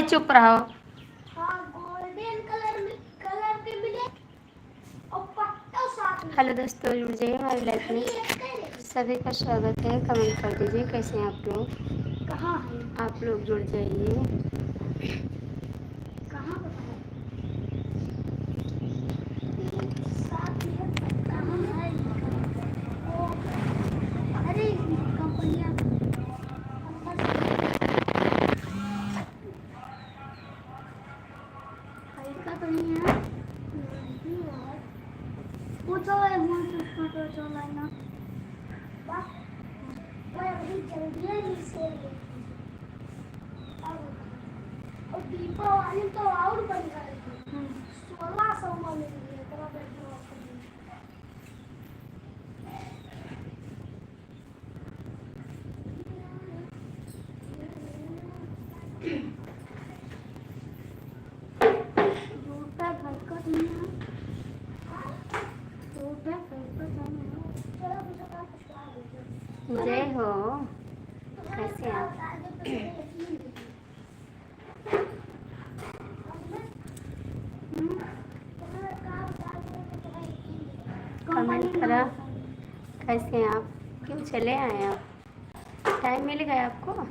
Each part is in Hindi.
चुप रहो। हेलो दोस्तों, जुड़ जाइए हमारी लाइफ में। सभी का स्वागत है। कमेंट कर दीजिए कैसे हैं आप लोग। कहाँ हैं आप लोग? जुड़ जाइए। कहाँ अरे कंपनियाँ तो नहीं है। पूछो ना और दीपावली तो और बन गई 1600 में मिली है। जय हो, कैसे आप? कमेंट करा कैसे हैं आप? क्यों चले आए आप? टाइम मिल गया आपको?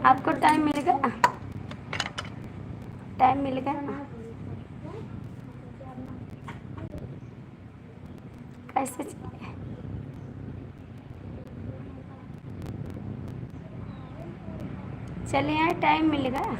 आपको टाइम मिल गया? टाइम मिल गया? कैसे चले? चले आए, टाइम मिल गया?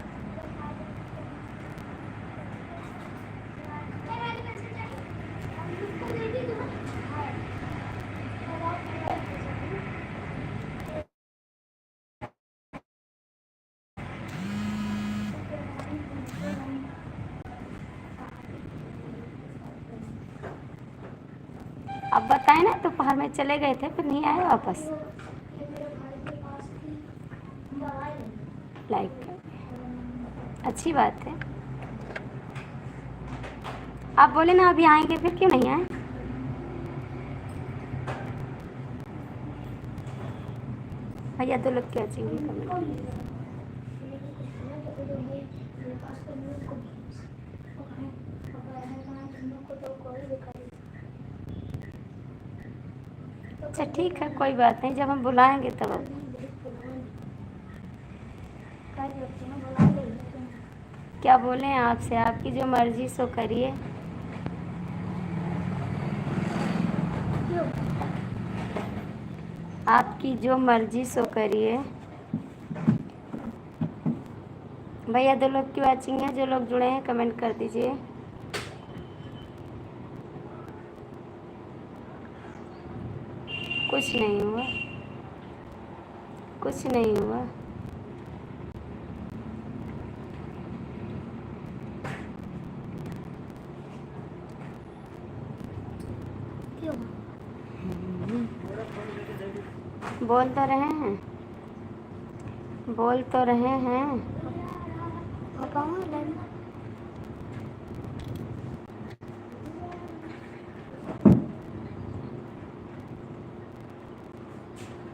अब बताए ना, दोपहर में चले गए थे फिर नहीं आए वापस। लाइक अच्छी बात है। आप बोले ना अभी आएंगे, फिर क्यों नहीं आए? भैया तो लोग क्या चाहिए कमेंट। अच्छा ठीक है, कोई बात नहीं, जब हम बुलाएंगे तब। क्या बोलें आपसे? आपकी जो मर्जी सो करिए। आपकी जो मर्जी सो करिए। भैया दो लोग की वाचिंग है, जो लोग जुड़े हैं कमेंट कर दीजिए। कुछ नहीं हुआ, कुछ नहीं हुआ। बोल तो रहे हैं, बोल तो रहे हैं।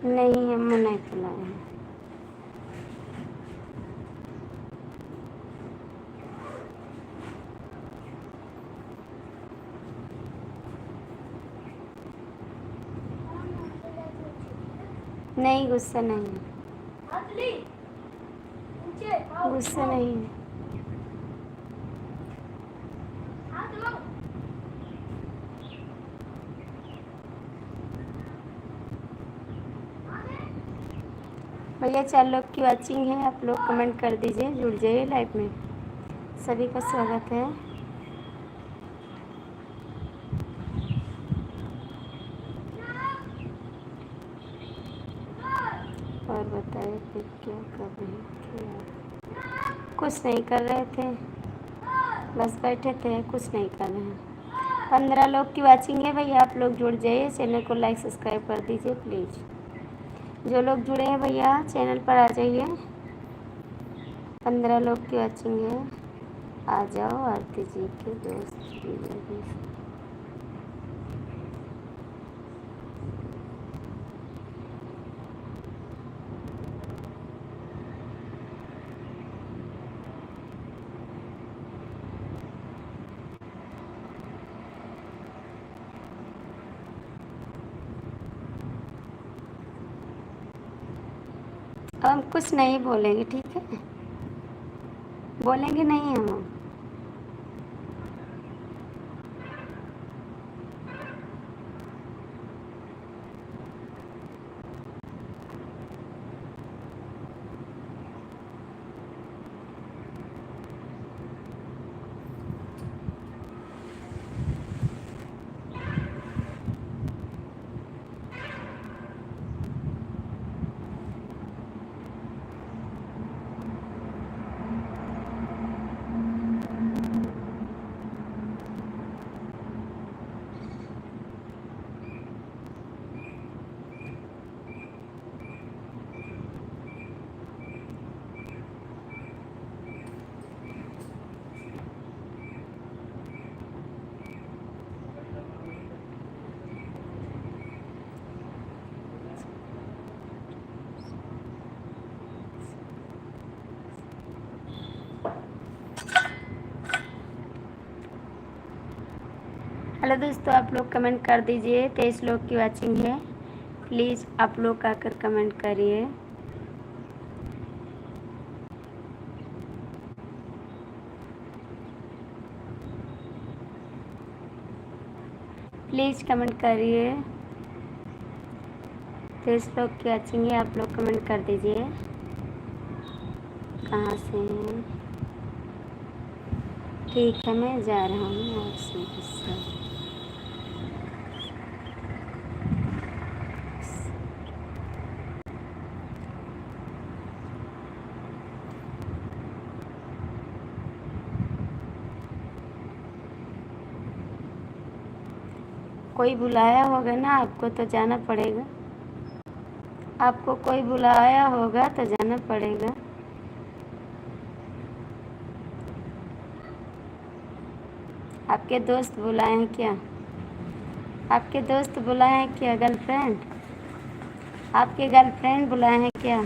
नहीं, हम नहीं खिलाए हैं। नहीं, गुस्सा नहीं है, गुस्सा नहीं है। भैया 4 लोग की वाचिंग है, आप लोग कमेंट कर दीजिए, जुड़ जाइए लाइव में। सभी का स्वागत है। और बताइए फिर क्या कर रहे थे आप? कुछ नहीं कर रहे थे, बस बैठे थे, कुछ नहीं कर रहे हैं। 15 लोग की वाचिंग है भैया, आप लोग जुड़ जाइए। चैनल को लाइक सब्सक्राइब कर दीजिए प्लीज़। जो लोग जुड़े हैं भैया चैनल पर आ जाइए। 15 लोग की वॉचिंग है। आ जाओ आरती जी के दोस्त भी। अब हम कुछ नहीं बोलेंगे, ठीक है? बोलेंगे नहीं हम। हेलो दोस्तों, आप लोग कमेंट कर दीजिए। 23 लोग की वॉचिंग है, प्लीज़ आप लोग आकर कमेंट करिए। प्लीज़ कमेंट करिए। 23 लोग की वॉचिंग है, आप लोग कमेंट कर दीजिए कहाँ से हैं। ठीक है, मैं जा रहा हूँ आपसे गुस्सा। कोई बुलाया होगा ना आपको तो जाना पड़ेगा। आपको कोई बुलाया होगा तो जाना पड़ेगा। आपके दोस्त बुलाए हैं क्या? आपके दोस्त बुलाए हैं क्या? गर्लफ्रेंड? आपके गर्लफ्रेंड बुलाए हैं क्या?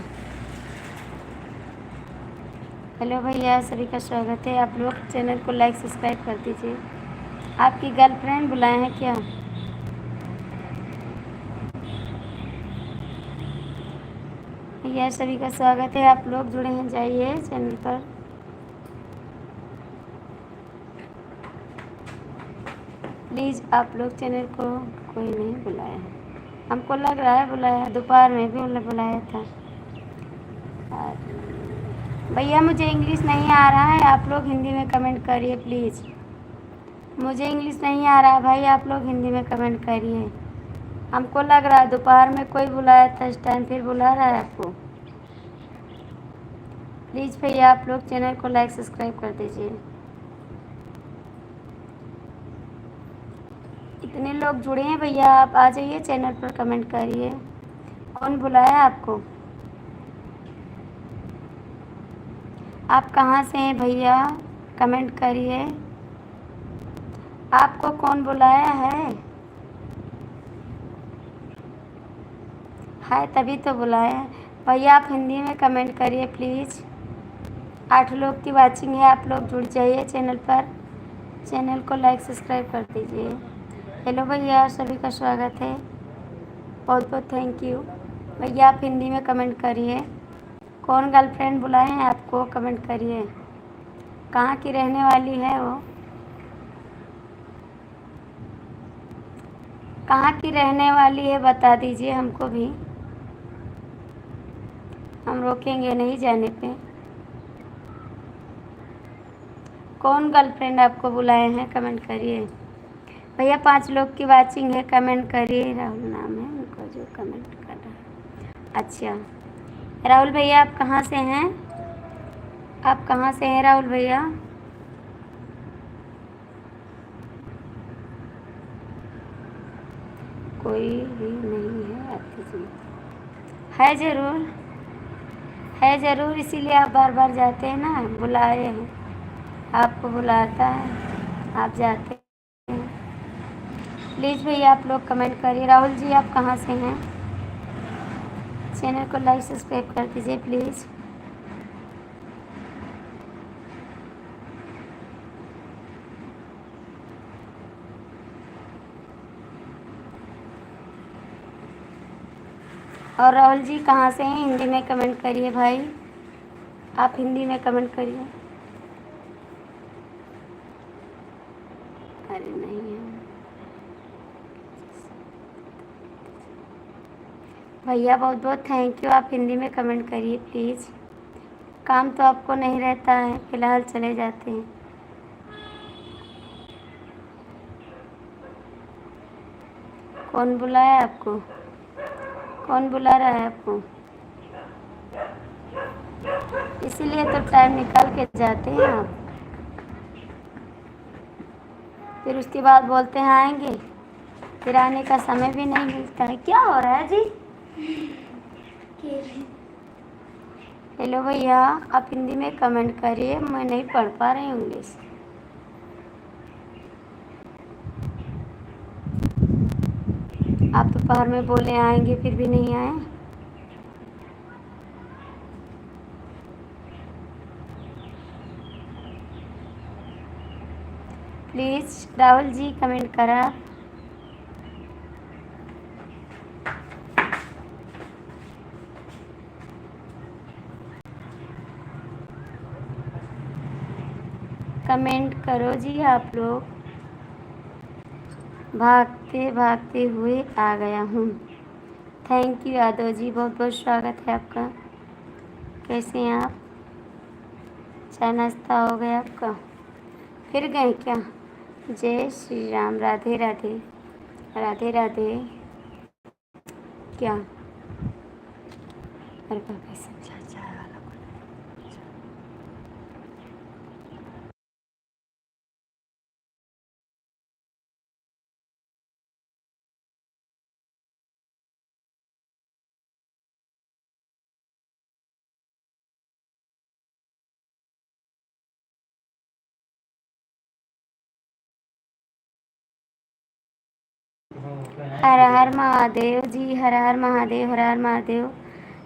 हेलो भैया, सभी का स्वागत है। आप लोग चैनल को लाइक सब्सक्राइब कर दीजिए। आपकी गर्लफ्रेंड बुलाए हैं क्या? भैया सभी का स्वागत है। आप लोग जुड़े हैं, जाइए चैनल पर। प्लीज़ आप लोग चैनल को कोई नहीं बुलाया है। हमको लग रहा है बुलाया, दोपहर में भी उन्होंने बुलाया था। भैया मुझे इंग्लिश नहीं आ रहा है, आप लोग हिंदी में कमेंट करिए प्लीज़। मुझे इंग्लिश नहीं आ रहा भाई, आप लोग हिंदी में कमेंट करिए। हमको लग रहा है दोपहर में कोई बुलाया था, इस टाइम फिर बुला रहा है आपको। प्लीज़ भैया आप लोग चैनल को लाइक सब्सक्राइब कर दीजिए। इतने लोग जुड़े हैं भैया, आप आ जाइए चैनल पर, कमेंट करिए। कौन बुलाया आपको? आप कहाँ से हैं भैया? कमेंट करिए। आपको कौन बुलाया है? हाय तभी तो बुलाया है भैया। आप हिंदी में कमेंट करिए प्लीज़। 8 लोग की वॉचिंग है, आप लोग जुड़ जाइए चैनल पर। चैनल को लाइक सब्सक्राइब कर दीजिए। हेलो भैया, सभी का स्वागत है। बहुत बहुत थैंक यू भैया। आप हिंदी में कमेंट करिए। कौन गर्लफ्रेंड बुलाए हैं आपको? कमेंट करिए। कहाँ की रहने वाली है वो? कहाँ की रहने वाली है बता दीजिए हमको भी, हम रोकेंगे नहीं जाने पे। कौन गर्लफ्रेंड आपको बुलाए हैं? कमेंट करिए भैया। 5 लोग की वॉचिंग है, कमेंट करिए। राहुल नाम है उनका जो कमेंट कर रहा है। अच्छा राहुल भैया, आप कहाँ से हैं? आप कहाँ से हैं राहुल भैया? कोई भी नहीं है आरती जी? है ज़रूर है ज़रूर, इसीलिए आप बार बार जाते हैं ना, बुलाए हैं, आपको बुलाता है, आप जाते हैं। प्लीज़ भैया आप लोग कमेंट करिए। राहुल जी आप कहाँ से हैं? चैनल को लाइक सब्सक्राइब कर दीजिए प्लीज़। और राहुल जी कहाँ से हैं? हिंदी में कमेंट करिए भाई, आप हिंदी में कमेंट करिए। अरे नहीं है भैया, बहुत बहुत थैंक यू। आप हिंदी में कमेंट करिए प्लीज़। काम तो आपको नहीं रहता है, फ़िलहाल चले जाते हैं। कौन बुलाया आपको? कौन बुला रहा है आपको? इसीलिए तो टाइम निकाल के जाते हैं आप, फिर उसके बाद बोलते हैं आएंगे, फिर आने का समय भी नहीं मिलता है। क्या हो रहा है जी? हेलो भैया, आप हिंदी में कमेंट करिए, मैं नहीं पढ़ पा रही हूँ इंग्लिश। आप दोपहर में बोले आएंगे, फिर भी नहीं आए। प्लीज़ राहुल जी कमेंट करा। कमेंट करो जी आप लोग। भागते भागते हुए आ गया हूँ। थैंक यू यादव जी, बहुत बहुत स्वागत है आपका। कैसे हैं आप? चाय नाश्ता हो गया आपका? फिर गए क्या? जय श्री राम, राधे राधे। राधे राधे। क्या? अरे बाबा समझा चाय वाला को। हर हर महादेव जी, हर हर महादेव, हर हर महादेव।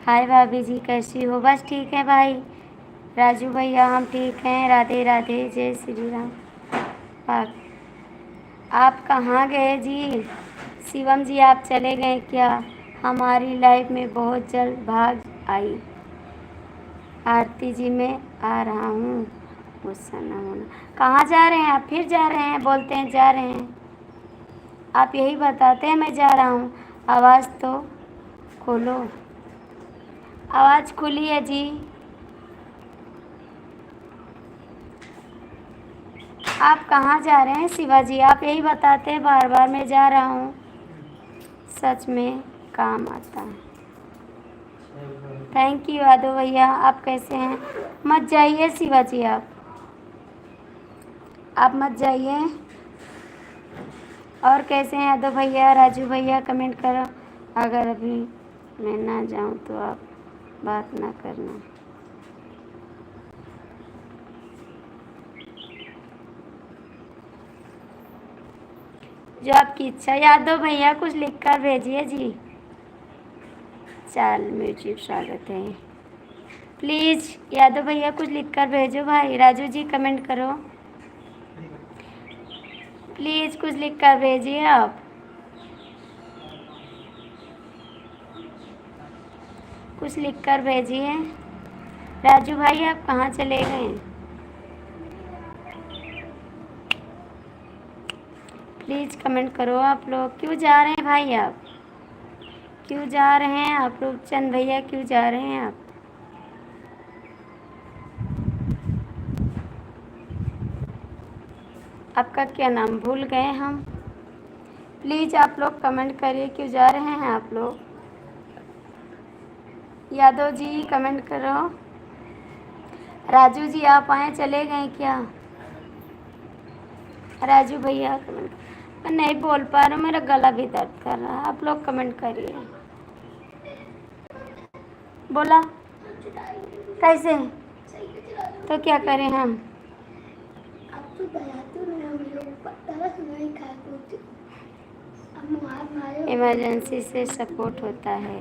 हाय भाभी जी कैसी हो? बस ठीक है भाई। राजू भैया हम ठीक हैं, राधे राधे, जय श्री राम। आप कहाँ गए जी? शिवम जी आप चले गए क्या? हमारी लाइफ में बहुत जल्द भाग आई। आरती जी मैं आ रहा हूँ, गुस्सा ना होना। कहाँ जा रहे हैं आप? फिर जा रहे हैं, बोलते हैं जा रहे हैं, आप यही बताते हैं मैं जा रहा हूँ। आवाज़ तो खोलो। आवाज़ खुली है जी। आप कहाँ जा रहे हैं शिवाजी? आप यही बताते हैं बार बार मैं जा रहा हूँ, सच में काम आता है। थैंक यू यादव भैया, आप कैसे हैं? मत जाइए शिवाजी, आप मत जाइए। और कैसे हैं यादव भैया, राजू भैया कमेंट करो। अगर अभी मैं ना जाऊँ तो आप बात ना करना। जो आपकी इच्छा। यादव भैया कुछ लिख कर भेजिए जी। चाल म्यूजिक स्वागत है। प्लीज़ यादव भैया कुछ लिख कर भेजो भाई। राजू जी कमेंट करो प्लीज़, कुछ लिख कर भेजिए आप। कुछ लिख कर भेजिए। राजू भाई आप कहाँ चले गए? प्लीज़ कमेंट करो आप लोग। क्यों जा रहे हैं भाई आप? क्यों जा रहे हैं आप लोग? चंद भैया क्यों जा रहे हैं आप? आपका क्या नाम भूल गए हम। प्लीज़ आप लोग कमेंट करिए क्यों जा रहे हैं आप लोग। यादव जी कमेंट करो। राजू जी आप आए, चले गए क्या? राजू भैया कमेंट। मैं नहीं बोल पा रहा हूँ, मेरा गला भी दर्द कर रहा है। आप लोग कमेंट करिए। बोला कैसे? तो क्या करें हम? इमरजेंसी से सपोर्ट होता है।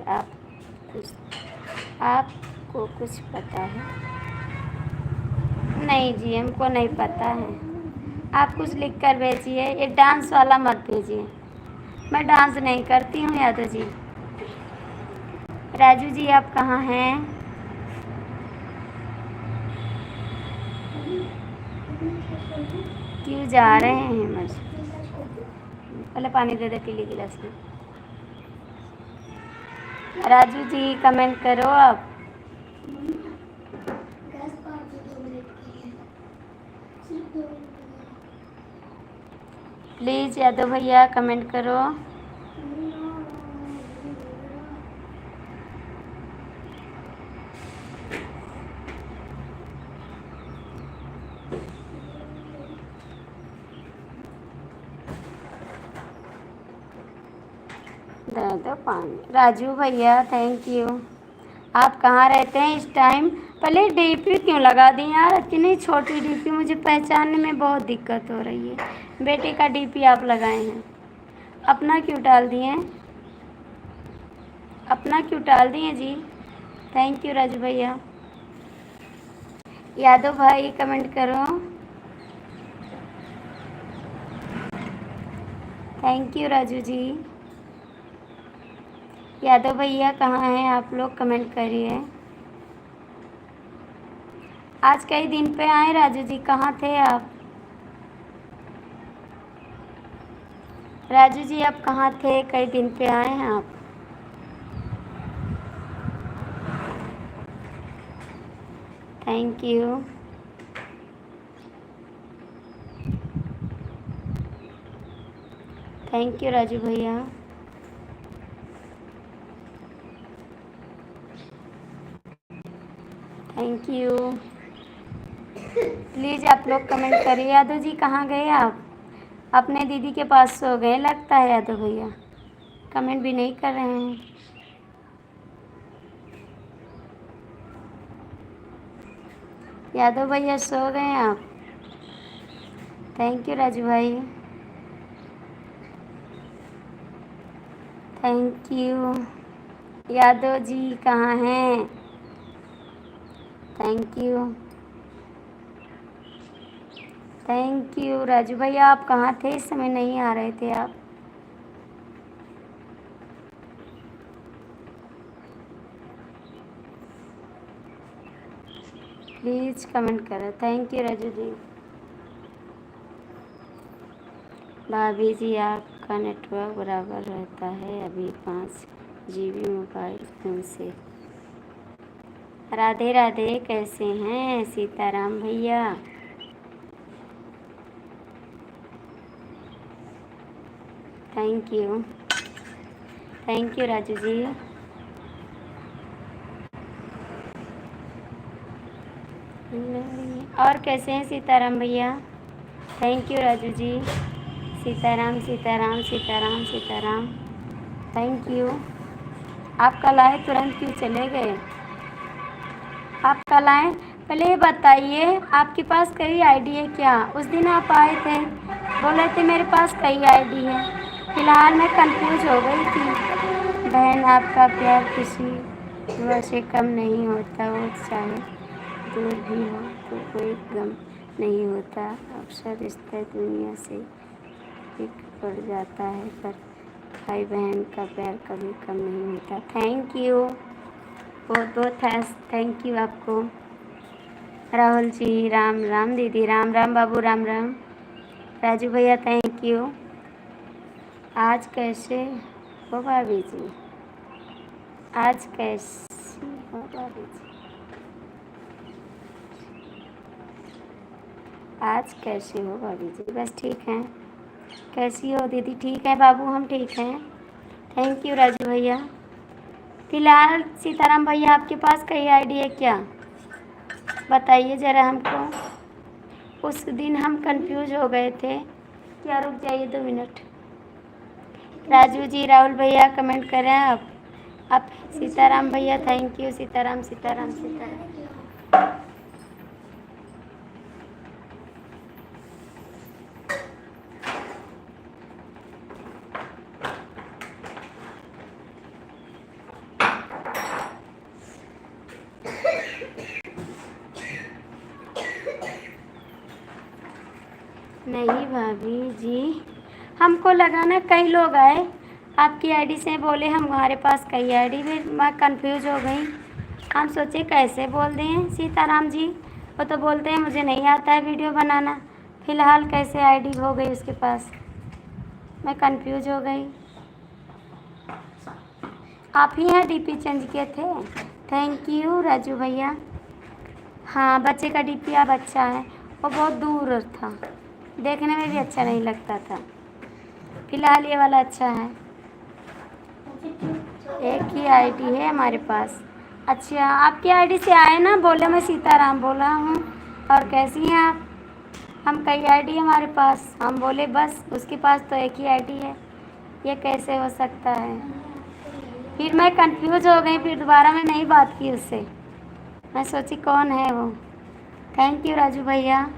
आपको कुछ पता है? नहीं जी, हमको नहीं पता है। आप कुछ लिख कर भेजिए। ये डांस वाला मत भेजिए, मैं डांस नहीं करती हूँ यादव जी। राजू जी आप कहाँ हैं? क्यों जा रहे हैं? मज पहले पानी दे दे पीली गिलास में। राजू जी कमेंट करो आप। प्लीज़ यादव भैया कमेंट करो। दे दो पानी। राजू भैया थैंक यू। आप कहाँ रहते हैं इस टाइम? पहले डीपी क्यों लगा दी यार? इतनी छोटी डीपी, मुझे पहचानने में बहुत दिक्कत हो रही है। बेटे का डीपी आप लगाए हैं, अपना क्यों डाल दिए? अपना क्यों डाल दिए जी? थैंक यू राजू भैया। यादव भाई कमेंट करो। थैंक यू राजू जी। यादव भैया कहाँ हैं आप लोग? कमेंट करिए। आज कई दिन पे आए राजू जी, कहाँ थे आप? राजू जी आप कहाँ थे? कई दिन पे आए हैं आप। Thank you. Thank you Raju भैया। Thank you. प्लीज़ आप लोग कमेंट करिए। यादव जी कहाँ गए आप? अपने दीदी के पास सो गए लगता है यादव भैया, कमेंट भी नहीं कर रहे हैं। यादव भैया सो गए आप? थैंक यू राजू भाई। Thank you. यादव जी कहाँ हैं? Thank you. Thank you Raju भैया। आप कहाँ थे इस समय? नहीं आ रहे थे आप। प्लीज़ कमेंट करो। थैंक यू राजू जी। भाभी जी आपका नेटवर्क बराबर रहता है अभी 5 GB मोबाइल फोन से। राधे राधे, कैसे हैं सीताराम भैया? Thank you. Thank you Raju ji. और कैसे हैं सीताराम भैया? Thank you Raju ji. Sitaram Sitaram Sitaram Sitaram. Thank you. आप कल आए तुरंत क्यों चले गए? आप कल आए, पहले ये बताइए आपके पास कई आईडी है क्या? उस दिन आप आए थे, बोले थे मेरे पास कई आईडी है। फिलहाल मैं कंफ्यूज हो गई थी। बहन आपका प्यार किसी वैसे कम नहीं होता, वो चाहे दूर भी हो तो कोई गम नहीं होता। अक्सर रिश्ता दुनिया से एक पड़ जाता है, पर भाई बहन का प्यार कभी कम नहीं होता। थैंक यू, बहुत बहुत थैंक यू आपको। राहुल जी राम राम, दीदी राम राम, बाबू राम राम, राजू भैया थैंक यू। आज कैसे हो भाभी जी? आज कैसी हो भाभी जी? आज कैसे हो भाभी जी? बस ठीक हैं। कैसी हो दीदी? ठीक है बाबू, हम ठीक हैं। थैंक यू राजू भैया। फिलहाल सीताराम भैया आपके पास कई आईडी है क्या? बताइए ज़रा हमको। उस दिन हम कंफ्यूज हो गए थे। क्या? रुक जाइए 2 मिनट। राजू जी राहुल भैया कमेंट करें आप। आप सीताराम भैया थैंक यू। सीताराम सीताराम सीताराम। नहीं भाभी जी, हमको लगा ना कई लोग आए आपकी आईडी से, बोले हमारे पास कई आईडी में, मैं कंफ्यूज हो गई। हम सोचे कैसे बोल दें सीताराम जी, वो तो बोलते हैं मुझे नहीं आता है वीडियो बनाना। फ़िलहाल कैसे आईडी हो गई उसके पास, मैं कंफ्यूज हो गई। आप ही हैं डीपी चेंज किए थे? थैंक यू राजू भैया। हाँ बच्चे का डीपी अब अच्छा है, वो बहुत दूर था, देखने में भी अच्छा नहीं लगता था। फ़िलहाल ये वाला अच्छा है। एक ही आईडी है हमारे पास। अच्छा आपकी आईडी से आए ना, बोले मैं सीताराम बोला हूँ और कैसी हैं आप? हम कई आईडी हमारे पास, हम बोले बस उसके पास तो एक ही आईडी है, ये कैसे हो सकता है? फिर मैं कंफ्यूज हो गई, फिर दोबारा मैं नहीं बात की उससे, मैं सोची कौन है वो। थैंक यू राजू भैया।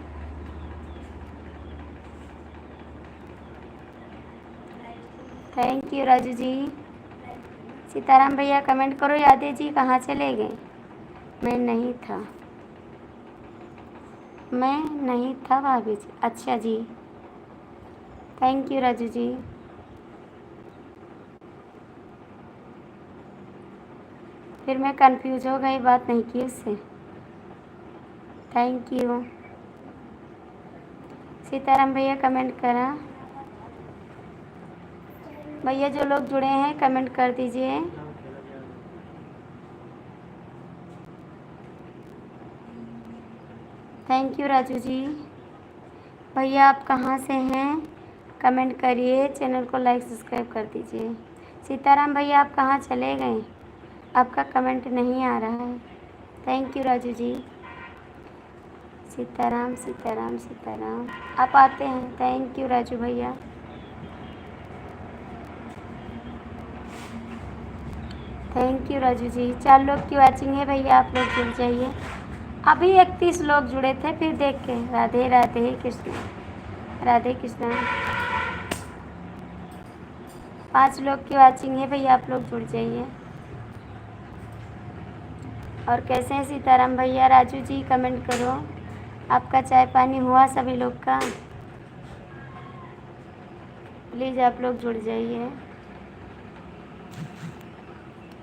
Thank you Raju ji. सीताराम भैया कमेंट करो, यादें जी कहाँ चले गए? मैं नहीं था, मैं नहीं था भाभी जी। अच्छा जी, थैंक यू राजू जी। फिर मैं कंफ्यूज हो गई, बात नहीं की उससे। Thank you. सीताराम भैया कमेंट करा। भैया जो लोग जुड़े हैं कमेंट कर दीजिए। थैंक यू राजू जी। भैया आप कहाँ से हैं? कमेंट करिए, चैनल को लाइक सब्सक्राइब कर दीजिए। सीताराम भैया आप कहाँ चले गए? आपका कमेंट नहीं आ रहा है। Thank you Raju ji. सीताराम सीताराम सीताराम, आप आते हैं। थैंक यू राजू भैया। थैंक यू राजू जी। 4 लोग की वाचिंग है भैया, आप लोग जुड़ जाइए। अभी 31 लोग जुड़े थे, फिर देख के। राधे राधे कृष्ण, राधे कृष्णा। 5 लोग की वाचिंग है भैया, आप लोग जुड़ जाइए। और कैसे हैं सीताराम भैया? राजू जी कमेंट करो, आपका चाय पानी हुआ सभी लोग का? प्लीज़ आप लोग जुड़ जाइए।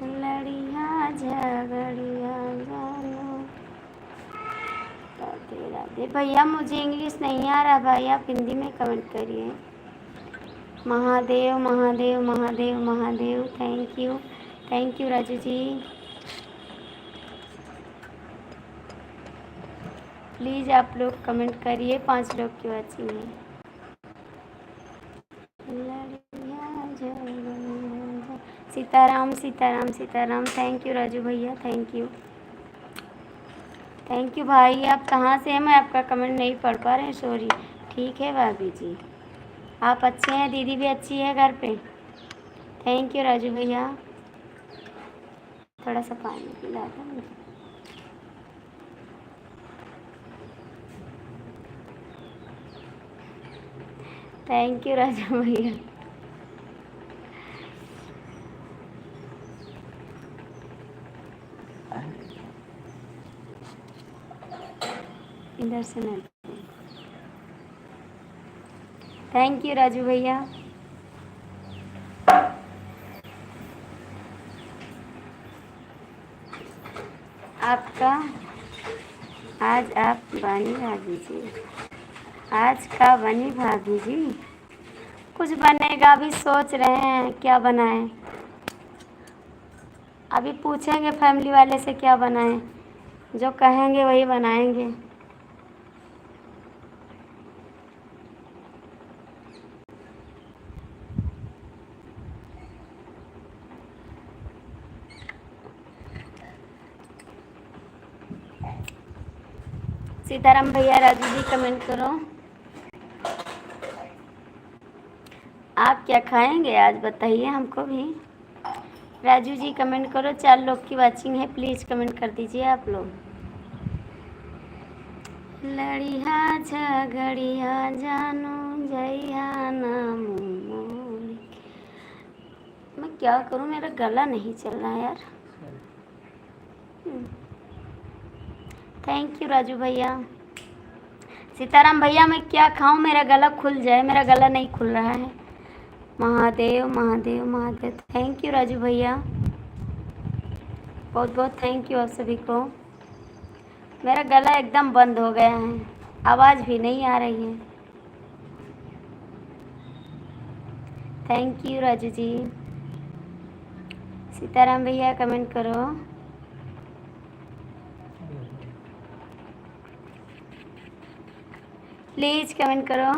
लड़िया झगड़िया जानो। राधे राधे। भैया मुझे इंग्लिश नहीं आ रहा भाई, आप हिंदी में कमेंट करिए। Mahadev Mahadev Mahadev Mahadev. Thank you Raju ji. Please आप लोग कमेंट करिए, 5 लोग की वाचिंग है। सीताराम सीताराम सीताराम। थैंक यू राजू भैया, थैंक यू। थैंक यू भाई। आप कहाँ से हैं? मैं आपका कमेंट नहीं पढ़ पा रहे हैं, सॉरी। ठीक है भाभी जी, आप अच्छे हैं? दीदी भी अच्छी है घर पे? थैंक यू राजू भैया। थोड़ा सा पानी पिला दो मुझे। थैंक यू राजू भैया। इधर से नहीं। थैंक यू राजू भैया। आपका आज आप बनी भाभी जी, आज का बनी भाभी जी? कुछ बनेगा, अभी सोच रहे हैं क्या बनाएं। अभी पूछेंगे फैमिली वाले से क्या बनाएं, जो कहेंगे वही बनाएंगे। सीताराम भैया राजू जी कमेंट करो, आप क्या खाएंगे आज बताइए हमको भी। राजू जी कमेंट करो, 4 लोग की वाचिंग है, प्लीज़ कमेंट कर दीजिए आप लोग। लड़िया झगड़िया जानू जइया नाम मोर। मैं क्या करूं, मेरा गला नहीं चल रहा यार। थैंक यू राजू भैया। सीताराम भैया मैं क्या खाऊं, मेरा गला खुल जाए, मेरा गला नहीं खुल रहा है। महादेव महादेव महादेव। थैंक यू राजू भैया, बहुत बहुत थैंक यू आप सभी को। मेरा गला एकदम बंद हो गया है, आवाज़ भी नहीं आ रही है। Thank you Raju ji. सीताराम भैया कमेंट करो। प्लीज़ कमेंट करो।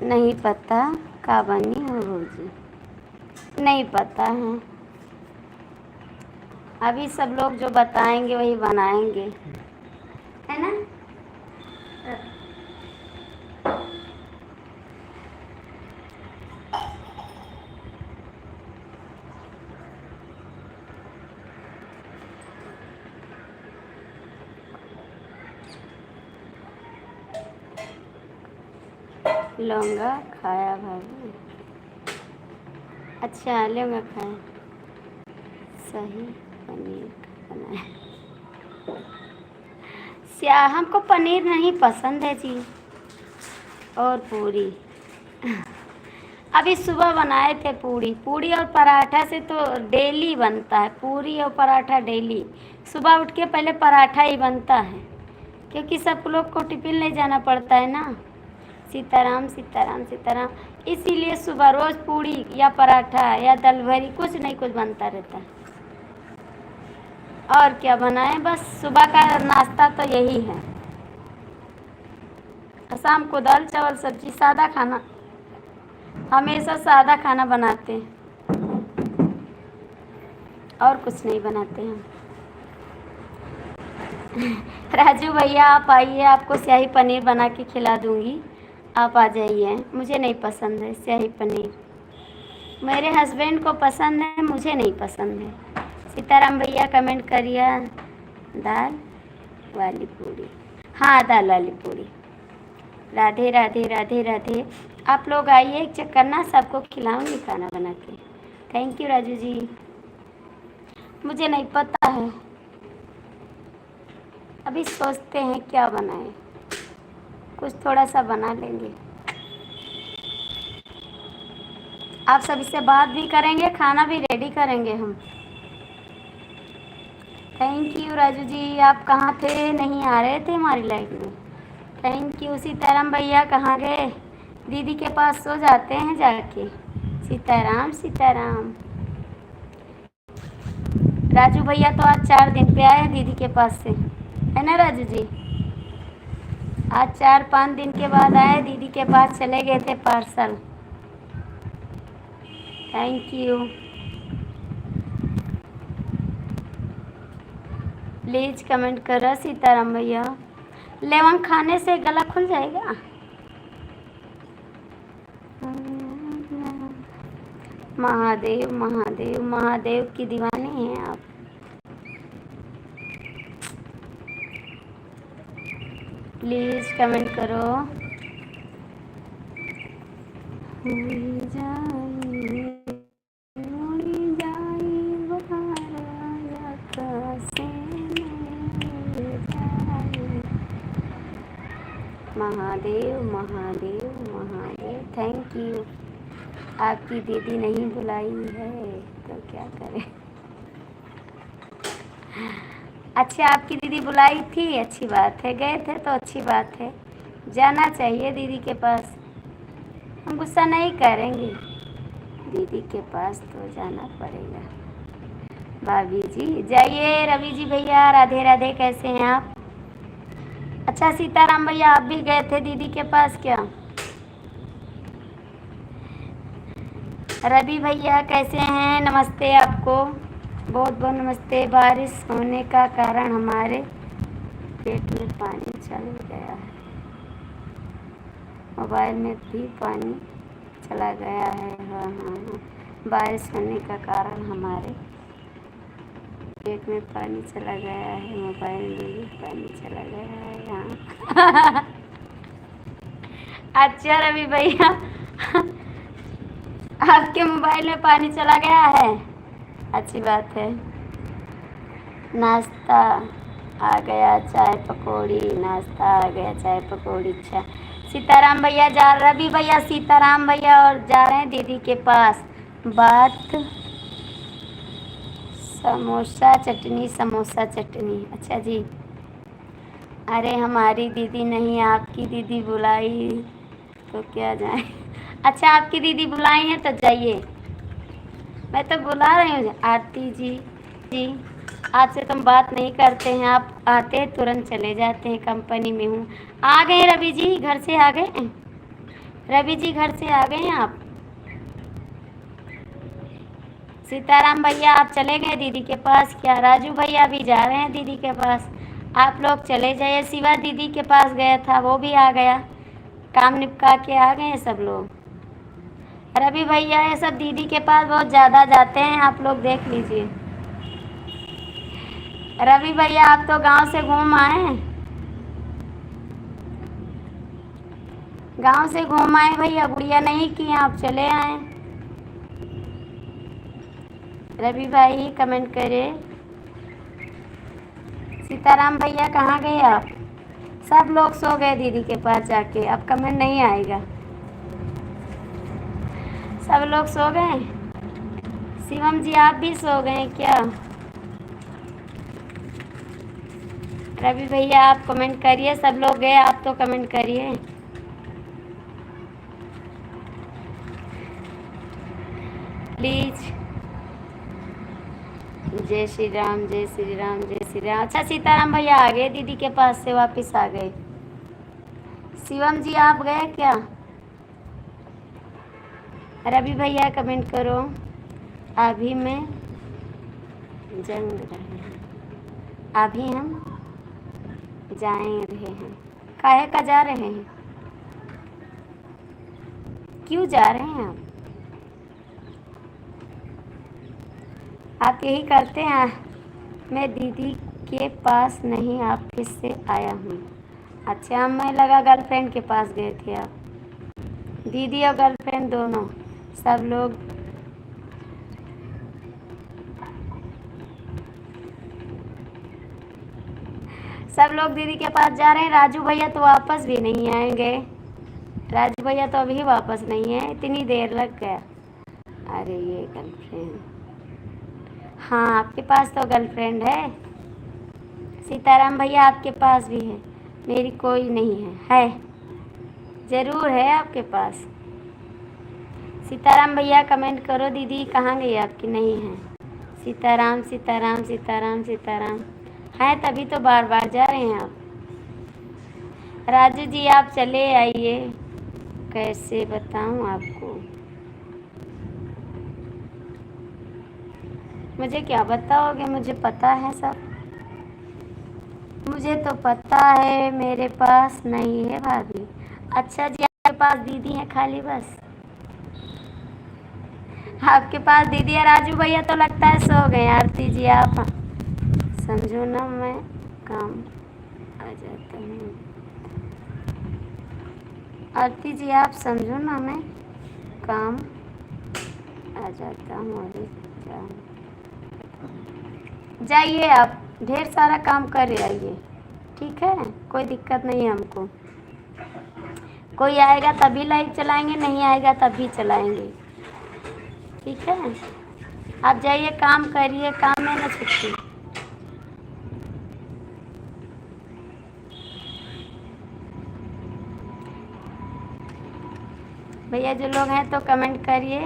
नहीं पता का बनी हो भौजी, नहीं पता है। अभी सब लोग जो बताएंगे वही बनाएंगे, है ना। लौंगा खाया भाभी, अच्छा लौंगा खाया, सही पनीर बनाया। हमको पनीर नहीं पसंद है जी। और पूरी अभी सुबह बनाए थे, पूरी और पराठा से तो डेली बनता है, पूरी और पराठा डेली। सुबह उठ के पहले पराठा ही बनता है, क्योंकि सब लोग को टिफिन ले जाना पड़ता है ना। सीताराम सीताराम सीताराम, इसीलिए सुबह रोज़ पूरी या पराठा या दाल भरी कुछ नहीं कुछ बनता रहता है। और क्या बनाएं, बस सुबह का नाश्ता तो यही है। शाम को दाल चावल सब्जी, सादा खाना, हमेशा सादा खाना बनाते हैं और कुछ नहीं बनाते हैं। राजू भैया आप आइए, आपको स्याही पनीर बना के खिला दूंगी, आप आ जाइए। मुझे नहीं पसंद है स्याही पनीर, मेरे हस्बैंड को पसंद है, मुझे नहीं पसंद है। सीताराम भैया कमेंट करिए, दाल वाली पूरी, हाँ दाल वाली पूरी। राधे राधे राधे राधे। आप लोग आइए, एक चक्कर ना, सबको खिलाऊंगी खाना बना के। थैंक यू राजू जी। मुझे नहीं पता है, अभी सोचते हैं क्या बनाएं, कुछ थोड़ा सा बना लेंगे। आप सभी से बात भी करेंगे, खाना भी रेडी करेंगे हम। थैंक यू राजू जी। आप कहाँ थे, नहीं आ रहे थे हमारी लाइफ में। Thank you. सीताराम भैया कहाँ गए, दीदी के पास सो जाते हैं जाके। सीताराम सीताराम। राजू भैया तो आज 4 दिन पे आए हैं दीदी के पास से, है ना राजू जी। आज 4-5 दिन के बाद आए, दीदी के पास चले गए थे parcel. Thank you. Please comment करो सीताराम भैया। लौंग खाने से गला खुल जाएगा। महादेव महादेव महादेव की दीवानी हैं आप। प्लीज़ कमेंट करो। महादेव महादेव महादेव। Thank you. आपकी दीदी नहीं बुलाई है तो क्या करें। अच्छा आपकी दीदी बुलाई थी, अच्छी बात है, गए थे तो अच्छी बात है, जाना चाहिए दीदी के पास। हम गुस्सा नहीं करेंगे, दीदी के पास तो जाना पड़ेगा। भाभी जी जाइए। रवि जी भैया राधे राधे, कैसे हैं आप। अच्छा सीताराम भैया आप भी गए थे दीदी के पास क्या। रवि भैया कैसे हैं? नमस्ते आपको, बहुत बहुत नमस्ते। बारिश होने का कारण हमारे पेट में पानी चल गया है, मोबाइल में भी पानी चला गया है। हाँ हाँ हाँ, बारिश होने का कारण हमारे पेट में पानी चला गया है, मोबाइल में भी पानी चला गया है। हाँ अच्छा रवि भैया, आपके मोबाइल में पानी चला गया है, अच्छी बात है। नाश्ता आ गया, चाय पकौड़ी, नाश्ता आ गया, चाय पकौड़ी। अच्छा सीताराम भैया जा, रवि भैया सीताराम भैया और जा रहे हैं दीदी के पास। बात समोसा चटनी, समोसा चटनी, अच्छा जी। अरे हमारी दीदी नहीं, आपकी दीदी बुलाई तो क्या जाए। अच्छा आपकी दीदी बुलाई हैं तो जाइए, मैं तो बुला रही हूँ। आरती जी, जी आपसे तुम बात नहीं करते हैं, आप आते हैं तुरंत चले जाते हैं, कंपनी में हूँ। आ गए रवि जी, घर से आ गए? रवि जी घर से आ गए हैं आप? सीताराम भैया आप चले गए दीदी के पास क्या? राजू भैया भी जा रहे हैं दीदी के पास, आप लोग चले जाइए। शिवा दीदी के पास गया था, वो भी आ गया, काम निपटा के आ गए हैं सब लोग। रवि भैया ये सब दीदी के पास बहुत ज़्यादा जाते हैं, आप लोग देख लीजिए। रवि भैया आप तो गांव से घूम आए, गांव से घूम आए भैया, गुड़िया नहीं की आप चले आए। रवि भाई कमेंट करें। सीताराम भैया कहाँ गए आप? सब लोग सो गए दीदी के पास जाके, अब कमेंट नहीं आएगा। सब लोग सो गए? शिवम जी आप भी सो गए क्या? रवि भैया आप कमेंट करिए, सब लोग गए आप तो कमेंट करिए। प्लीज। जय श्री राम, जय श्री राम, जय श्री राम। अच्छा सीताराम भैया आ गए दीदी के पास से, वापस आ गए। शिवम जी आप गए क्या? रवि भैया कमेंट करो। अभी मैं जंग रहे हैं, अभी हम जाए रहे हैं। काहे का जा रहे हैं? क्यों जा रहे हैं आप यही करते हैं? मैं दीदी के पास नहीं ऑफिस से आया हूँ। अच्छा मैं लगा गर्लफ्रेंड के पास गए थे आप। दीदी और गर्लफ्रेंड दोनों, सब लोग दीदी के पास जा रहे हैं। राजू भैया तो वापस भी नहीं आएंगे, राजू भैया तो अभी वापस नहीं है, इतनी देर लग गया। अरे ये गर्लफ्रेंड, हाँ आपके पास तो गर्लफ्रेंड है। सीताराम भैया आपके पास भी है, मेरी कोई नहीं है ज़रूर है आपके पास। सीताराम भैया कमेंट करो, दीदी कहाँ गई आपकी? नहीं है। सीताराम सीताराम सीताराम सीताराम है, तभी तो बार बार जा रहे हैं आप। राजू जी आप चले आइए, कैसे बताऊं आपको? मुझे क्या बताओगे, मुझे पता है सब, मुझे तो पता है। मेरे पास नहीं है भाभी। अच्छा जी आपके पास दीदी है खाली बस? आपके पास दीदी है। राजू भैया तो लगता है सो गए। आरती जी आप समझो ना, मैं काम आ जाता हूँ। आरती जी आप समझो ना, मैं काम आ जाता हूँ। अरे जाइए आप, ढेर सारा काम कर आइए, ठीक है, कोई दिक्कत नहीं है हमको। कोई आएगा तभी लाइव चलाएंगे, नहीं आएगा तब भी चलाएंगे, ठीक है। आप जाइए काम करिए, काम में ना छुट्टी। भैया जो लोग हैं तो कमेंट करिए।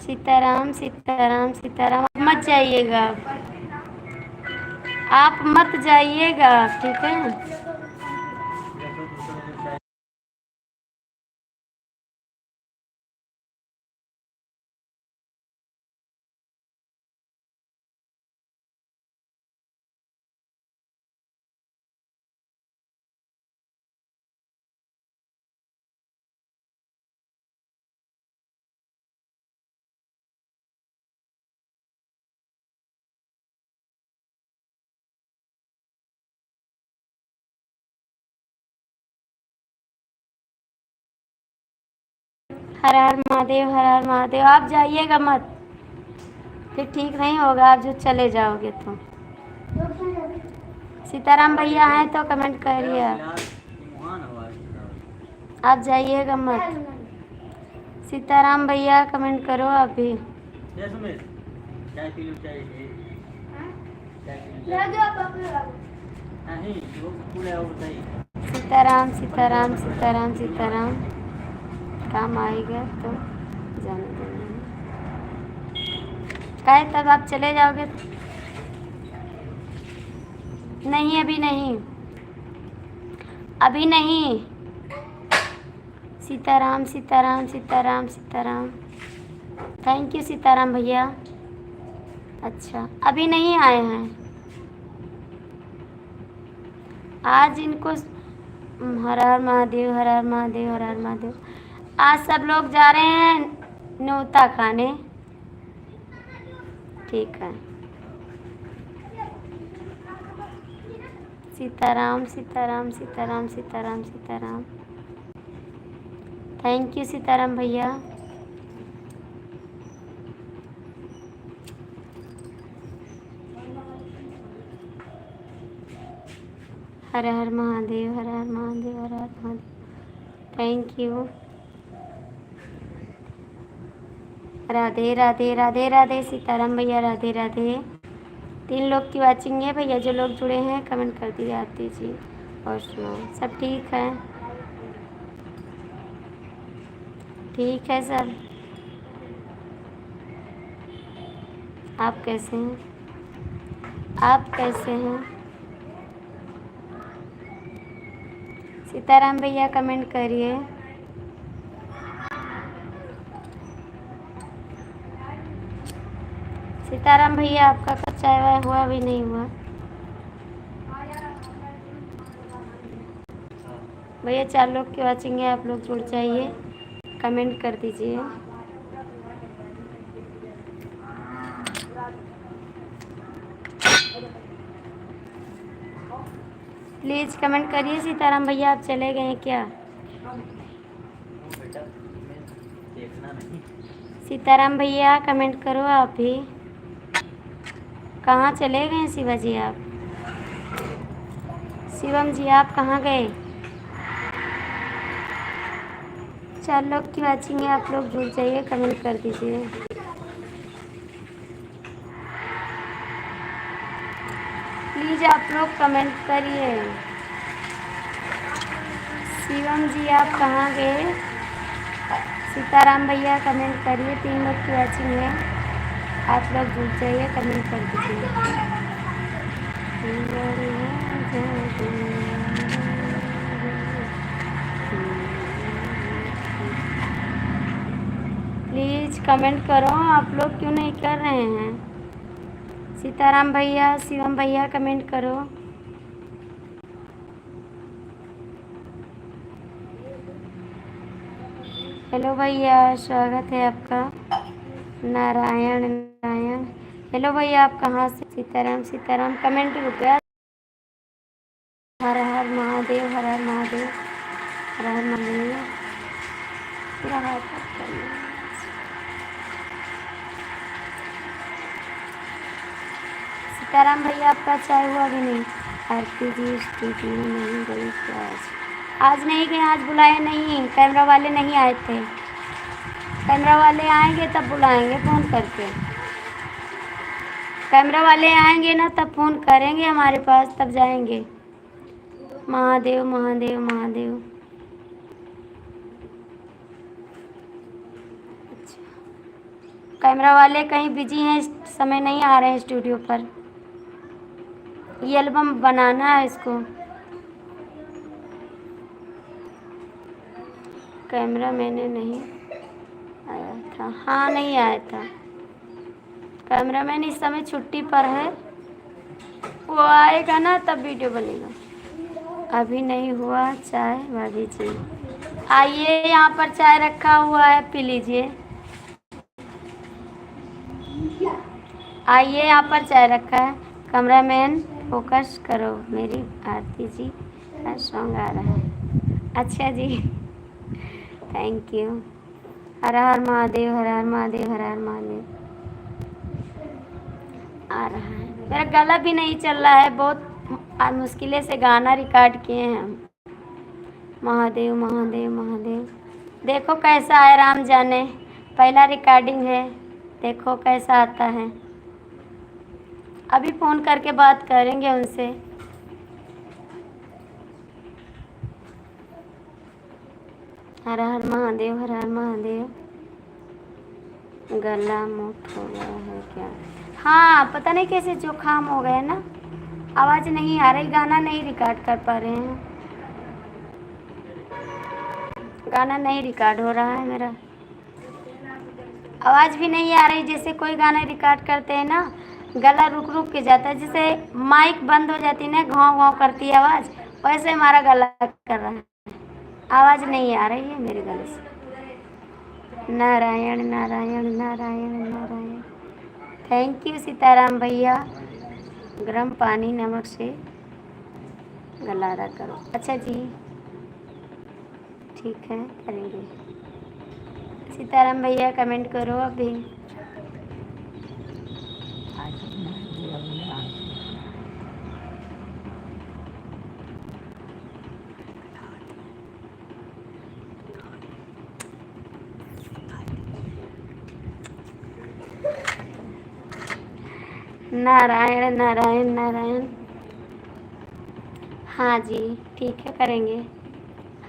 सीताराम सीताराम सीताराम। आप मत जाइएगा, आप मत जाइएगा, ठीक है। हर हर महादेव, हर हर महादेव। आप जाइएगा मत, फिर ठीक नहीं होगा आप जो चले जाओगे तो। सीताराम भैया हैं तो कमेंट करिए आप जाइएगा मत। सीताराम भैया कमेंट करो आप भी। सीताराम सीताराम सीताराम सीताराम। काम आएगा तो जाने देना। काहे तब आप चले जाओगे? नहीं अभी नहीं, अभी नहीं। सीताराम सीताराम सीताराम सीताराम। थैंक यू सीताराम भैया। अच्छा अभी नहीं आए हैं आज इनको। हर हर महादेव, हर हर महादेव, हर हर महादेव। आज सब लोग जा रहे हैं न्योता खाने, ठीक है। सीताराम सीताराम सीताराम सीताराम सीताराम। थैंक यू सीताराम भैया। हर हर महादेव, हर हर महादेव, हर हर महादेव। Thank you. राधे राधे राधे राधे सीताराम भैया, राधे राधे। 3 लोग की वाचिंग है भैया, जो लोग जुड़े हैं कमेंट कर दिए आरती जी। और सुनो सब ठीक है? ठीक है सब। आप कैसे हैं? आप कैसे हैं? सीताराम भैया कमेंट करिए। सीताराम भैया आपका चाय वाय हुआ भी नहीं हुआ? भैया 4 लोग की वाचिंग है, आप लोग जुड़ जाइए, कमेंट कर दीजिए। प्लीज़ कमेंट करिए। सीताराम भैया आप चले गए हैं क्या? सीताराम भैया कमेंट करो आप भी। कहाँ चले गए शिवा जी आप? शिवम जी आप कहाँ गए? 4 लोग की वाचिंग है, आप लोग जुड़ जाइए, कमेंट कर दीजिए। प्लीज़ आप लोग कमेंट करिए। शिवम जी आप कहाँ गए? सीताराम भैया कमेंट करिए। 3 लोग की वाचिंग है, आप लोग जुड़ जाइए, कमेंट कर दीजिए। प्लीज़ कमेंट करो, आप लोग क्यों नहीं कर रहे हैं? सीताराम भैया, शिवम भैया कमेंट करो। हेलो भैया स्वागत है आपका। नारायण नारायण। हेलो भैया आप कहाँ से? सीताराम सीताराम कमेंट रुक गया। हर हर महादेव, हर हर महादेव, हर हर महादेव। पूरा हाथ करना। सीताराम भैया आपका चाय हुआ भी नहीं? आरती जी स्टूडियो नहीं गई क्या आज नहीं गए, आज बुलाए नहीं, कैमरा वाले नहीं आए थे। कैमरा वाले आएंगे तब बुलाएंगे फ़ोन करके। कैमरा वाले आएंगे ना तब फ़ोन करेंगे हमारे पास, तब जाएंगे। महादेव महादेव महादेव। अच्छा कैमरा वाले कहीं बिजी हैं, इस समय नहीं आ रहे हैं स्टूडियो पर। ये एल्बम बनाना है इसको। कैमरा मैंने नहीं आया था, हाँ नहीं आया था। कैमरा मैन इस समय छुट्टी पर है, वो आएगा ना तब वीडियो बनेगा। अभी नहीं हुआ चाय भाभी जी। आइए, यहाँ पर चाय रखा हुआ है, पी लीजिए। आइए, यहाँ पर चाय रखा है। कैमरामैन फोकस करो, मेरी आरती जी का सॉन्ग आ रहा है। अच्छा जी, थैंक यू। हर हर महादेव, हर हर महादेव, हर हर महादेव। आ रहा है। मेरा गला भी नहीं चल रहा है, बहुत मुश्किल से गाना रिकॉर्ड किए हैं हम। महादेव महादेव महादेव। देखो कैसा है, राम जाने, पहला रिकॉर्डिंग है, देखो कैसा आता है। अभी फ़ोन करके बात करेंगे उनसे। हर हर महादेव, हर हर महादेव। गला मुक्त हो गया है क्या? हाँ, पता नहीं कैसे जुकाम हो गया ना, आवाज़ नहीं आ रही, गाना नहीं रिकॉर्ड कर पा रहे हैं। गाना नहीं रिकॉर्ड हो रहा है मेरा, आवाज़ भी नहीं आ रही। जैसे कोई गाना रिकॉर्ड करते हैं ना, गला रुक रुक के जाता है, जैसे माइक बंद हो जाती है ना, घाव घाव करती है आवाज़, वैसे हमारा गला कर रहा है, आवाज़ नहीं आ रही है मेरे गले से। नारायण नारायण नारायण नारायण। थैंक यू सीताराम भैया। गर्म पानी नमक से गलारा करो। अच्छा जी, ठीक है, करेंगे। सीताराम भैया कमेंट करो अभी। नारायण नारायण नारायण। हाँ जी, ठीक है, करेंगे।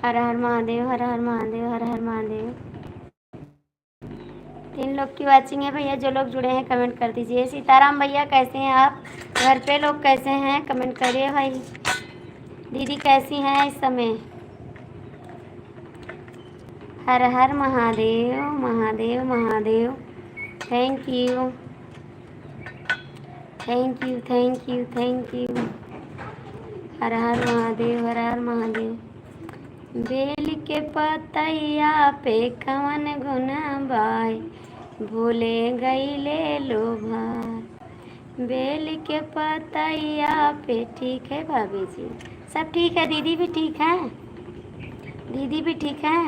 हर हर महादेव, हर हर महादेव, हर हर महादेव। 3 लोग की वाचिंग है भैया, जो लोग जुड़े हैं कमेंट कर दीजिए। सीताराम भैया कैसे हैं आप? घर पे लोग कैसे हैं? कमेंट करिए भाई। दीदी कैसी हैं इस समय? Har Har Mahadev Mahadev Mahadev. Thank you thank you thank you thank you. Har Har Mahadev, Har Har Mahadev. बेल के पतैया पे कवन गुना बाई, भूले गईले लोभार। बेल के पतैया पे। ठीक है भाभी जी, सब ठीक है। दीदी भी ठीक है, दीदी भी ठीक है।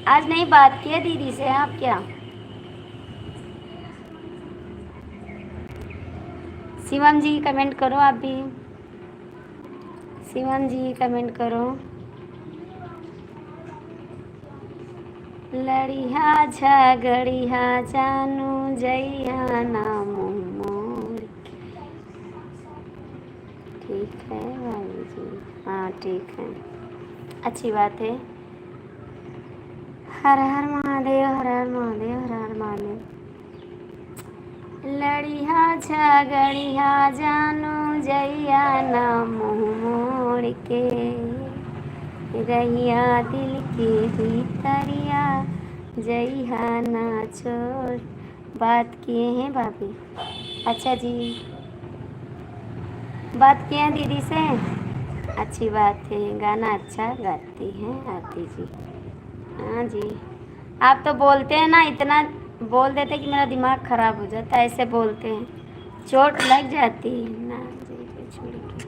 आज नहीं बात की है दीदी से आप क्या? शिवम जी कमेंट करो आप भी, शिवम जी कमेंट करो। लड़िया झगड़िया जानू जइया नाम मोर। ठीक है भाई जी, हाँ ठीक है, अच्छी बात है। हर हर महादेव, हर हर महादेव, हर हर महादेव। लड़िया झगड़िया जानू जइया नाम मोर के, रहिया दिल के भीतरिया जइहा ना छोड़। बात किए हैं भाभी? अच्छा जी, बात किए हैं दीदी से, अच्छी बात है। गाना अच्छा गाती हैं आरती जी। हाँ जी, आप तो बोलते हैं ना, इतना बोल देते कि मेरा दिमाग ख़राब हो जाता है, ऐसे बोलते हैं, चोट लग जाती है ना जी। छोड़ के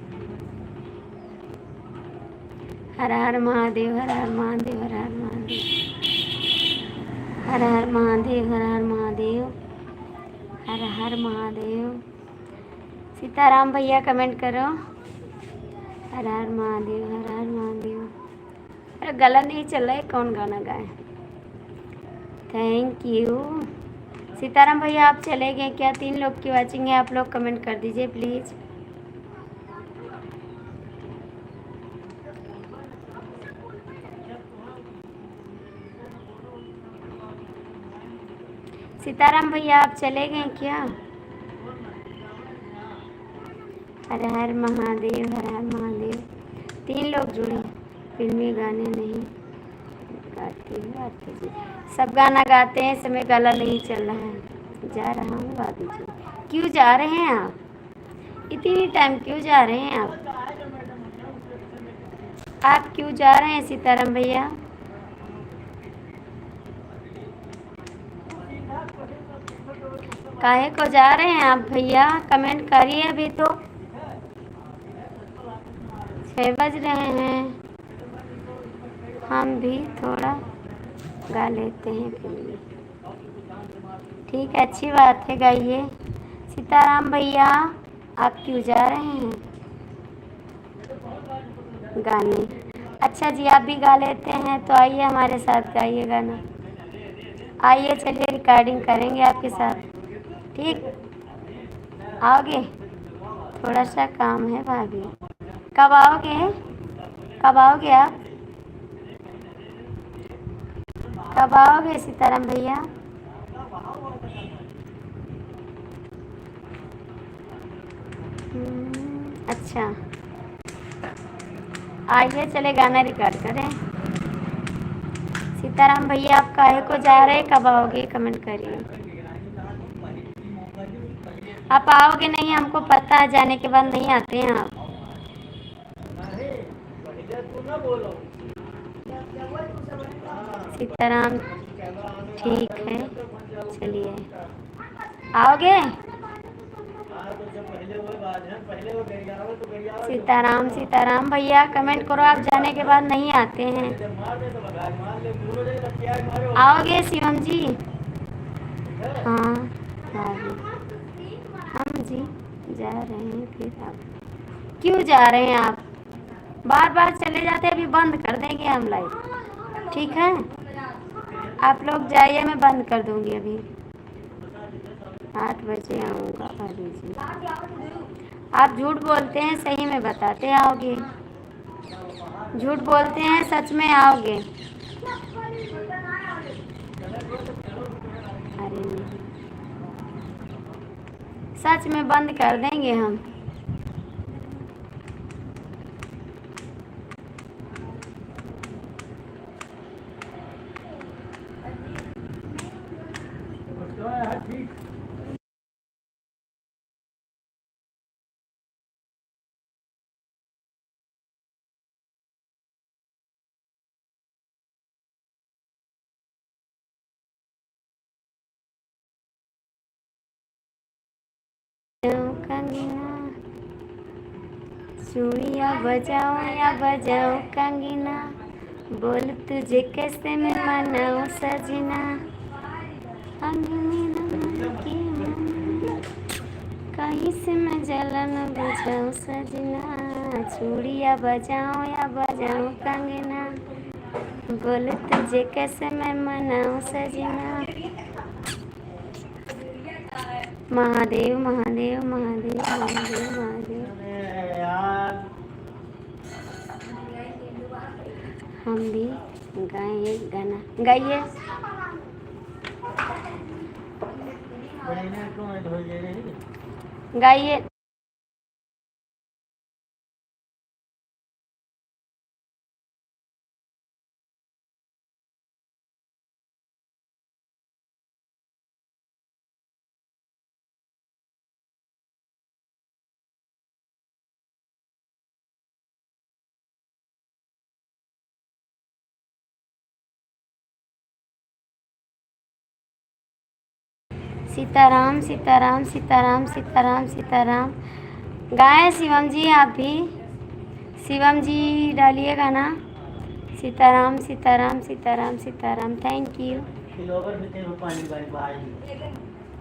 हर हर महादेव, हर हर महादेव, हर हर महादेव, हर हर महादेव, हर हर महादेव, हर हर महादेव। सीताराम भैया कमेंट करो। हर हर महादेव, हर हर महादेव। अरे गला नहीं चल रहा है, कौन गाना गाए? Thank you. सीताराम भैया आप चले गए क्या? 3 लोग की वाचिंग है, आप लोग कमेंट कर दीजिए प्लीज़। सीताराम भैया आप चले गए क्या? हर हर महादेव, हर हर महादेव। 3 लोग जुड़े। फिल्मी गाने नहीं गाती हूँ आरती जी। सब गाना गाते हैं, इस समय गला नहीं चल रहा है। जा रहा हूँ दादी जी। क्यों जा रहे हैं आप? इतनी टाइम क्यों जा रहे हैं आप? आप क्यों जा रहे हैं सीताराम भैया? काहे को जा रहे हैं आप भैया? कमेंट करिए, अभी तो 6 बज रहे हैं। हम भी थोड़ा गा लेते हैं फिल्मी। ठीक है, अच्छी बात है, गाइए। सीताराम भैया आप क्यों जा रहे हैं गाने? अच्छा जी, आप भी गा लेते हैं तो आइए हमारे साथ गाइए गाना। आइए, चलिए रिकॉर्डिंग करेंगे आपके साथ। ठीक, आओगे? थोड़ा सा काम है भाभी। कब आओगे? कब आओगे आप? कब आओगे सीताराम भैया? अच्छा, आइए, चले गाना रिकॉर्ड करें। सीताराम भैया आप काहे को जा रहे हैं? कब आओगे? कमेंट करिए। आप आओगे नहीं, हमको पता है, जाने के बाद नहीं आते हैं आप। सीताराम ठीक है, चलिए। आओगे? सीताराम सीताराम भैया कमेंट करो, आप जाने के बाद नहीं आते हैं। आओगे शिवम जी? हाँ भाभी, हम जी जा रहे हैं। फिर आप क्यों जा रहे हैं? आप बार बार चले जाते हैं, अभी बंद कर देंगे हम लाइव। ठीक है, आप लोग जाइए, मैं बंद कर दूंगी अभी। 8 बजे आऊँगा भाभी जी। आप झूठ बोलते हैं, सही में बताते आओगे। झूठ बोलते हैं, सच में आओगे। अरे नहीं, सच में बंद कर देंगे हम। कंगना चूड़िया बजाओ या बजाओ कंगना, बोल तुझे कैसे मैं मनाऊं सजना। कहीं से मैं जलन बुझाऊं सजना। चूड़िया बजाओ या बजाओ कंगना, बोल तुझे कैसे मैं मनाऊं सजना। महादेव महादेव महादेव महादेव महादेव। हम भी गाएं गाना, गाइए। गाइए। सीताराम सीताराम सीताराम सीताराम सीताराम। गाएं शिवम जी, आप भी शिवम जी डालिएगा ना। सीताराम सीताराम सीताराम सीताराम। Thank you.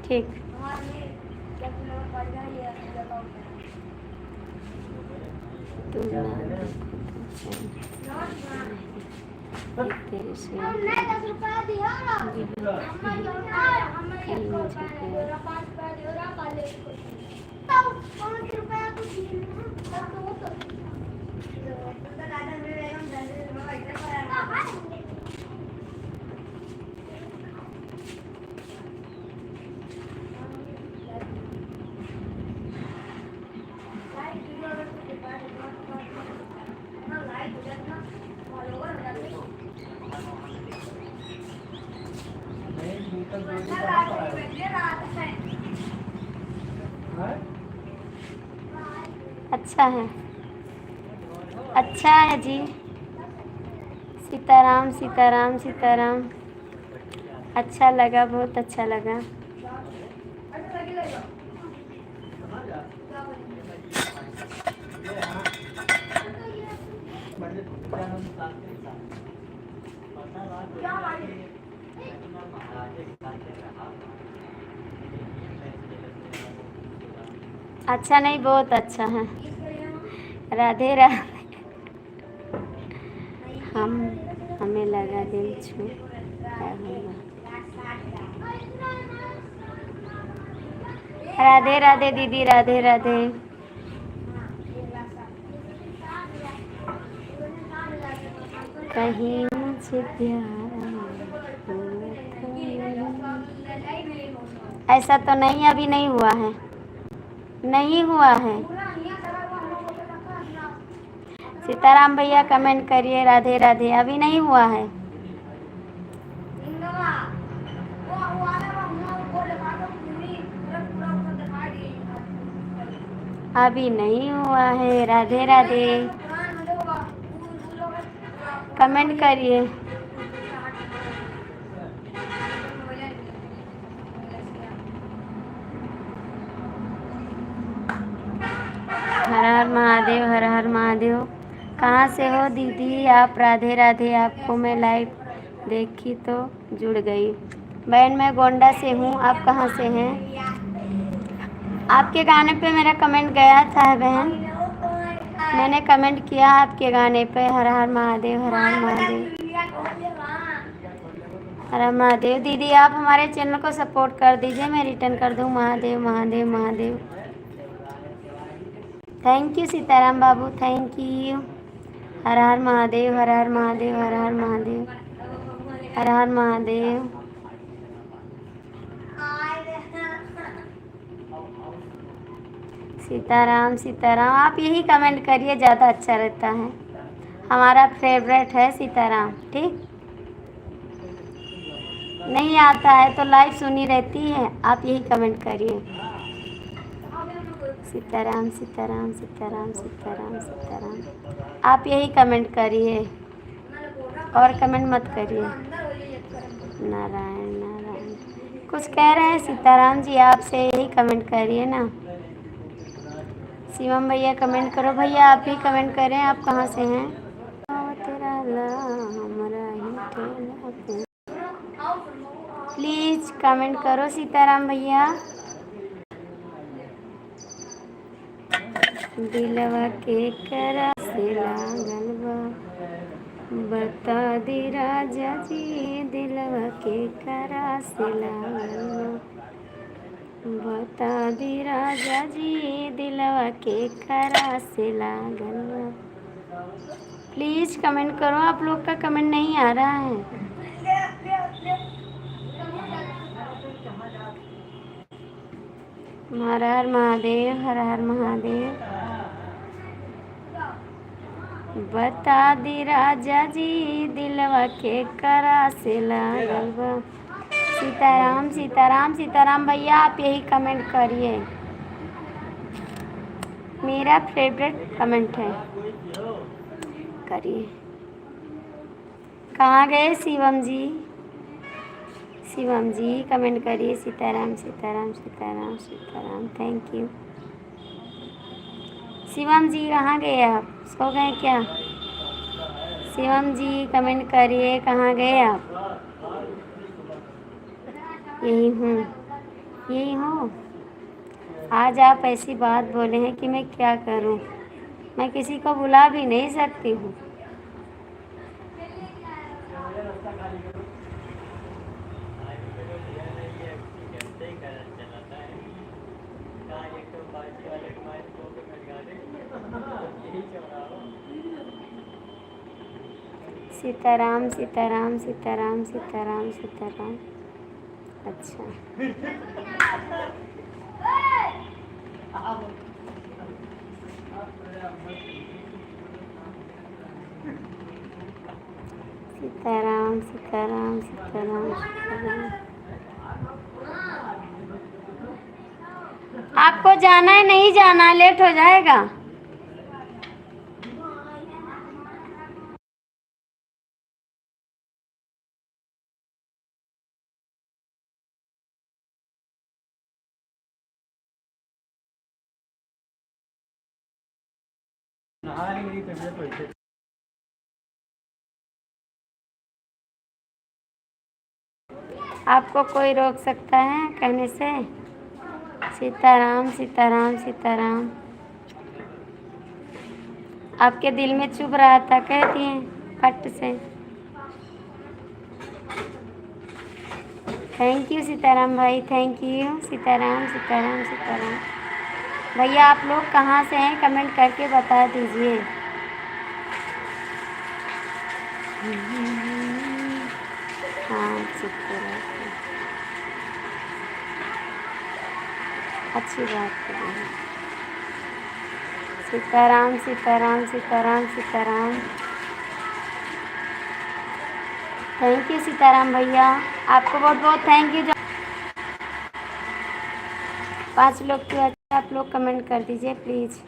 ठीक। तेरे से अच्छा है, अच्छा है जी। सीताराम सीताराम सीताराम। अच्छा लगा, बहुत अच्छा लगा। अच्छा नहीं, बहुत अच्छा है। राधे राधे। हम हमें लगा दिल छू क्या होगा। राधे राधे दीदी, राधे राधे। कहीं मुझे प्यार हुआ था। ऐसा तो नहीं, अभी नहीं हुआ है, नहीं हुआ है। सीताराम भैया कमेंट करिए, राधे राधे। अभी नहीं हुआ है, अभी नहीं हुआ है। राधे राधे, कमेंट करिए। हर हर महादेव, हर हर महादेव। कहाँ से हो दीदी आप? राधे राधे। आपको मैं लाइव देखी तो जुड़ गई। बहन मैं गोंडा से हूँ, आप कहाँ से हैं? आपके गाने पे मेरा कमेंट गया था बहन, मैंने कमेंट किया आपके गाने पे। हर हर महादेव, हर हर महादेव, हर हर महादेव। दीदी आप हमारे चैनल को सपोर्ट कर दीजिए, मैं रिटर्न कर दूँ। महादेव महादेव महादेव। थैंक यू सीताराम बाबू, थैंक यू। हर हर महादेव, हर हर महादेव, हर हर महादेव, हर हर महादेव। सीताराम सीताराम। आप यही कमेंट करिए, ज़्यादा अच्छा रहता है। हमारा फेवरेट है सीताराम। ठीक, नहीं आता है तो लाइव सुनी रहती है, आप यही कमेंट करिए। सीताराम सीताराम सीताराम सीताराम सीताराम। आप यही कमेंट करिए और कमेंट मत करिए। नारायण नारायण। कुछ कह रहे हैं सीताराम जी, आपसे यही कमेंट करिए ना। शिवम भैया कमेंट करो। भैया आप भी कमेंट करें, आप कहाँ से हैं? प्लीज कमेंट करो सीताराम भैया। दिलवा के करा से लागल बा, बता दी राजा जी। दिलवा के करा से लागल बा, बता दी राजा जी। दिलवा के करा से लागल बा। प्लीज कमेंट करो, आप लोग का कमेंट नहीं आ रहा है। हर हर महादेव, हर हर महादेव। बता दी राजा जी, दिलवा के करा से लागल बा। सीताराम सीताराम सीताराम। भैया आप यही कमेंट करिए, मेरा फेवरेट कमेंट है, करिए। कहाँ गए शिवम जी? शिवम जी कमेंट करिए। सीताराम सीताराम सीताराम सीताराम। Thank you. शिवम जी कहाँ गए आप? सो गए क्या? शिवम जी कमेंट करिए, कहाँ गए आप? यही हूँ, यही हूँ। आज आप ऐसी बात बोले हैं कि मैं क्या करूँ, मैं किसी को बुला भी नहीं सकती हूँ। सीताराम सीताराम सीताराम सीताराम सीताराम। अच्छा सीताराम सीताराम सीताराम सीताराम। आपको जाना है? नहीं जाना, लेट हो जाएगा। आपको कोई रोक सकता है कहने से? सीताराम सीताराम सीताराम। आपके दिल में चुभ रहा था, कहती हैं पट से। थैंक यू सीताराम भाई, थैंक यू। सीताराम सीताराम सीताराम। भैया आप लोग कहाँ से हैं, कमेंट करके बता दीजिए। हाँ चुप रहो, अच्छी बात है। सीताराम सीताराम सीताराम सीताराम। थैंक यू सीताराम भैया, आपको बहुत बहुत थैंक यू। 5 लोग के अच्छा आप लोग कमेंट कर दीजिए प्लीज़।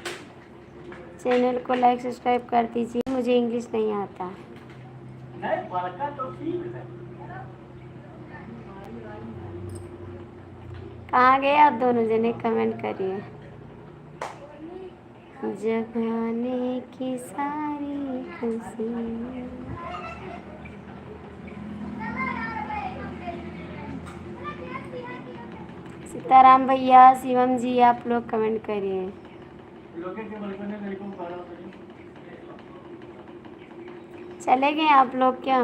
चैनल को लाइक सब्सक्राइब कर दीजिए, मुझे इंग्लिश नहीं आता। कहाँ गए आप दोनों जने, कमेंट करिए। जगाने की सारी खुशी। सीताराम भैया, शिवम जी आप लोग कमेंट करिए। चले गए आप लोग क्या?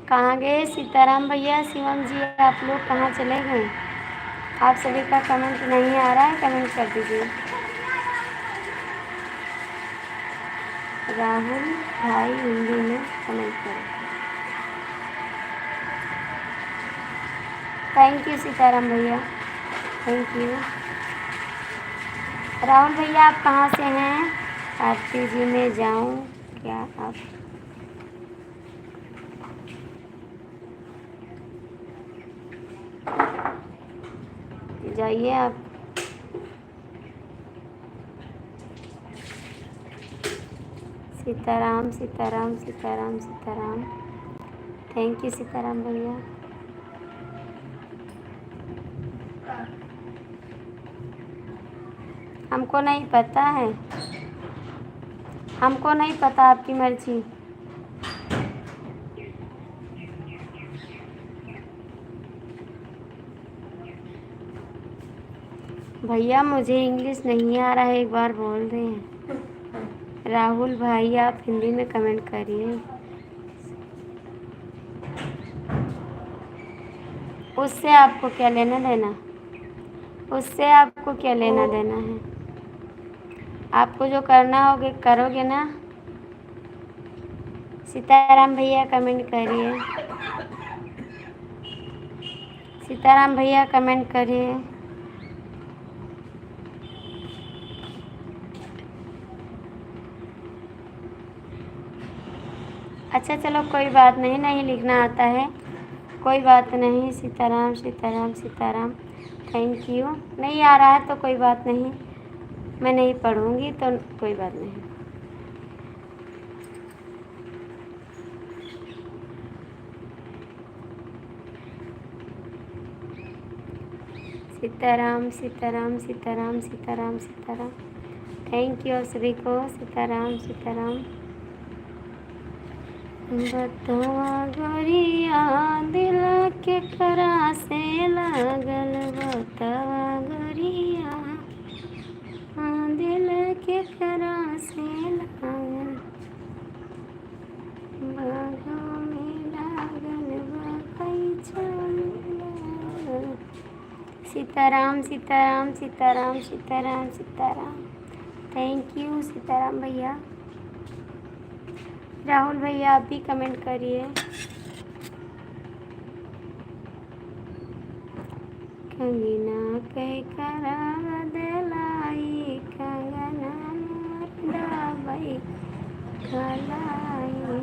कहाँ गए सीताराम भैया, शिवम जी आप लोग कहाँ चले गए? आप सभी का कमेंट नहीं आ रहा है, कमेंट कर दीजिए। राहुल भाई हिंदी में कमेंट करें। थैंक यू सीताराम भैया, थैंक यू। राहुल भैया आप कहाँ से हैं? आरती जी में जाऊँ क्या आप? जाइए आप। सीताराम सीताराम सीताराम सीताराम। थैंक यू सीताराम भैया। हमको नहीं पता है, हमको नहीं पता, आपकी मर्जी। भैया मुझे इंग्लिश नहीं आ रहा है, एक बार बोल दें। राहुल भाई आप हिंदी में कमेंट करिए। उससे आपको क्या लेना देना, उससे आपको क्या लेना देना है? आपको जो करना होगे करोगे ना। सीताराम भैया कमेंट करिए, सीताराम भैया कमेंट करिए। अच्छा चलो कोई बात नहीं, नहीं लिखना आता है, कोई बात नहीं। सीताराम सीताराम सीताराम। Thank you. नहीं आ रहा है तो कोई बात नहीं, मैं नहीं पढ़ूंगी तो कोई बात नहीं। सीताराम सीताराम सीताराम सीताराम सीताराम। थैंक यू सभी को। सीताराम सीताराम। बतावा गोरिया दिल के करा से लागल, बतावा गोरिया दिल के करा से लागल, बागों में लागल बगीचा में लागल। सीताराम सीताराम सीताराम सीताराम सीताराम। थैंक यू सीताराम भैया। राहुल भैया आप भी कमेंट करिए। कंगना कह करा दिलाई, कंगना डाबाई खलाई।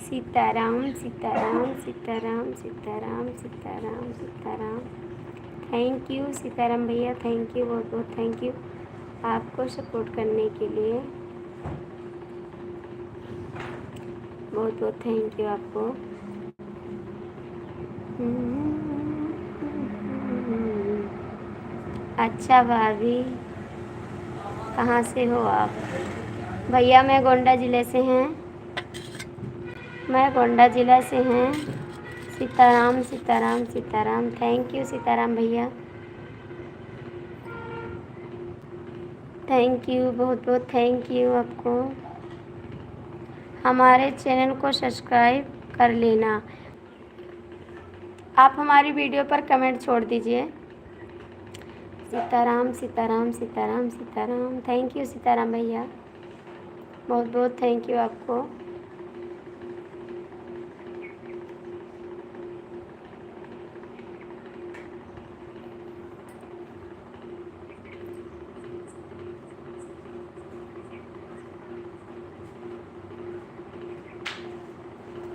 सीताराम सीताराम सीताराम सीताराम सीताराम सीताराम। थैंक यू सीताराम भैया, थैंक यू, बहुत बहुत थैंक यू आपको सपोर्ट करने के लिए। बहुत बहुत थैंक यू आपको। अच्छा भाभी, कहाँ से हो आप? भैया मैं गोंडा ज़िले से हैं, मैं गोंडा ज़िला से हैं। सीताराम सीताराम सीताराम, थैंक यू सीताराम भैया, थैंक यू, बहुत बहुत थैंक यू आपको। हमारे चैनल को सब्सक्राइब कर लेना। आप हमारी वीडियो पर कमेंट छोड़ दीजिए। सीताराम सीताराम सीताराम सीताराम, थैंक यू सीताराम भैया, बहुत बहुत थैंक यू आपको।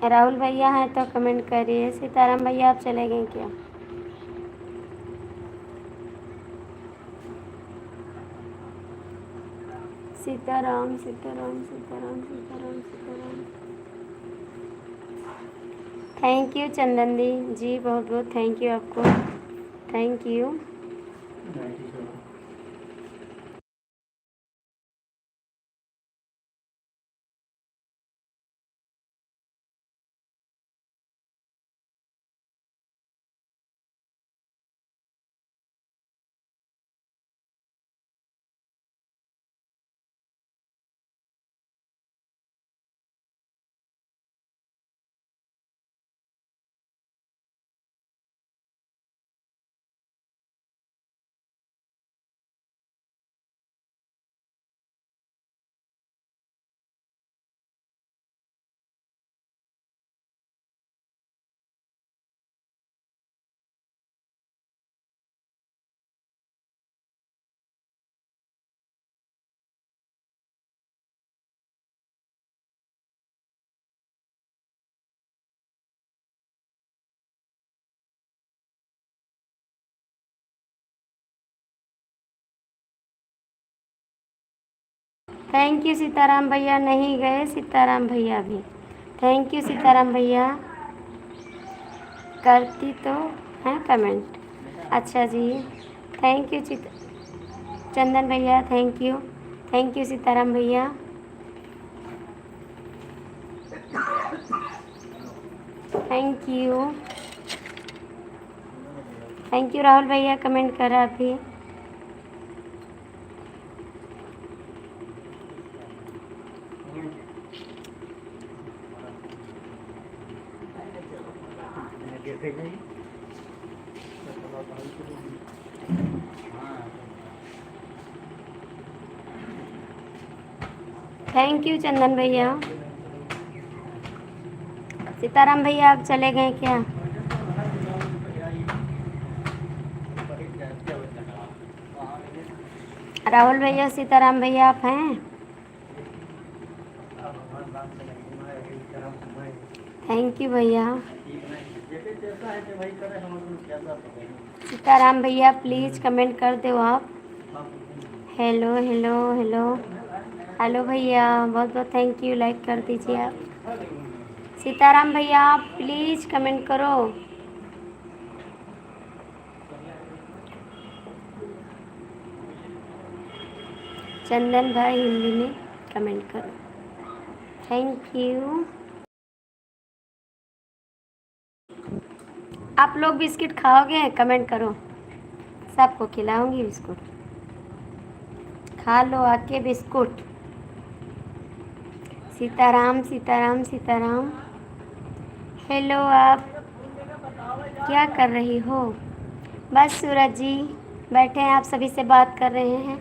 राहुल भैया हैं तो कमेंट करिए। सीताराम भैया आप चले गए क्या? सीताराम सीताराम सीताराम सीताराम सीताराम, थैंक यू चंदन दी जी, बहुत बहुत थैंक यू आपको, thank you. Thank you Sitaram भैया, नहीं गए सीताराम भैया भी, थैंक यू सीताराम भैया, करती तो हैं कमेंट। अच्छा जी, थैंक यू चंदन भैया, थैंक यू सीताराम भैया, thank you, thank you Rahul भैया, कमेंट करा अभी। थैंक यू चंदन भैया। सीताराम भैया आप चले गए क्या? राहुल भैया सीताराम भैया आप हैं? थैंक यू भैया। सीताराम भैया प्लीज़ कमेंट कर दो आप। हेलो हेलो हेलो हेलो भैया, बहुत बहुत थैंक यू, लाइक कर दीजिए आप। सीताराम भैया आप प्लीज़ कमेंट करो। चंदन भाई हिंदी में कमेंट करो, थैंक यू। आप लोग बिस्किट खाओगे? कमेंट करो, सबको खिलाऊंगी बिस्कुट, खा लो आके बिस्कुट। सीताराम सीताराम सीताराम, हेलो आप क्या कर रही हो? बस सूरज जी बैठे हैं, आप सभी से बात कर रहे हैं।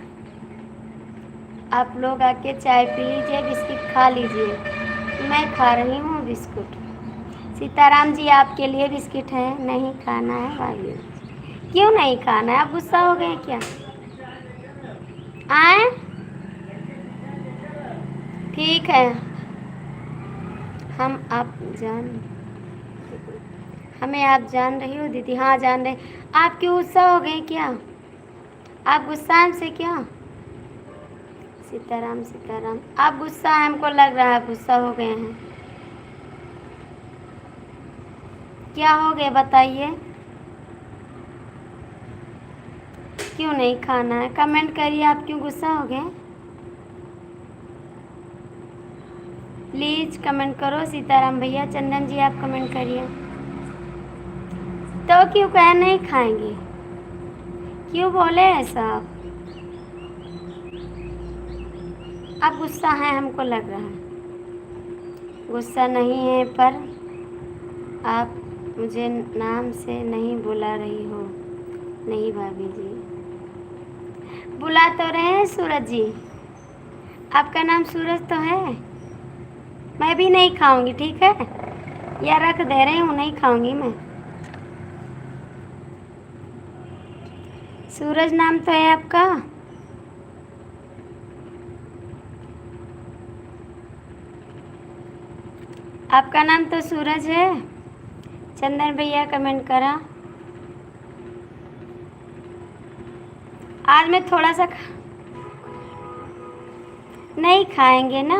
आप लोग आके चाय पी लीजिए, बिस्किट खा लीजिए। मैं खा रही हूँ बिस्कुट। सीताराम जी आपके लिए बिस्किट है, नहीं खाना है भाई? क्यों नहीं खाना है? आप गुस्सा हो गए क्या? आए, ठीक है, हम आप जान हमें आप जान रही हो दीदी? हाँ जान रहे। आप क्यों गुस्सा हो गए क्या? आप गुस्सा हैं हमसे क्या? सीताराम सीताराम, आप गुस्सा है, हमको लग रहा है आप गुस्सा हो गए हैं। क्या हो गया बताइए, क्यों नहीं खाना है? कमेंट करिए, आप क्यों गुस्सा हो गए? प्लीज कमेंट करो। सीताराम भैया, चंदन जी आप कमेंट करिए। तो क्यों कहे नहीं खाएंगे? क्यों बोले ऐसा आप गुस्सा हैं, हमको लग रहा है। गुस्सा नहीं है, पर आप मुझे नाम से नहीं बुला रही हो। नहीं भाभी जी, बुला तो रहे हैं सूरज जी, आपका नाम सूरज तो है। मैं भी नहीं खाऊंगी, ठीक है? या रख दे रही हूँ, नहीं खाऊंगी मैं। सूरज नाम तो है आपका। आपका नाम तो सूरज है। चंदन भैया कमेंट करा। आज मैं थोड़ा सा नहीं खाएंगे ना,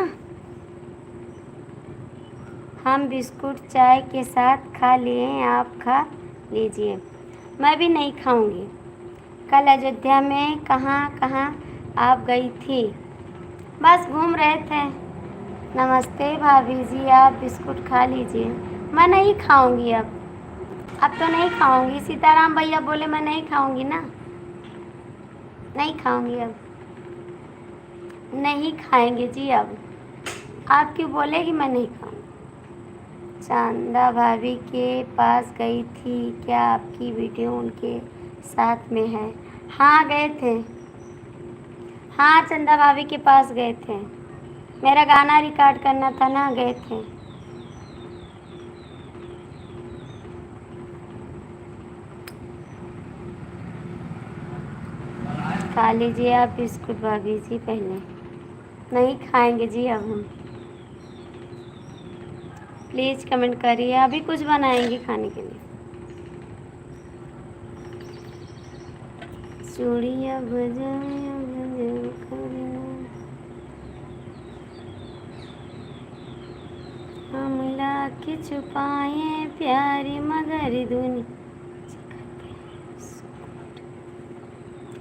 हम बिस्कुट चाय के साथ खा लिए, आप खा लीजिए। मैं भी नहीं खाऊंगी। कल अयोध्या में कहाँ कहाँ आप गई थी? बस घूम रहे थे। नमस्ते भाभी जी, आप बिस्कुट खा लीजिए। मैं नहीं खाऊंगी अब तो नहीं खाऊंगी। सीताराम भैया बोले मैं नहीं खाऊंगी ना, नहीं खाऊंगी अब। नहीं खाएंगे जी अब। आप क्यों बोले कि मैं नहीं खाऊंगी? चांदा भाभी के पास गई थी क्या? आपकी वीडियो उनके साथ में है। हाँ गए थे। हाँ चंदा भाभी के पास गए थे, मेरा गाना रिकॉर्ड करना था ना, गए थे। खा लीजिए आप बिस्कुट भाभी जी, पहले नहीं खाएंगे जी अब हम। प्लीज़ कमेंट करिए, अभी कुछ बनाएंगे खाने के लिए। चूड़िया बजाया बजा करना, हम लाके छुपाए प्यारी मगर दुनिया।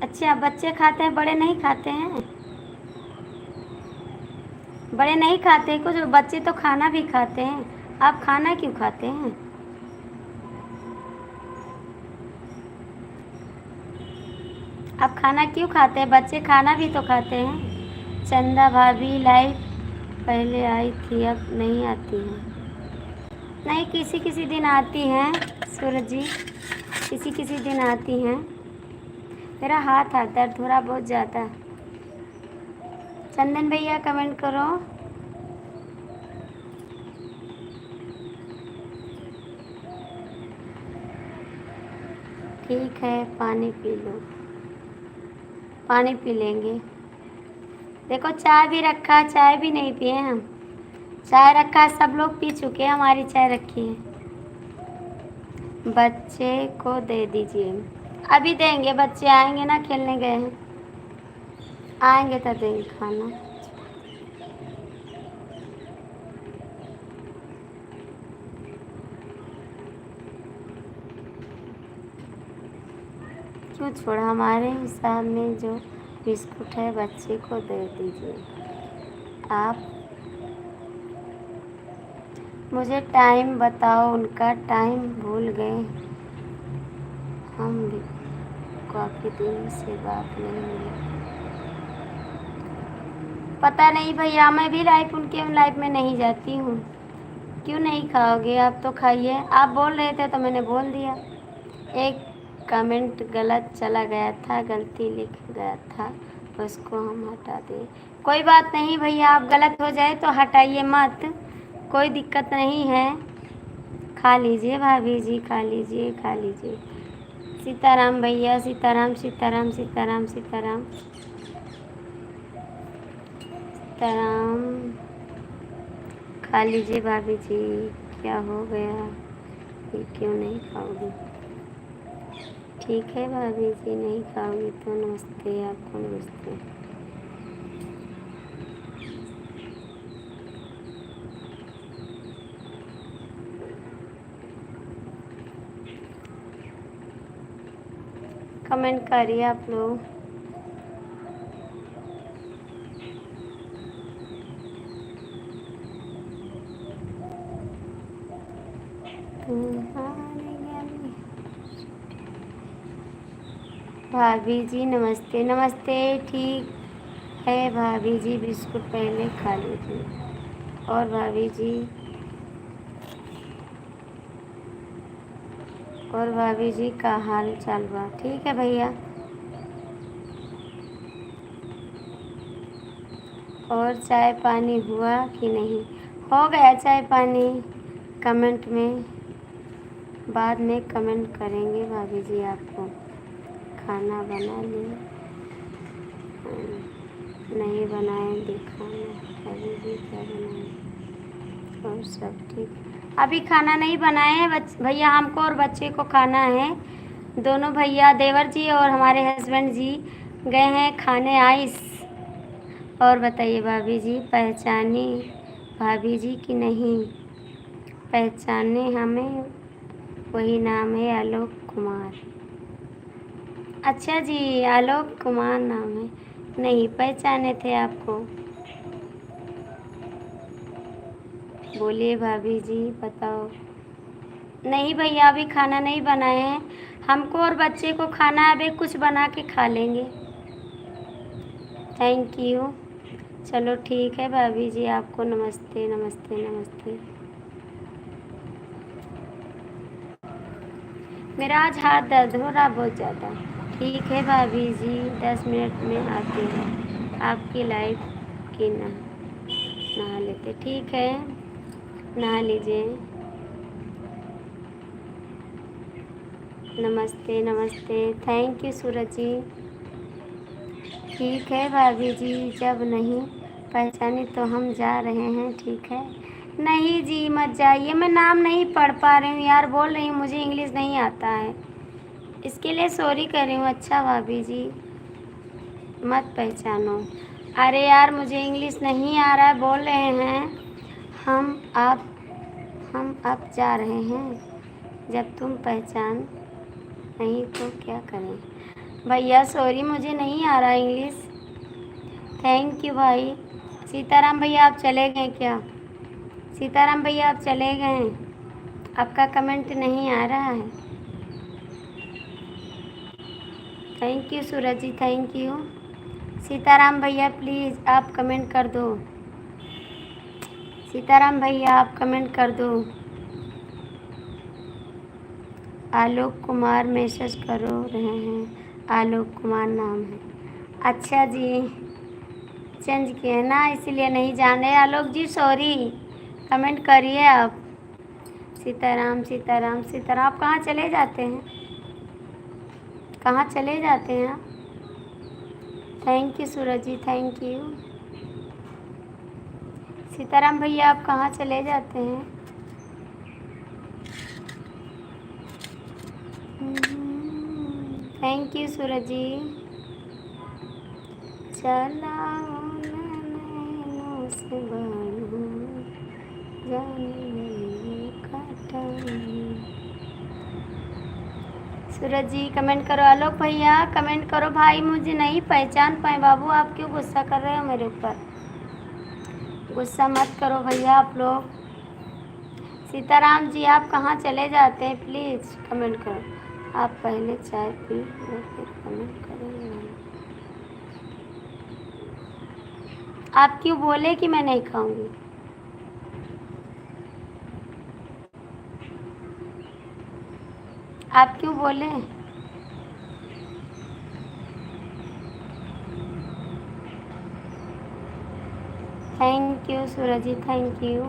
अच्छा बच्चे खाते हैं, बड़े नहीं खाते हैं? बड़े नहीं खाते, कुछ बच्चे तो खाना भी खाते हैं। आप खाना क्यों खाते हैं? आप खाना क्यों खाते हैं? बच्चे खाना भी तो खाते हैं। चंदा भाभी लाइव पहले आई थी, अब नहीं आती हैं। नहीं, किसी किसी दिन आती हैं सूरज जी, किसी किसी दिन आती हैं। मेरा हाथ दर्द हो रहा बहुत ज़्यादा। चंदन भैया कमेंट करो। ठीक है, पानी पी लो। पानी पी लेंगे। देखो चाय भी रखा, चाय भी नहीं पिए हम। चाय रखा है, सब लोग पी चुके हैं, हमारी चाय रखी है। बच्चे को दे दीजिए। अभी देंगे, बच्चे आएंगे ना, खेलने गए हैं, आएंगे तो देंगे खाना। क्यों छोड़ा? हमारे हिसाब में जो बिस्कुट है बच्चे को दे दीजिए। आप मुझे टाइम बताओ, उनका टाइम भूल गए हम भी, काफ़ी दिन से बात नहीं हुई। पता नहीं भैया, मैं भी लाइव उनके लाइव में नहीं जाती हूँ। क्यों नहीं खाओगे? आप तो खाइए। आप बोल रहे थे तो मैंने बोल दिया। एक कमेंट गलत चला गया था, गलती लिख गया था, उसको हम हटा दें। कोई बात नहीं भैया, आप गलत हो जाए तो हटाइए मत, कोई दिक्कत नहीं है। खा लीजिए भाभी जी, खा लीजिए, खा लीजिए। सीताराम भैया, सीताराम सीताराम सीताराम सीताराम सीताराम। खा लीजिए भाभी जी। क्या हो गया, ये क्यों नहीं खाओगी? ठीक है भाभी जी, नहीं खाओगी तो नमस्ते, आपको नमस्ते। कमेंट करिए आप लोग। भाभी जी नमस्ते। नमस्ते, ठीक है भाभी जी, बिस्कुट पहले खा लीजिए। और भाभी जी का हाल चाल बा? ठीक है भैया। और चाय पानी हुआ कि नहीं? हो गया चाय पानी। कमेंट में बाद में कमेंट करेंगे भाभी जी आपको। खाना बना लिए? नहीं बनाए दिखाना भाभी जी क्या बनाए। और सब ठीक। अभी खाना नहीं बनाए हैं भैया, हमको और बच्चे को खाना है। दोनों भैया, देवर जी और हमारे हस्बैंड जी गए हैं खाने आइस। और बताइए भाभी जी, पहचानी भाभी जी कि नहीं? पहचाने हमें, वही नाम है आलोक कुमार। अच्छा जी, आलोक कुमार नाम है। नहीं पहचाने थे आपको। बोलिए भाभी जी, बताओ। नहीं भैया, अभी खाना नहीं बनाए हैं। हमको और बच्चे को खाना है, अभी कुछ बना के खा लेंगे। Thank you. चलो ठीक है भाभी जी, आपको नमस्ते नमस्ते नमस्ते। मेरा आज हाथ दर्द हो रहा बहुत ज़्यादा। ठीक है भाभी जी, 10 मिनट में आती है आपकी लाइफ की। नहा लेते। ठीक है, नहा लीजिए। नमस्ते नमस्ते। थैंक यू सूरज जी। ठीक है भाभी जी, जब नहीं पहचाने तो हम जा रहे हैं, ठीक है। नहीं जी मत जाइए, मैं नाम नहीं पढ़ पा रही हूँ यार, बोल रही हूँ मुझे इंग्लिश नहीं आता है, इसके लिए सॉरी कर रही हूँ। अच्छा भाभी जी, मत पहचानो। अरे यार मुझे इंग्लिश नहीं आ रहा है, बोल रहे हैं हम आप हम अब जा रहे हैं, जब तुम पहचान नहीं तो क्या करें। भैया सॉरी, मुझे नहीं आ रहा इंग्लिश। थैंक यू भाई। सीताराम भैया आप चले गए क्या? सीताराम भैया आप चले गए, आपका कमेंट नहीं आ रहा है। Thank you Suraj ji, thank you. Sitaram भैया प्लीज़ आप कमेंट कर दो। सीताराम भैया आप कमेंट कर दो। आलोक कुमार मैसेज करो रहे हैं, आलोक कुमार नाम है। अच्छा जी, चेंज किए ना इसलिए नहीं जान रहे। आलोक जी सॉरी, कमेंट करिए आप। सीताराम सीताराम सीताराम, आप कहाँ चले जाते हैं? कहाँ चले जाते हैं आप? Thank you Suraj ji, thank you. Sitaram भैया आप कहाँ चले जाते हैं? Thank you Suraj ji. चलाओ नैनों से बढ़ूं, जाने लगी काटा। सूरज जी कमेंट करो। आलोक भैया कमेंट करो। भाई मुझे नहीं पहचान पाए। बाबू आप क्यों गुस्सा कर रहे हो मेरे ऊपर? गुस्सा मत करो भैया आप लोग। सीताराम जी आप कहाँ चले जाते हैं, प्लीज़ कमेंट करो। आप पहले चाय पी लो फिर कमेंट करेंगे। आप क्यों बोले कि मैं नहीं खाऊंगी? आप क्यों बोले? Thank you Suraj ji, thank you.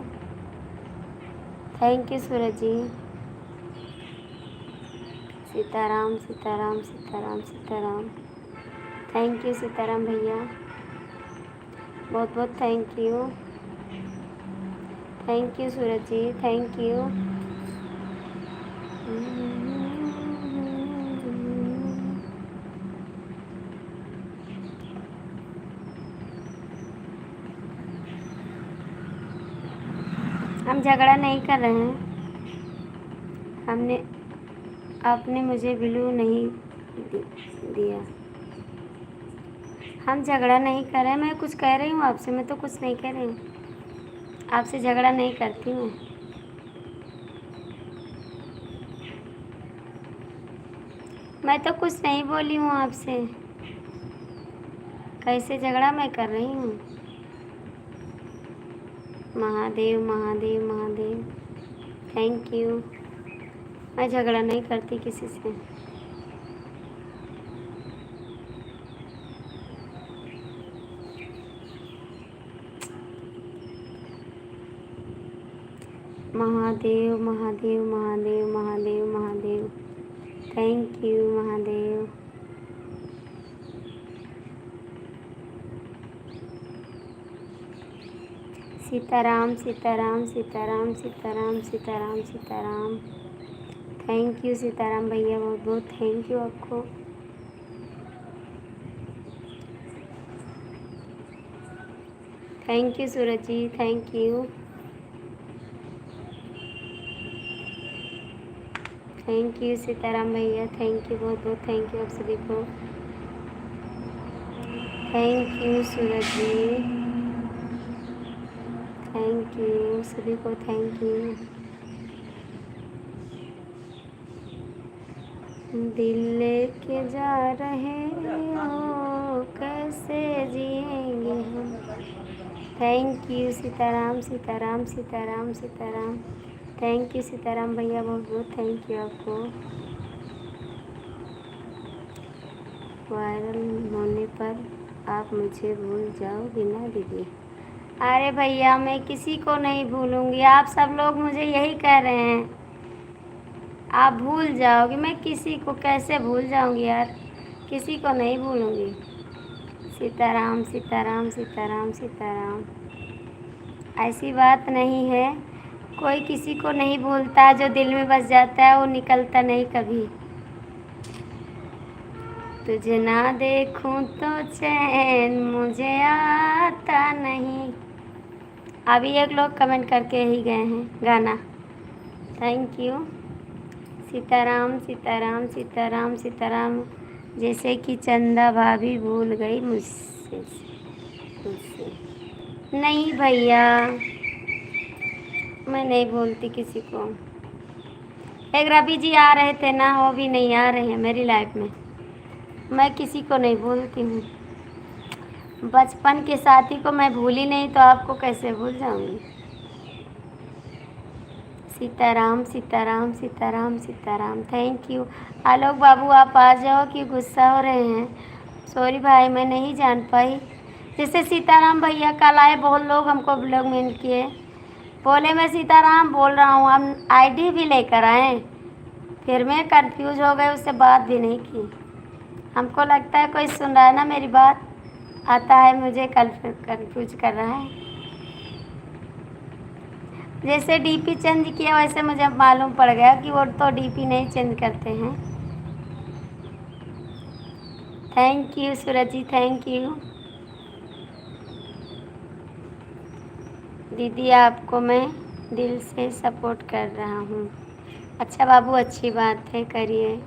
Thank you Suraj ji. Sitaram Sitaram Sitaram Sitaram. Thank you Sitaram भैया, बहुत बहुत thank you. Thank you Suraj ji, thank you. हम झगड़ा नहीं कर रहे हैं। आपने मुझे ब्लू नहीं दिया। हम झगड़ा नहीं कर रहे, मैं कुछ कह रही हूँ आपसे? मैं तो कुछ नहीं कह रही हूँ, आपसे झगड़ा नहीं करती मैं तो कुछ नहीं बोली हूँ आपसे। कैसे झगड़ा मैं कर रही हूँ? Mahadev Mahadev Mahadev, thank you. मैं झगड़ा नहीं करती किसी से। Mahadev Mahadev Mahadev Mahadev Mahadev, thank you Mahadev. Sitaram Sitaram Sitaram Sitaram Sitaram Sitaram, thank you Sitaram भैया, बहुत बहुत थैंक यू आपको। Thank you Suraj ji, thank you. Thank you Sitaram भैया, थैंक यू, बहुत बहुत थैंक यू आप सभी को। Thank you Suraj ji, thank you सभी को, थैंक यू। दिल लेके जा रहे हो, कैसे जिएंगे हम। Thank you Sitaram Sitaram Sitaram Sitaram, thank you Sitaram भैया, बहुत बहुत थैंक यू आपको। वायरल होने पर आप मुझे भूल जाओगी ना दीदी? अरे भैया मैं किसी को नहीं भूलूंगी, आप सब लोग मुझे यही कह रहे हैं आप भूल जाओगे। मैं किसी को कैसे भूल जाऊंगी यार, किसी को नहीं भूलूंगी। सीताराम सीताराम सीताराम सीताराम, ऐसी बात नहीं है, कोई किसी को नहीं भूलता, जो दिल में बस जाता है वो निकलता नहीं कभी। तुझे ना देखूं तो चैन मुझे आता नहीं। अभी एक लोग कमेंट करके ही गए हैं गाना, थैंक यू। सीताराम सीताराम सीताराम सीताराम, जैसे कि चंदा भाभी भूल गई मुझसे। नहीं भैया मैं नहीं भूलती किसी को। एक रवि जी आ रहे थे ना, वो भी नहीं आ रहे हैं मेरी लाइफ में। मैं किसी को नहीं भूलती हूँ, बचपन के साथी को मैं भूली नहीं तो आपको कैसे भूल जाऊंगी। Sitaram Sitaram Sitaram Sitaram, thank you. आलोक बाबू आप आ जाओ कि गुस्सा हो रहे हैं? सॉरी भाई मैं नहीं जान पाई। जैसे सीताराम भैया कल आए, बहुत लोग हमको ब्लॉग में किए, बोले मैं सीताराम बोल रहा हूँ, हम आईडी भी लेकर आए। फिर मैं कंफ्यूज हो गई, उससे बात भी नहीं की। हमको लगता है कोई सुन रहा है ना मेरी बात, आता है मुझे कंफ्यूज कर रहा है। जैसे डीपी चेंज किया वैसे मुझे मालूम पड़ गया कि वो तो डीपी नहीं चेंज करते हैं। Thank you Suraj ji, thank you दीदी, आपको मैं दिल से सपोर्ट कर रहा हूँ। अच्छा बाबू अच्छी बात है, करिए।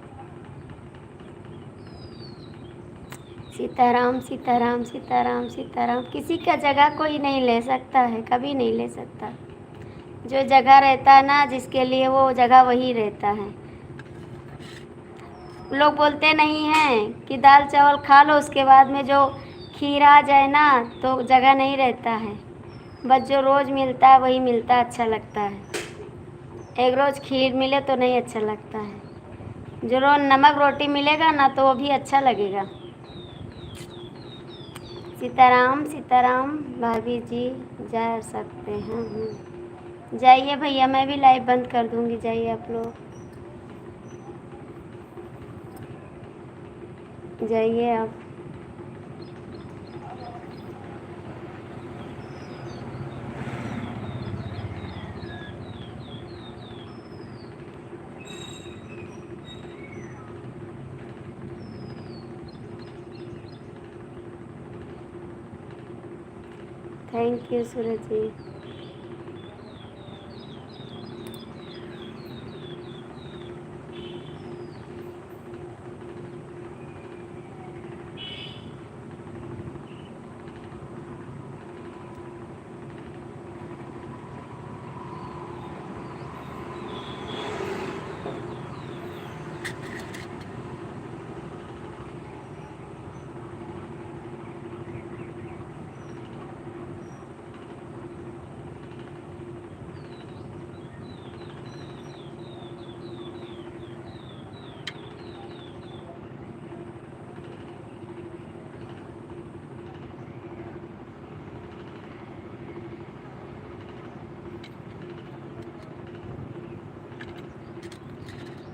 सीताराम सीताराम सीताराम सीताराम, किसी का जगह कोई नहीं ले सकता है, कभी नहीं ले सकता। जो जगह रहता है ना जिसके लिए, वो जगह वही रहता है। लोग बोलते नहीं हैं कि दाल चावल खा लो, उसके बाद में जो खीर आ जाए ना तो जगह नहीं रहता है। बस जो रोज़ मिलता है वही मिलता है, अच्छा लगता है। एक रोज़ खीर मिले तो नहीं अच्छा लगता है, जो रोज़ नमक रोटी मिलेगा ना तो वो भी अच्छा लगेगा। सीताराम सीताराम भाभी जी जा सकते हैं? जाइए भैया, मैं भी लाइव बंद कर दूंगी, जाइए आप लोग, जाइए आप। Thank you Suraj ji.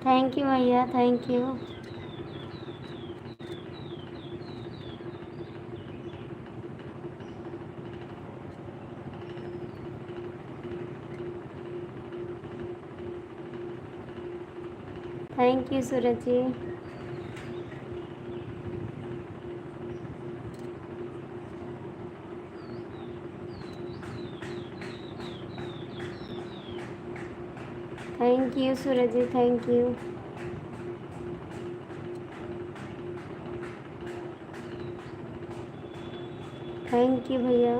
Thank you भैया, thank you. Thank you Suraj ji. Thank you Suraj ji, thank you. Thank you भैया।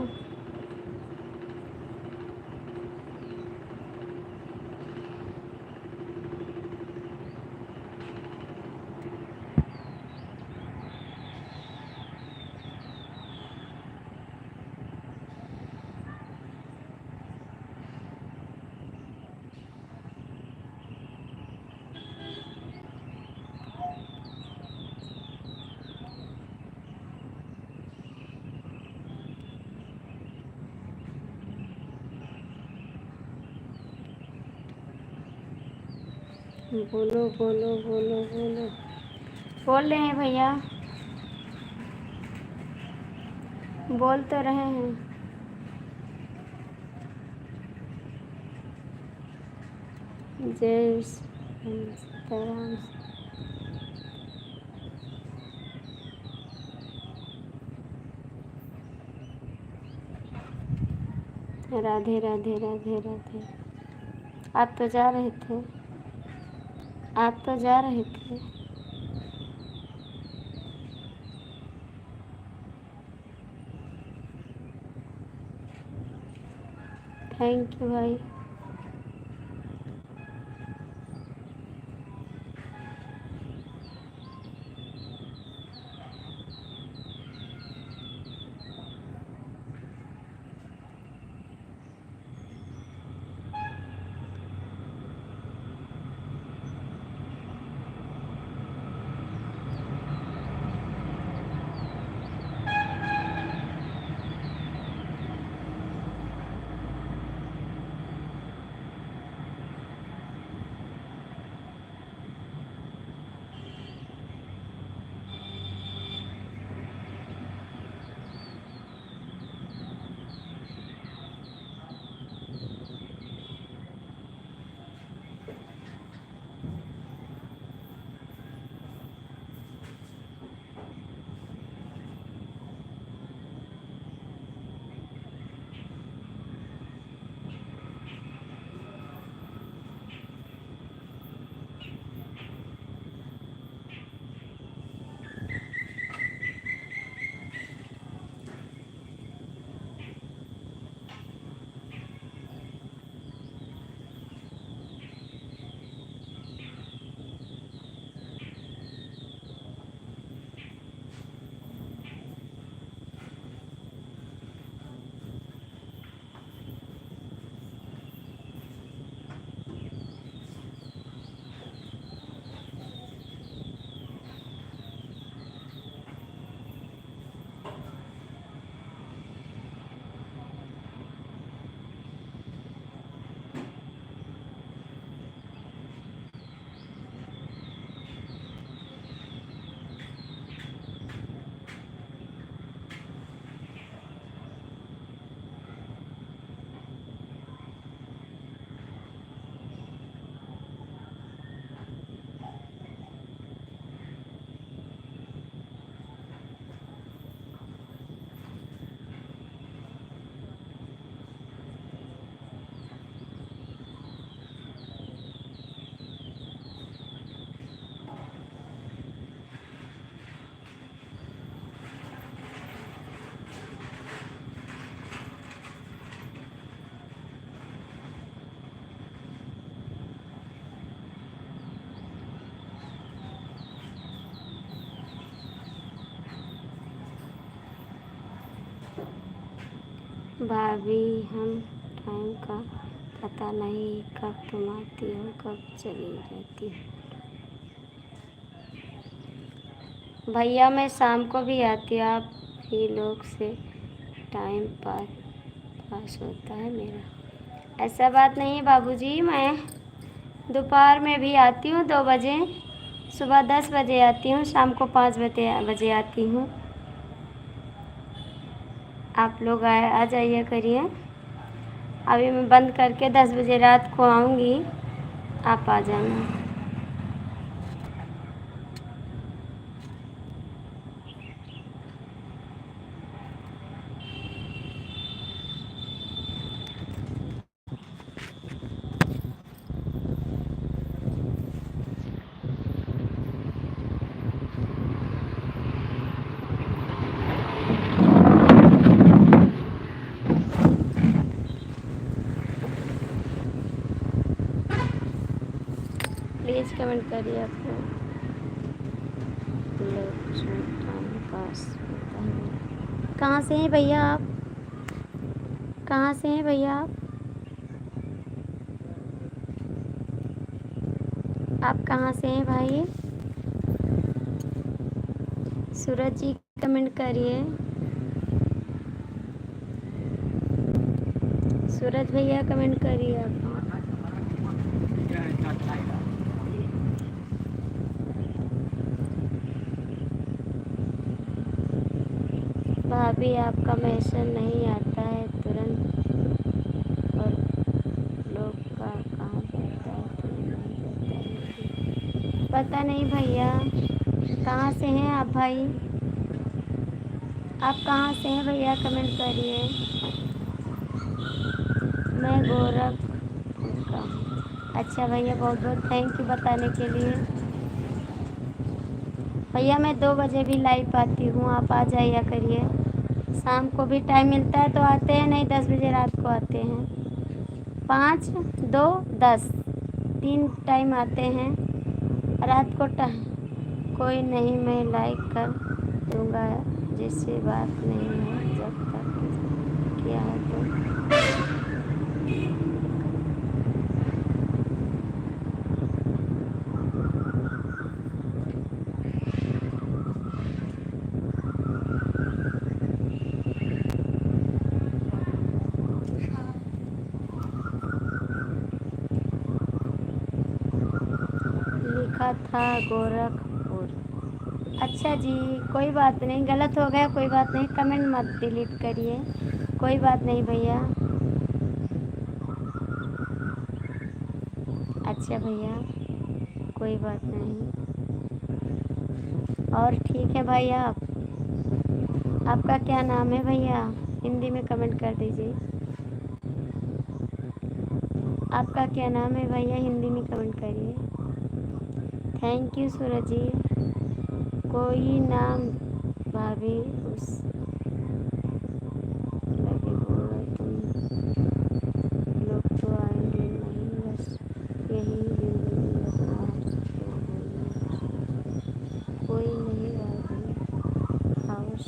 बोलो बोलो बोलो बोलो। बोल रहे हैं भैया, बोल तो रहे हैं। जय सीताराम। राधे राधे राधे राधे। आप तो जा रहे थे, आप तो जा रहे थे। थैंक यू भाई। भाभी हम टाइम का पता नहीं कब तुम आती हो कब चली जाती हो। भैया मैं शाम को भी आती हूँ, आप ही लोग से टाइम पास होता है मेरा। ऐसा बात नहीं है बाबूजी, मैं दोपहर में भी आती हूँ 2 बजे, सुबह 10 बजे आती हूँ, शाम को 5 बजे आती हूँ। आप लोग आ जाइए करिए। अभी मैं बंद करके 10 बजे रात को आऊँगी, आप आ जाना। प्लीज़ कमेंट करिए। आपको टाइम पास होता है। कहाँ से हैं भैया आप? कहाँ से हैं भैया आप कहाँ से हैं भाई? सूरज जी कमेंट करिए। सूरज भैया कमेंट करिए आप। भाभी आपका मैसेज नहीं आता है तुरंत, और लोग का कहाँ जाता है तो नहीं जाता है। पता नहीं भैया, कहाँ से हैं आप भाई? आप कहाँ से हैं भैया, कमेंट करिए। मैं गोरखपुर का हूँ। अच्छा भैया, बहुत बहुत थैंक यू बताने के लिए। भैया मैं 2 बजे भी लाइव आती हूँ, आप आ जाइए करिए। शाम को भी टाइम मिलता है तो आते हैं, नहीं 10 बजे रात को आते हैं। 5, 2, 10 3 टाइम आते हैं रात को। कोई नहीं, मैं लाइक कर दूँगा, जिससे बात नहीं है जब तक किया है तो। लिखा था गोरखपुर। अच्छा जी, कोई बात नहीं, गलत हो गया, कोई बात नहीं, कमेंट मत डिलीट करिए, कोई बात नहीं भैया। अच्छा भैया, कोई बात नहीं। और ठीक है भाई, आपका क्या नाम है भैया? हिंदी में कमेंट कर दीजिए। आपका क्या नाम है भैया, हिंदी में कमेंट करिए। थैंक यू सूरज जी। कोई नाम भाभी उस लगे बोला, तुम लोग तो आएंगे नहीं, बस यही जिंदगी अपना तो बोलना। कोई नहीं भाभी हाउस।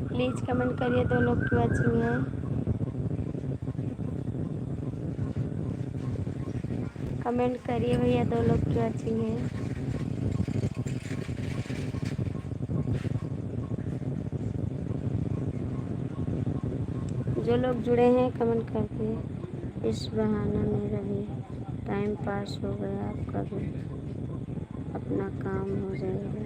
प्लीज़ कमेंट करिए, 2 लोग की वॉचिंग है। कमेंट करिए भैया, 2 लोग की वॉचिंग है। जो लोग जुड़े हैं कमेंट करके। इस बहाना मेरा भी टाइम पास हो गया, आपका भी अपना काम हो जाएगा।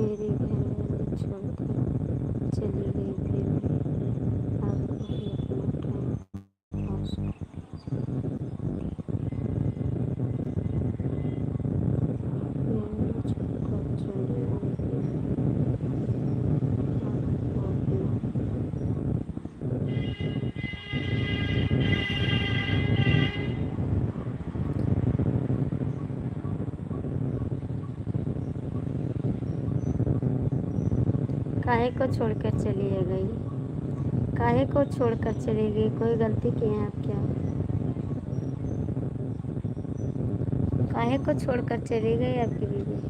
मेरी घर छोड़कर चली गई थी, अब वही अपना टाइम पास मैंने छोड़कर चली गई थी, अब वो अपना काहे को छोड़कर चली गई, काहे को छोड़कर चली गई, कोई गलती की है आप क्या, काहे को छोड़कर चली गई आपकी बीवी,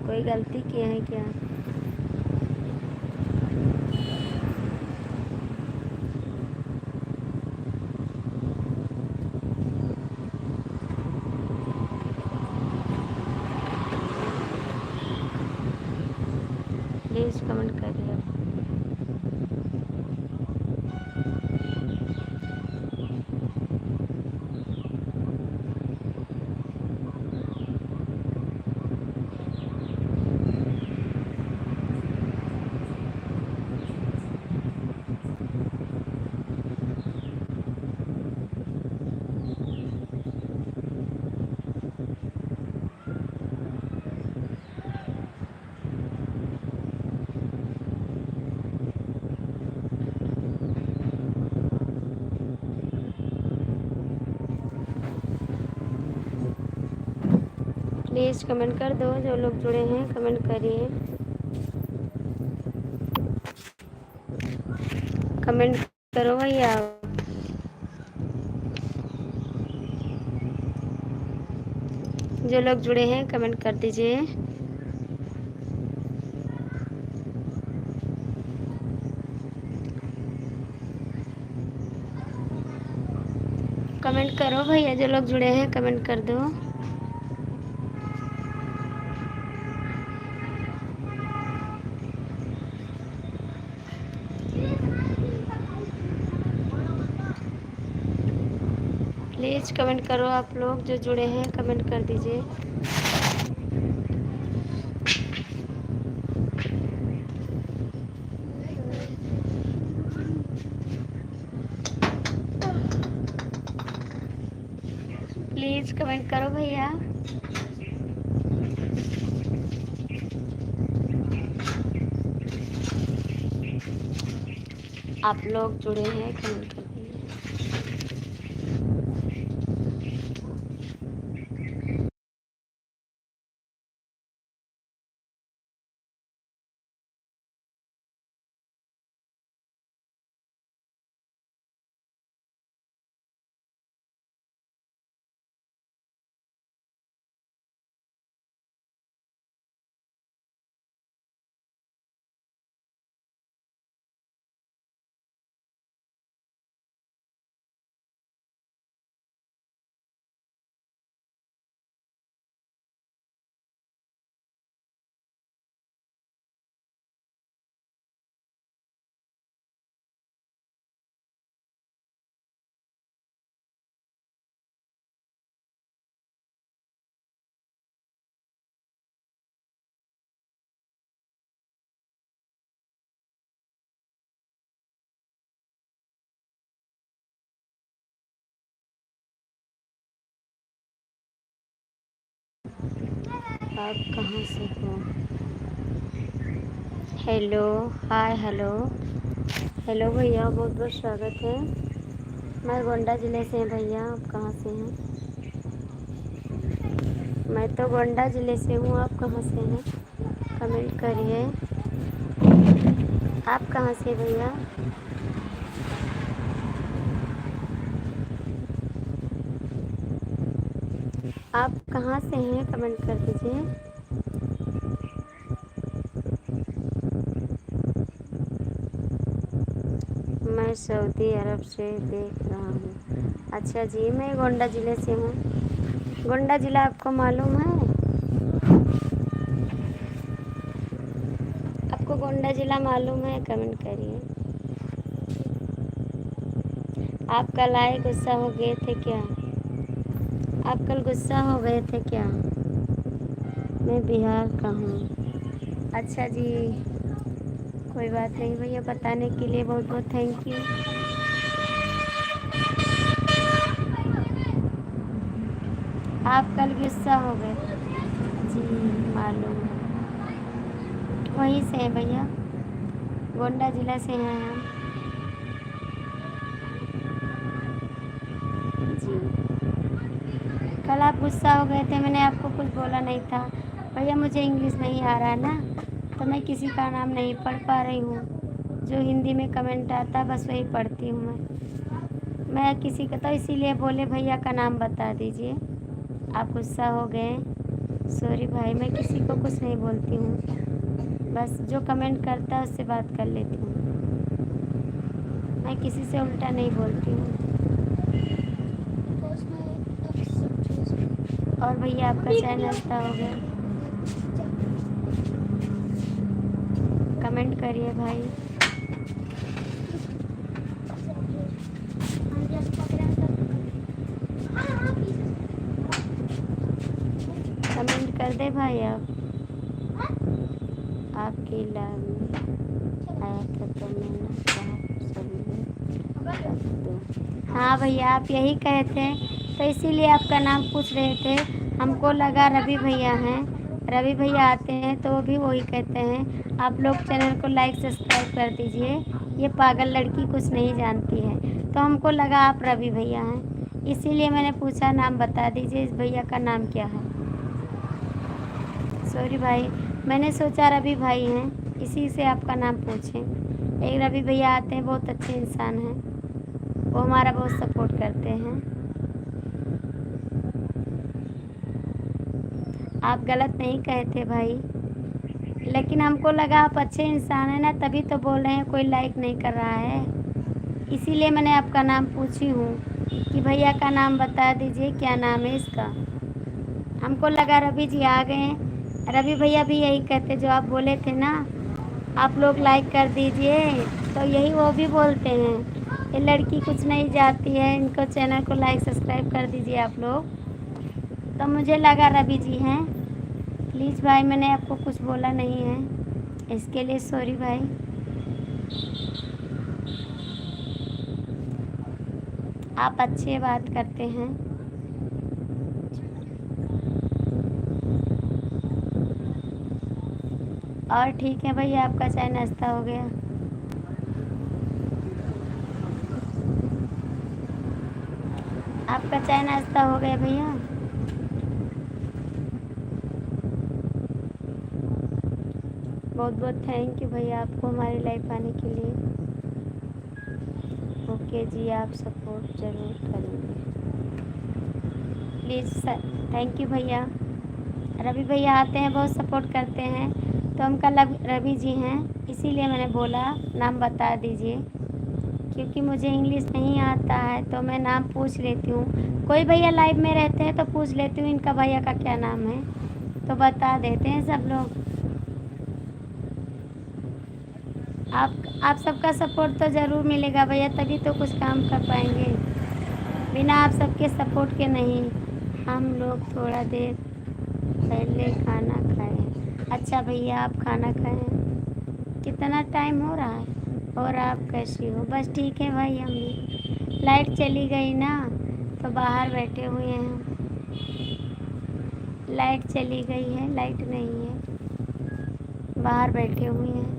कोई गलती की है क्या। प्लीज़ कमेंट करिए आप। प्लीज़ कमेंट कर दो, जो लोग जुड़े हैं कमेंट करिए, कमेंट करो भैया। जो लोग जुड़े हैं कमेंट कर दीजिए। कमेंट करो भैया, जो लोग जुड़े हैं कमेंट कर दो। प्लीज़ कमेंट करो, आप लोग जो जुड़े हैं कमेंट कर दीजिए। प्लीज़ कमेंट करो भैया। आप लोग जुड़े हैं कमेंट कर दीजिए। आप कहाँ से हो। हेलो, हाय, हेलो, हेलो भैया, बहुत बहुत स्वागत है। मैं गोंडा ज़िले से हैं भैया, आप कहाँ से हैं। मैं तो गोंडा ज़िले से हूँ, आप कहाँ से हैं कमेंट करिए। आप कहाँ से भैया। आप कहाँ से हैं कमेंट कर दीजिए। मैं सऊदी अरब से देख रहा हूँ। अच्छा जी, मैं गोंडा ज़िले से हूँ। गोंडा ज़िला आपको मालूम है। आपको गोंडा ज़िला मालूम है कमेंट करिए। आप कल आए गुस्सा हो गए थे क्या। आप कल गुस्सा हो गए थे क्या। मैं बिहार का हूँ। अच्छा जी, कोई बात नहीं भैया, बताने के लिए बहुत बहुत थैंक यू। आप कल गुस्सा हो गए? जी मालूम है, वहीं से हैं भैया, गोंडा जिला से हैं हम जी। कल आप गुस्सा हो गए थे, मैंने आपको कुछ बोला नहीं था भैया, मुझे इंग्लिश नहीं आ रहा है ना, तो मैं किसी का नाम नहीं पढ़ पा रही हूँ। जो हिंदी में कमेंट आता है बस वही पढ़ती हूँ मैं किसी का, तो इसीलिए बोले भैया का नाम बता दीजिए। आप गुस्सा हो गए, सॉरी भाई, मैं किसी को कुछ नहीं बोलती हूँ, बस जो कमेंट करता है उससे बात कर लेती हूँ, मैं किसी से उल्टा नहीं बोलती हूँ। और भैया आपका चाय नाश्ता हो गया? कमेंट करिए भाई। कमेंट कर दे भाई आप। आपकी लाभ में आया था तो मैंने कहा सब दो। हाँ भैया, आप यही कहे थे तो इसीलिए आपका नाम पूछ रहे थे। हमको लगा रवि भैया हैं, रवि भैया आते हैं तो वो भी वही कहते हैं आप लोग चैनल को लाइक सब्सक्राइब कर दीजिए, ये पागल लड़की कुछ नहीं जानती है, तो हमको लगा आप रवि भैया हैं, इसीलिए मैंने पूछा नाम बता दीजिए इस भैया का नाम क्या है। सॉरी भाई, मैंने सोचा रवि भाई हैं, इसी से आपका नाम पूछें। एक रवि भैया आते हैं, बहुत अच्छे इंसान हैं, वो हमारा बहुत सपोर्ट करते हैं। आप गलत नहीं कहे थे भाई, लेकिन हमको लगा आप अच्छे इंसान हैं ना, तभी तो बोल रहे हैं कोई लाइक नहीं कर रहा है, इसीलिए मैंने आपका नाम पूछी हूँ कि भैया का नाम बता दीजिए, क्या नाम है इसका। हमको लगा रवि जी आ गए हैं, रवि भैया भी यही कहते जो आप बोले थे ना, आप लोग लाइक कर दीजिए, तो यही वो भी बोलते हैं ये लड़की कुछ नहीं जाती है, इनको चैनल को लाइक सब्सक्राइब कर दीजिए आप लोग, तो मुझे लगा रवि जी हैं। प्लीज़ भाई, मैंने आपको कुछ बोला नहीं है, इसके लिए सॉरी भाई। आप अच्छे बात करते हैं। और ठीक है भैया, आपका चाय नाश्ता हो गया? आपका चाय नाश्ता हो गया भैया? बहुत बहुत थैंक यू भैया आपको हमारी लाइफ आने के लिए। ओके जी, आप सपोर्ट ज़रूर करेंगे प्लीज़। थैंक यू भैया। रवि भैया आते हैं, बहुत सपोर्ट करते हैं, तो हमका रवि जी हैं, इसीलिए मैंने बोला नाम बता दीजिए, क्योंकि मुझे इंग्लिश नहीं आता है तो मैं नाम पूछ लेती हूँ। कोई भैया लाइव में रहते हैं तो पूछ लेती हूँ इनका भैया का क्या नाम है, तो बता देते हैं सब लोग। आप सबका सपोर्ट तो ज़रूर मिलेगा भैया, तभी तो कुछ काम कर पाएंगे, बिना आप सबके सपोर्ट के नहीं। हम लोग थोड़ा देर पहले खाना खाए। अच्छा भैया, आप खाना खाएं? कितना टाइम हो रहा है? और आप कैसी हो? बस ठीक है भाई, हम भी। लाइट चली गई ना, तो बाहर बैठे हुए हैं हम। लाइट चली गई है, लाइट नहीं है, बाहर बैठे हुए हैं।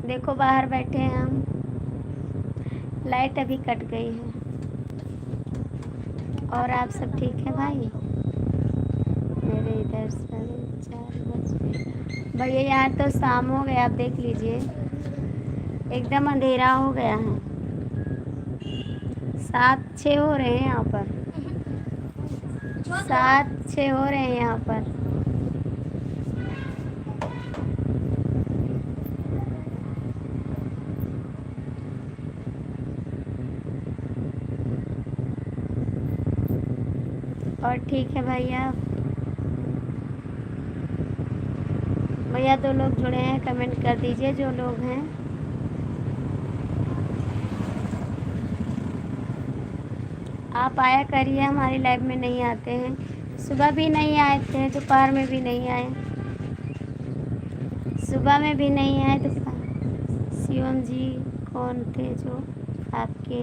देखो बाहर बैठे हैं हम, लाइट अभी कट गई है। और आप सब ठीक है भाई? मेरे इधर 4:30 बज गए भैया, यहाँ तो शाम हो गया, आप देख लीजिए, एकदम अंधेरा हो गया है। 7-6 हो रहे हैं यहाँ पर, 7-6 हो रहे हैं यहाँ पर। और ठीक है भैया। भैया 2 लोग जुड़े हैं, कमेंट कर दीजिए जो लोग हैं। आप आया करिए, हमारी लाइफ में नहीं आते हैं। सुबह भी नहीं आए थे, दोपहर में भी नहीं आए, सुबह में भी नहीं आए, दोपहर। शिवम जी कौन थे जो आपके?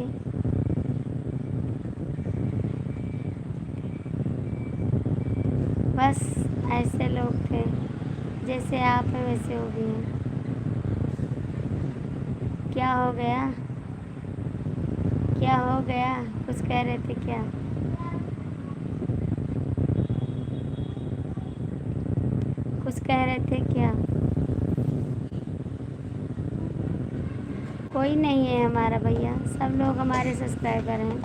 बस ऐसे लोग थे, जैसे आप हैं वैसे हो भी हैं। क्या हो गया? क्या हो गया? कुछ कह रहे थे क्या? कुछ कह रहे थे क्या? कोई नहीं है हमारा भैया, सब लोग हमारे सब्सक्राइबर हैं।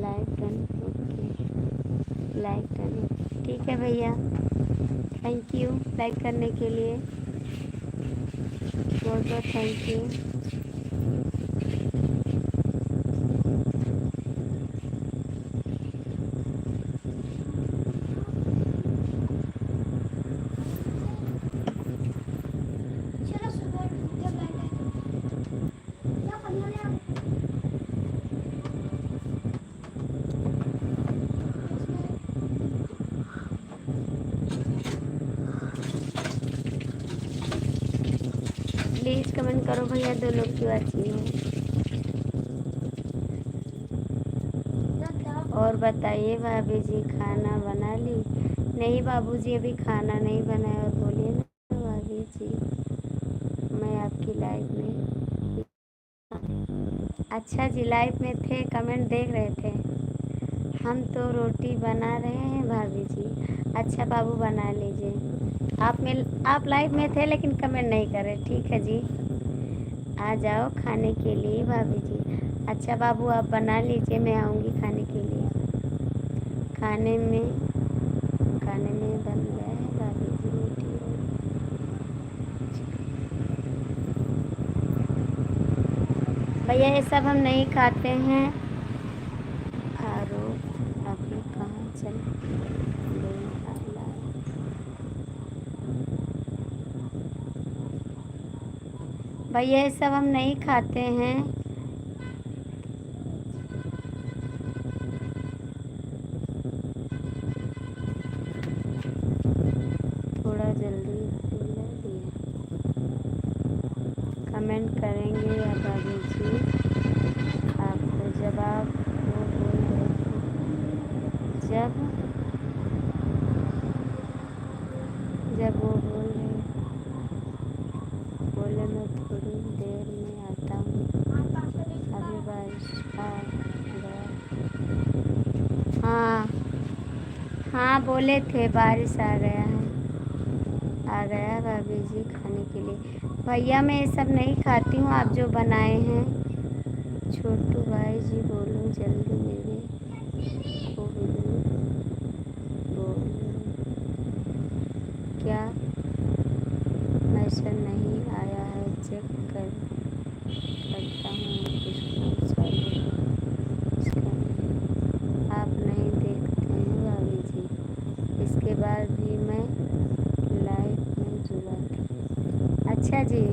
Like done, okay, like done, ठीक है भैया, थैंक यू लाइक करने के लिए, बहुत बहुत थैंक यू। प्लीज़ कमेंट करो भैया, दो लोग की बातचीत है। और बताइए भाभी जी, खाना बना ली? नहीं बाबूजी, अभी खाना नहीं बनाया। और बोलिए ना भाभी जी, मैं आपकी लाइफ में। अच्छा जी, लाइफ में थे, कमेंट देख रहे थे। हम तो रोटी बना रहे हैं भाभी जी। अच्छा बाबू, बना लीजिए। आप लाइव में थे लेकिन कमेंट नहीं कर रहे, ठीक है जी। आ जाओ खाने के लिए भाभी जी। अच्छा बाबू, आप बना लीजिए, मैं आऊँगी खाने के लिए। खाने में बन गया है भाभी जी रोटी। भैया ये सब हम नहीं खाते हैं। आरोप अभी कहाँ चल भैया, ये सब हम नहीं खाते हैं। थोड़ा जल्दी बोल दिए, कमेंट करेंगे या भाभी जी आपको जवाब वो बोल रहे थे जब वो बोले मैं थोड़ी देर में आता हूँ, अभी बारिश आ गया। हाँ हाँ, बोले थे बारिश आ गया है, आ गया भाभी जी खाने के लिए। भैया मैं ये सब नहीं खाती हूँ, आप जो बनाए हैं। छोटू भाई जी बोलो जल्दी, मेरे को बोलो क्या मैसेज नहीं आया है, चेक करता हूँ इसको चालू इसका नहीं। आप नहीं देखते हैं भाभी जी, इसके बाद भी मैं लाइव में जुड़ा था। अच्छा जी,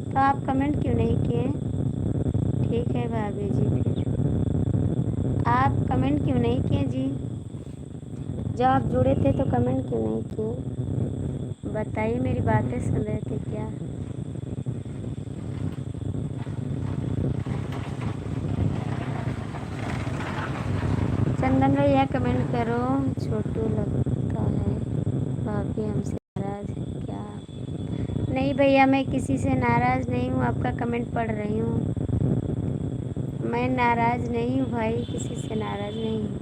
तो आप कमेंट क्यों नहीं किए? ठीक है भाभी जी, फिर आप कमेंट क्यों नहीं किए जी? जब आप जुड़े थे तो कमेंट क्यों नहीं किए? बताइए, मेरी बातें सुन रहे थे क्या? चंदन भैया कमेंट करो। छोटू लगता है भाभी हमसे नाराज है क्या? नहीं भैया, मैं किसी से नाराज़ नहीं हूँ, आपका कमेंट पढ़ रही हूँ। मैं नाराज़ नहीं हूँ भाई, किसी से नाराज़ नहीं हूँ।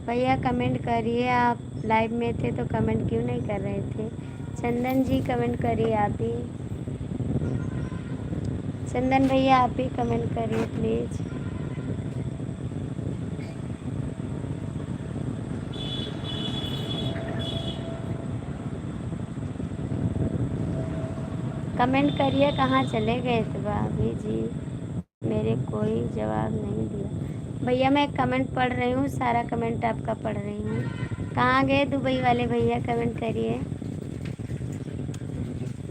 भैया कमेंट करिए, आप लाइव में थे तो कमेंट क्यों नहीं कर रहे थे? चंदन जी कमेंट करिए आप भी। चंदन भैया आप भी कमेंट करिए प्लीज़। कमेंट करिए, कहाँ चले गए थे भाभी जी, मेरे कोई जवाब नहीं दिया। भैया मैं कमेंट पढ़ रही हूँ, सारा कमेंट आपका पढ़ रही हूँ। कहाँ गए दुबई वाले भैया? कमेंट करिए।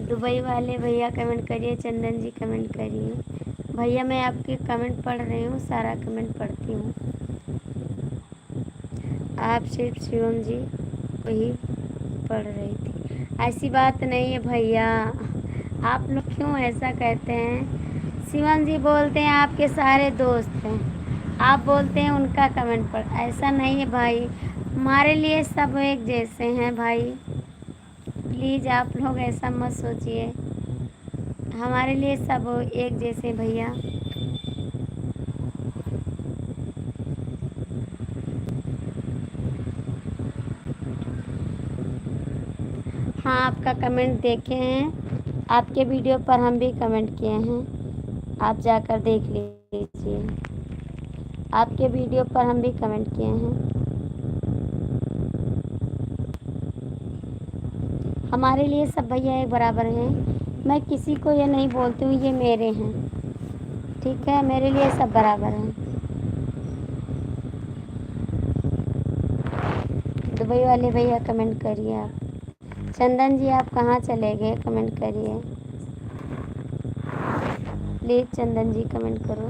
दुबई वाले भैया कमेंट करिए, चंदन जी कमेंट करिए। भैया मैं आपके कमेंट पढ़ रही हूँ, सारा कमेंट पढ़ती हूँ। आप सिर्फ शिवम जी को ही पढ़ रही थी, ऐसी बात नहीं है भैया। आप लोग क्यों ऐसा कहते हैं? शिवम जी बोलते हैं आपके सारे दोस्त हैं, आप बोलते हैं उनका कमेंट पढ़। ऐसा नहीं है भाई, हमारे लिए सब एक जैसे हैं भाई। प्लीज़ आप लोग ऐसा मत सोचिए, हमारे लिए सब एक जैसे भैया। हाँ, आपका कमेंट देखे हैं, आपके वीडियो पर हम भी कमेंट किए हैं, आप जाकर देख लीजिए। आपके वीडियो पर हम भी कमेंट किए हैं। हमारे लिए सब भैया एक बराबर हैं। मैं किसी को ये नहीं बोलती हूँ ये मेरे हैं, ठीक है? मेरे लिए सब बराबर हैं। दुबई वाले भैया कमेंट करिए आप। चंदन जी आप कहाँ चले गए? कमेंट करिए प्लीज़, चंदन जी कमेंट करो।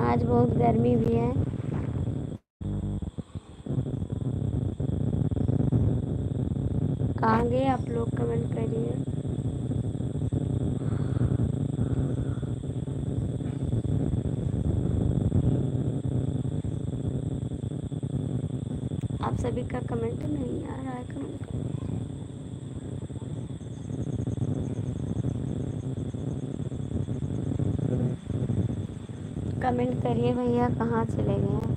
आज बहुत गर्मी भी है। कहाँ गए आप लोग? कमेंट करिए। आप सभी का कमेंट नहीं आ रहा है, कमेंट कमेंट करिए भैया, कहाँ चले गए आप?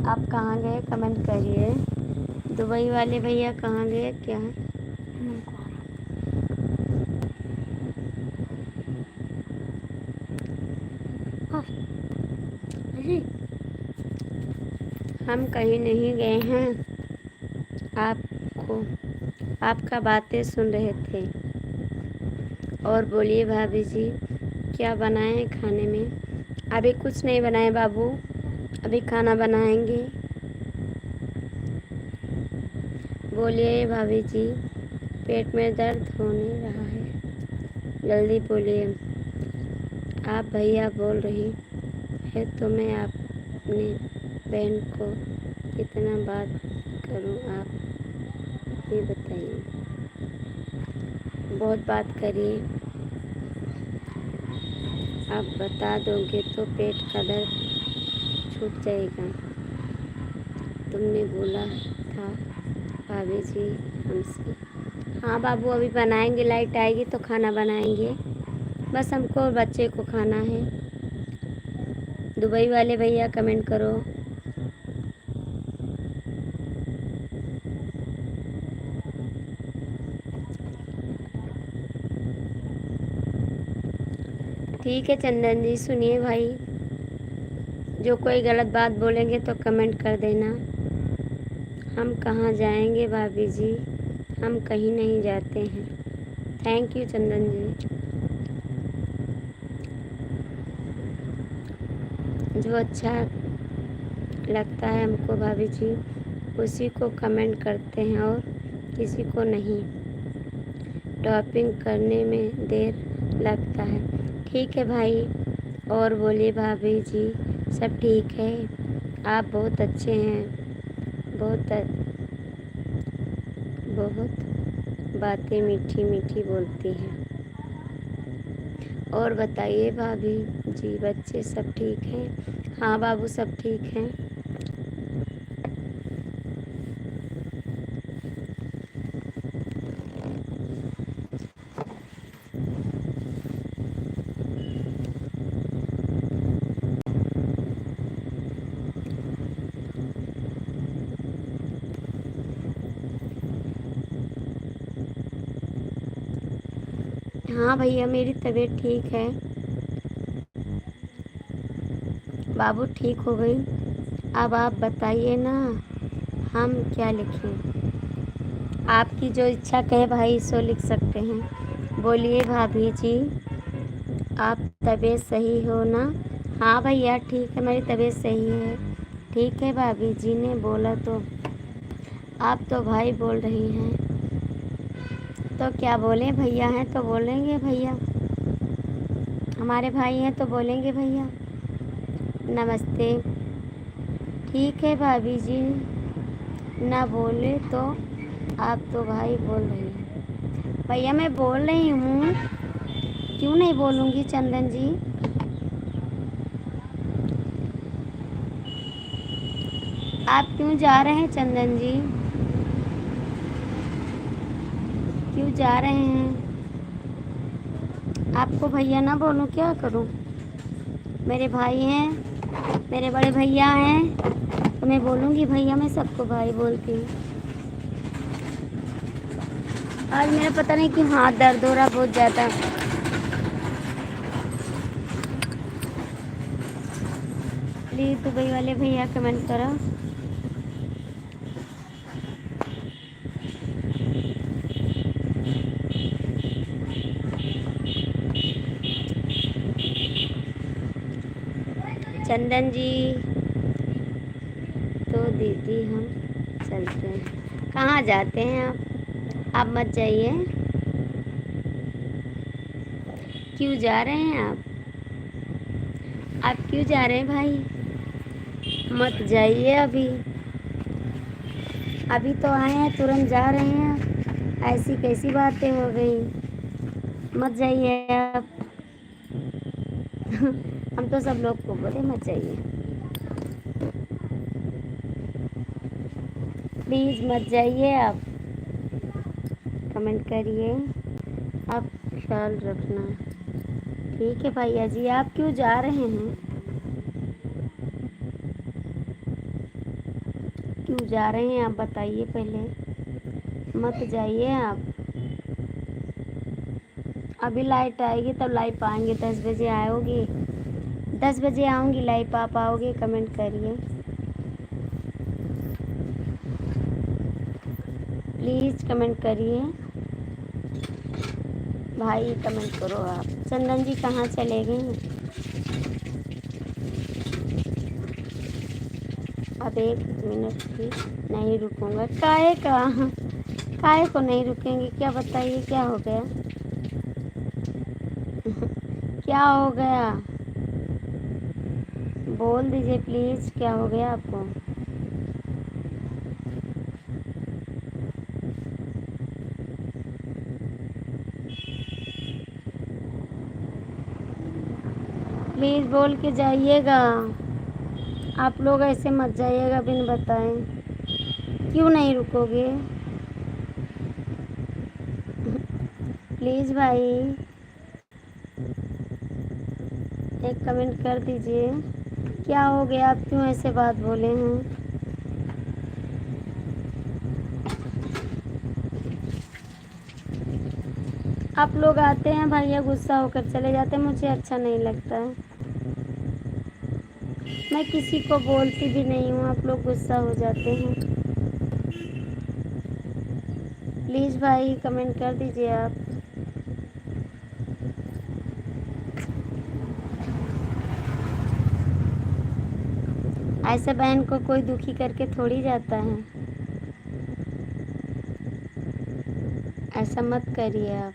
आप कहाँ गए? कमेंट करिए। दुबई वाले भैया कहाँ गए? क्या है? हम कहीं नहीं गए हैं, आपको आपका बातें सुन रहे थे। और बोलिए भाभी जी, क्या बनाए हैं खाने में? अभी कुछ नहीं बनाए बाबू, अभी खाना बनाएंगे। बोलिए भाभी जी, पेट में दर्द होने रहा है, जल्दी बोलिए। आप भैया बोल रही है तो मैं अपने बहन को कितना बात करूं, आप ये बताइए। बहुत बात करिए, आप बता दोगे तो पेट का दर्द छूट जाएगा। तुमने बोला था भाभी जी हमसे। हाँ बाबू, अभी बनाएंगे, लाइट आएगी तो खाना बनाएंगे। बस हमको और बच्चे को खाना है। दुबई वाले भैया कमेंट करो। ठीक है चंदन जी, सुनिए भाई, जो कोई गलत बात बोलेंगे तो कमेंट कर देना। हम कहाँ जाएंगे भाभी जी, हम कहीं नहीं जाते हैं। थैंक यू चंदन जी। जो अच्छा लगता है हमको भाभी जी, उसी को कमेंट करते हैं और किसी को नहीं। टॉपिंग करने में देर लगता है। ठीक है भाई। और बोलिए भाभी जी, सब ठीक है? आप बहुत अच्छे हैं, बहुत बातें मीठी मीठी बोलती हैं। और बताइए भाभी जी, बच्चे सब ठीक हैं? हाँ बाबू, सब ठीक हैं। हाँ भैया, मेरी तबीयत ठीक है। बाबू ठीक हो गई। अब आप बताइए ना, हम क्या लिखें? आपकी जो इच्छा कहे भाई सो लिख सकते हैं। बोलिए भाभी जी, आप तबीयत सही हो ना? हाँ भैया ठीक है, मेरी तबीयत सही है। ठीक है, भाभी जी ने बोला तो। आप तो भाई बोल रही हैं, तो क्या बोलें, भैया हैं तो बोलेंगे भैया, हमारे भाई हैं तो बोलेंगे भैया। नमस्ते। ठीक है भाभी जी, ना बोले तो। आप तो भाई बोल रही हैं भैया, मैं बोल रही हूँ, क्यों नहीं बोलूँगी चंदन जी। आप क्यों जा रहे हैं चंदन जी, क्यों जा रहे हैं? आपको भैया ना बोलूँ, क्या करूँ? मेरे भाई हैं, मेरे बड़े भैया हैं, तो मैं बोलूँगी भैया, मैं सबको भाई बोलती हूँ। आज मेरा पता नहीं क्यों हाथ दर्द हो रहा बहुत ज़्यादा। प्लीज़ दुबई वाले भैया कमेंट करो। चंदन जी, तो दीदी हम चलते हैं। कहाँ जाते हैं आप मत जाइए। क्यों जा रहे हैं आप क्यों जा रहे हैं भाई? मत जाइए अभी, अभी तो आए हैं तुरंत जा रहे हैं, ऐसी कैसी बातें हो गई? मत जाइए आप। हम तो सब लोग को बोले मत जाइए, प्लीज़ मत जाइए आप। कमेंट करिए, आप ख्याल रखना। ठीक है भैया जी, आप क्यों जा रहे हैं? क्यों जा रहे हैं आप बताइए पहले। मत जाइए आप, अभी लाइट आएगी तब लाइव आएंगे। 10 बजे आओगी, 10 बजे आऊँगी लाइव, आप आओगे? कमेंट करिए प्लीज़, कमेंट करिए भाई, कमेंट करो आप। चंदन जी कहाँ चले गए? अब 1 मिनट भी नहीं रुकूंगा। काहे को नहीं रुकेंगे, क्या बताइए, क्या हो गया? क्या हो गया, बोल दीजिए प्लीज़, क्या हो गया आपको? प्लीज़ बोल के जाइएगा। आप लोग ऐसे मत जाइएगा बिन बताए। क्यों नहीं रुकोगे? प्लीज़ भाई एक कमेंट कर दीजिए, क्या हो गया, आप क्यों ऐसे बात बोले हैं? आप लोग आते हैं भैया, गुस्सा होकर चले जाते हैं, मुझे अच्छा नहीं लगता है। मैं किसी को बोलती भी नहीं हूँ, आप लोग गुस्सा हो जाते हैं। प्लीज़ भाई कमेंट कर दीजिए आप। ऐसे बहन को कोई दुखी करके थोड़ी जाता है, ऐसा मत करिए आप।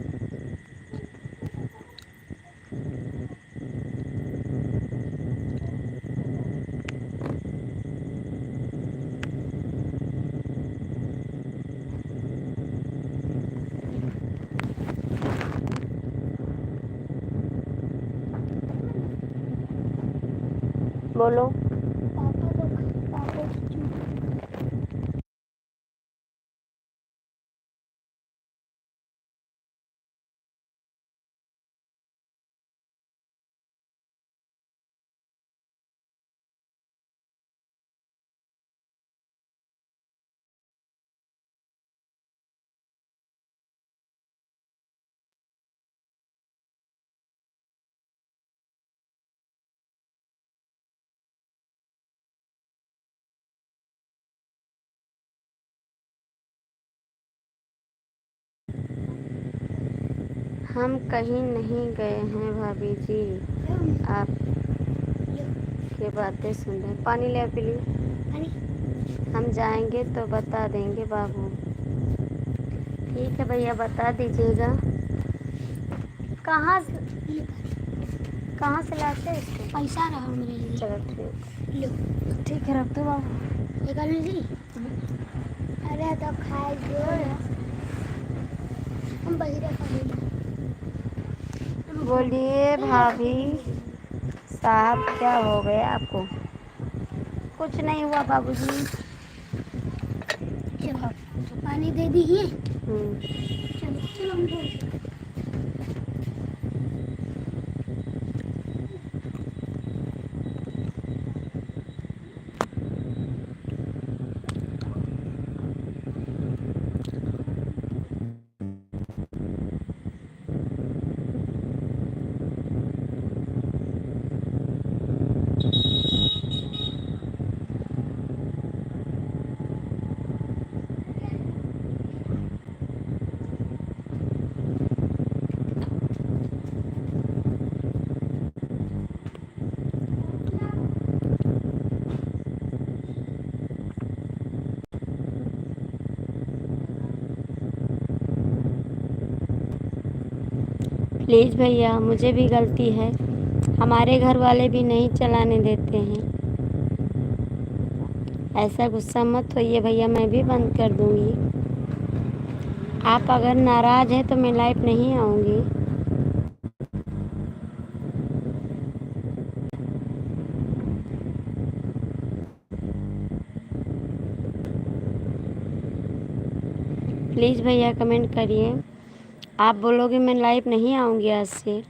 बोलो। हम कहीं नहीं गए हैं भाभी जी, आप के बातें सुन रहे हैं। पानी ले पी ली। हम जाएंगे तो बता देंगे बाबू। ठीक है भैया, बता दीजिएगा। कहाँ से लाते हैं इसको? पैसा रहा मेरे लिए। चलो ठीक। लो ठीक है, रख दो बाबू। निकाल ली। अरे तो खाए दो हम बहिरा खाएंगे। बोलिए भाभी साहब, क्या हो गया आपको? कुछ नहीं हुआ बाबूजी। चलो पानी दे दीजिए। चलो चलो हम बोल। प्लीज़ भैया, मुझे भी गलती है। हमारे घर वाले भी नहीं चलाने देते हैं। ऐसा गुस्सा मत होइए भैया, मैं भी बंद कर दूंगी। आप अगर नाराज़ हैं तो मैं लाइव नहीं आऊँगी। प्लीज़ भैया कमेंट करिए। आप बोलोगे मैं लाइव नहीं आऊँगी आज से।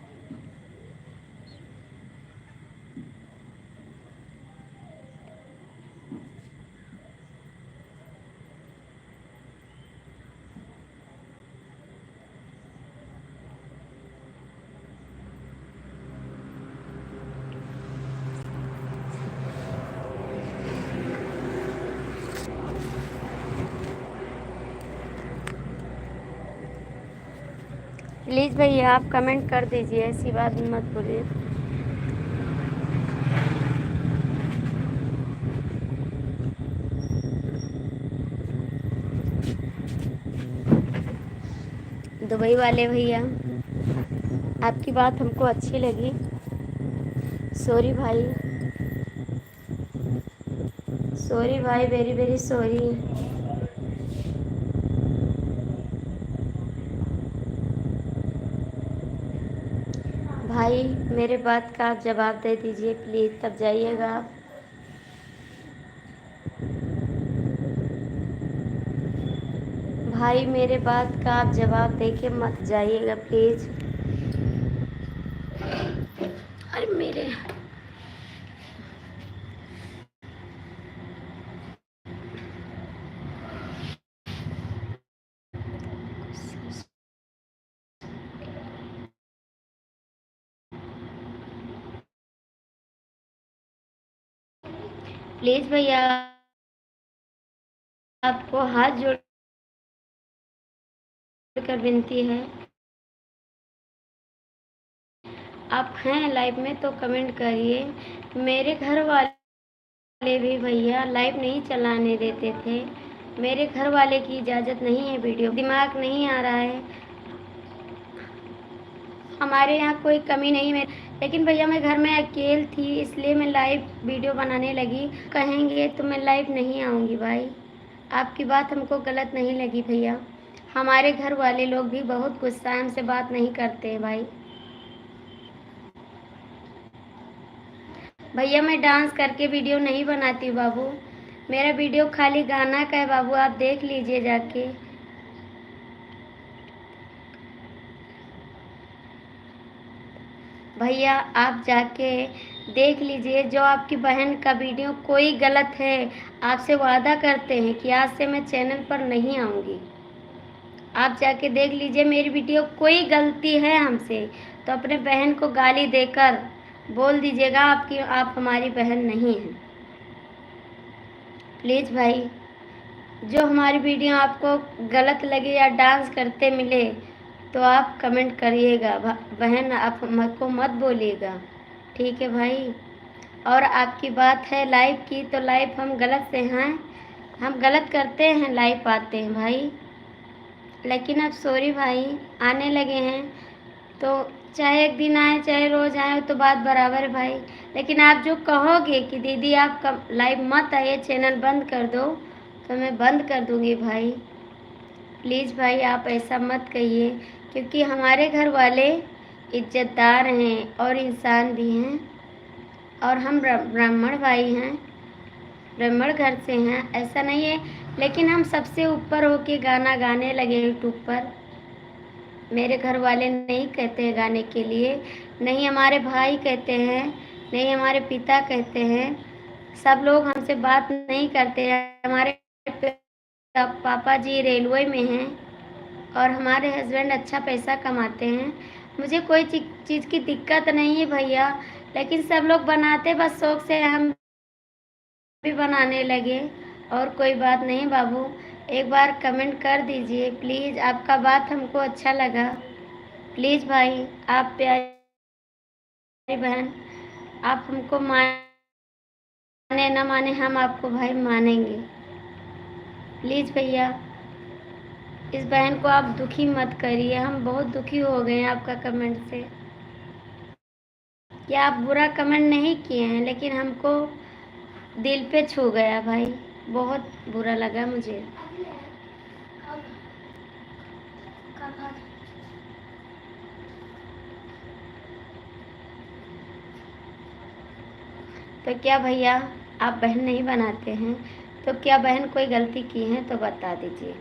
प्लीज़ भैया आप कमेंट कर दीजिए, ऐसी बात मत बोलिए। दुबई वाले भैया, आपकी बात हमको अच्छी लगी। सॉरी भाई, सॉरी भाई, वेरी वेरी सॉरी। भाई मेरे बात का आप जवाब दे दीजिए प्लीज़, तब जाइएगा आप। भाई मेरे बात का आप जवाब दे के मत जाइएगा प्लीज़। अरे मेरे प्लीज़ भैया आपको हाथ जोड़ कर विनती है, आप हैं लाइव में तो कमेंट करिए। मेरे घर वाले भी भैया लाइव नहीं चलाने देते थे। मेरे घर वाले की इजाज़त नहीं है, वीडियो दिमाग नहीं आ रहा है। हमारे यहाँ कोई कमी नहीं है, लेकिन भैया मैं घर में अकेले थी इसलिए मैं लाइव वीडियो बनाने लगी। कहेंगे तो मैं लाइव नहीं आऊँगी भाई। आपकी बात हमको गलत नहीं लगी भैया। हमारे घर वाले लोग भी बहुत गुस्सा है, हमसे बात नहीं करते हैं भाई। भैया मैं डांस करके वीडियो नहीं बनाती हूँ बाबू। मेरा वीडियो खाली गाना का है बाबू, आप देख लीजिए जाके। भैया आप जाके देख लीजिए, जो आपकी बहन का वीडियो कोई गलत है, आपसे वादा करते हैं कि आज से मैं चैनल पर नहीं आऊँगी। आप जाके देख लीजिए मेरी वीडियो, कोई गलती है हमसे तो अपने बहन को गाली देकर बोल दीजिएगा आपकी आप हमारी बहन नहीं हैं। प्लीज़ भाई, जो हमारी वीडियो आपको गलत लगे या डांस करते मिले तो आप कमेंट करिएगा। बहन आप हमको मत बोलिएगा, ठीक है भाई। और आपकी बात है लाइव की, तो लाइव हम गलत से हैं, हम गलत करते हैं, लाइव आते हैं भाई। लेकिन अब सॉरी भाई, आने लगे हैं तो चाहे एक दिन आए चाहे रोज़ आए तो बात बराबर है भाई। लेकिन आप जो कहोगे कि दीदी आप लाइव मत आइए, चैनल बंद कर दो, तो मैं बंद कर दूँगी भाई। प्लीज़ भाई आप ऐसा मत कहिए, क्योंकि हमारे घर वाले इज्जतदार हैं और इंसान भी हैं, और हम ब्राह्मण भाई हैं, ब्राह्मण घर से हैं, ऐसा नहीं है। लेकिन हम सबसे ऊपर होके गाना गाने लगे यूट्यूब पर। मेरे घर वाले नहीं कहते हैं गाने के लिए, नहीं हमारे भाई कहते हैं, नहीं हमारे पिता कहते हैं, सब लोग हमसे बात नहीं करते हैं। हमारे पापा जी रेलवे में हैं और हमारे हस्बैंड अच्छा पैसा कमाते हैं। मुझे कोई चीज़ की दिक्कत नहीं है भैया, लेकिन सब लोग बनाते बस शौक से, हम भी बनाने लगे, और कोई बात नहीं बाबू। एक बार कमेंट कर दीजिए प्लीज़, आपका बात हमको अच्छा लगा। प्लीज़ भाई, आप प्यारी बहन, आप हमको माने ना माने, हम आपको भाई मानेंगे। प्लीज़ भैया, इस बहन को आप दुखी मत करिए, हम बहुत दुखी हो गए हैं आपका कमेंट से। या आप बुरा कमेंट नहीं किए हैं, लेकिन हमको दिल पे छू गया भाई, बहुत बुरा लगा मुझे। तो क्या भैया आप बहन नहीं बनाते हैं? तो क्या बहन कोई गलती की है तो बता दीजिए।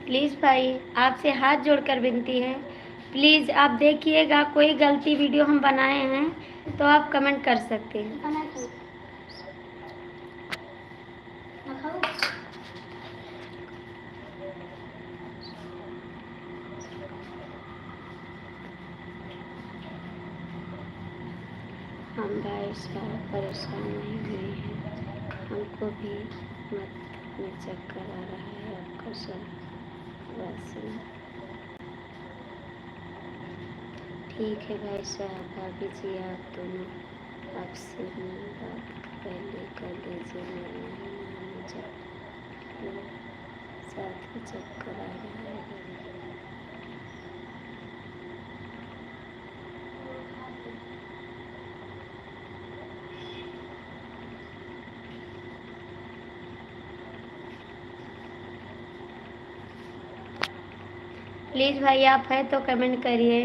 प्लीज़ भाई, आपसे हाथ जोड़कर विनती है, प्लीज़ आप देखिएगा, कोई गलती वीडियो हम बनाए हैं तो आप कमेंट कर सकते हैं। हम भाई साहब परेशान नहीं हुए हैं, हमको भी मत में चक्कर आ रहा है आपका सब बस। ठीक है भाई साहब, भाभी जी आप दोनों आपसे बात पहले कर लीजिए, मैं जब साथ में चक्कर आ रहा है। प्लीज़ भाई आप है तो कमेंट करिए,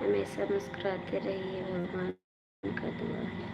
हमेशा मुस्कुराते रहिए, भगवान का दुआ है।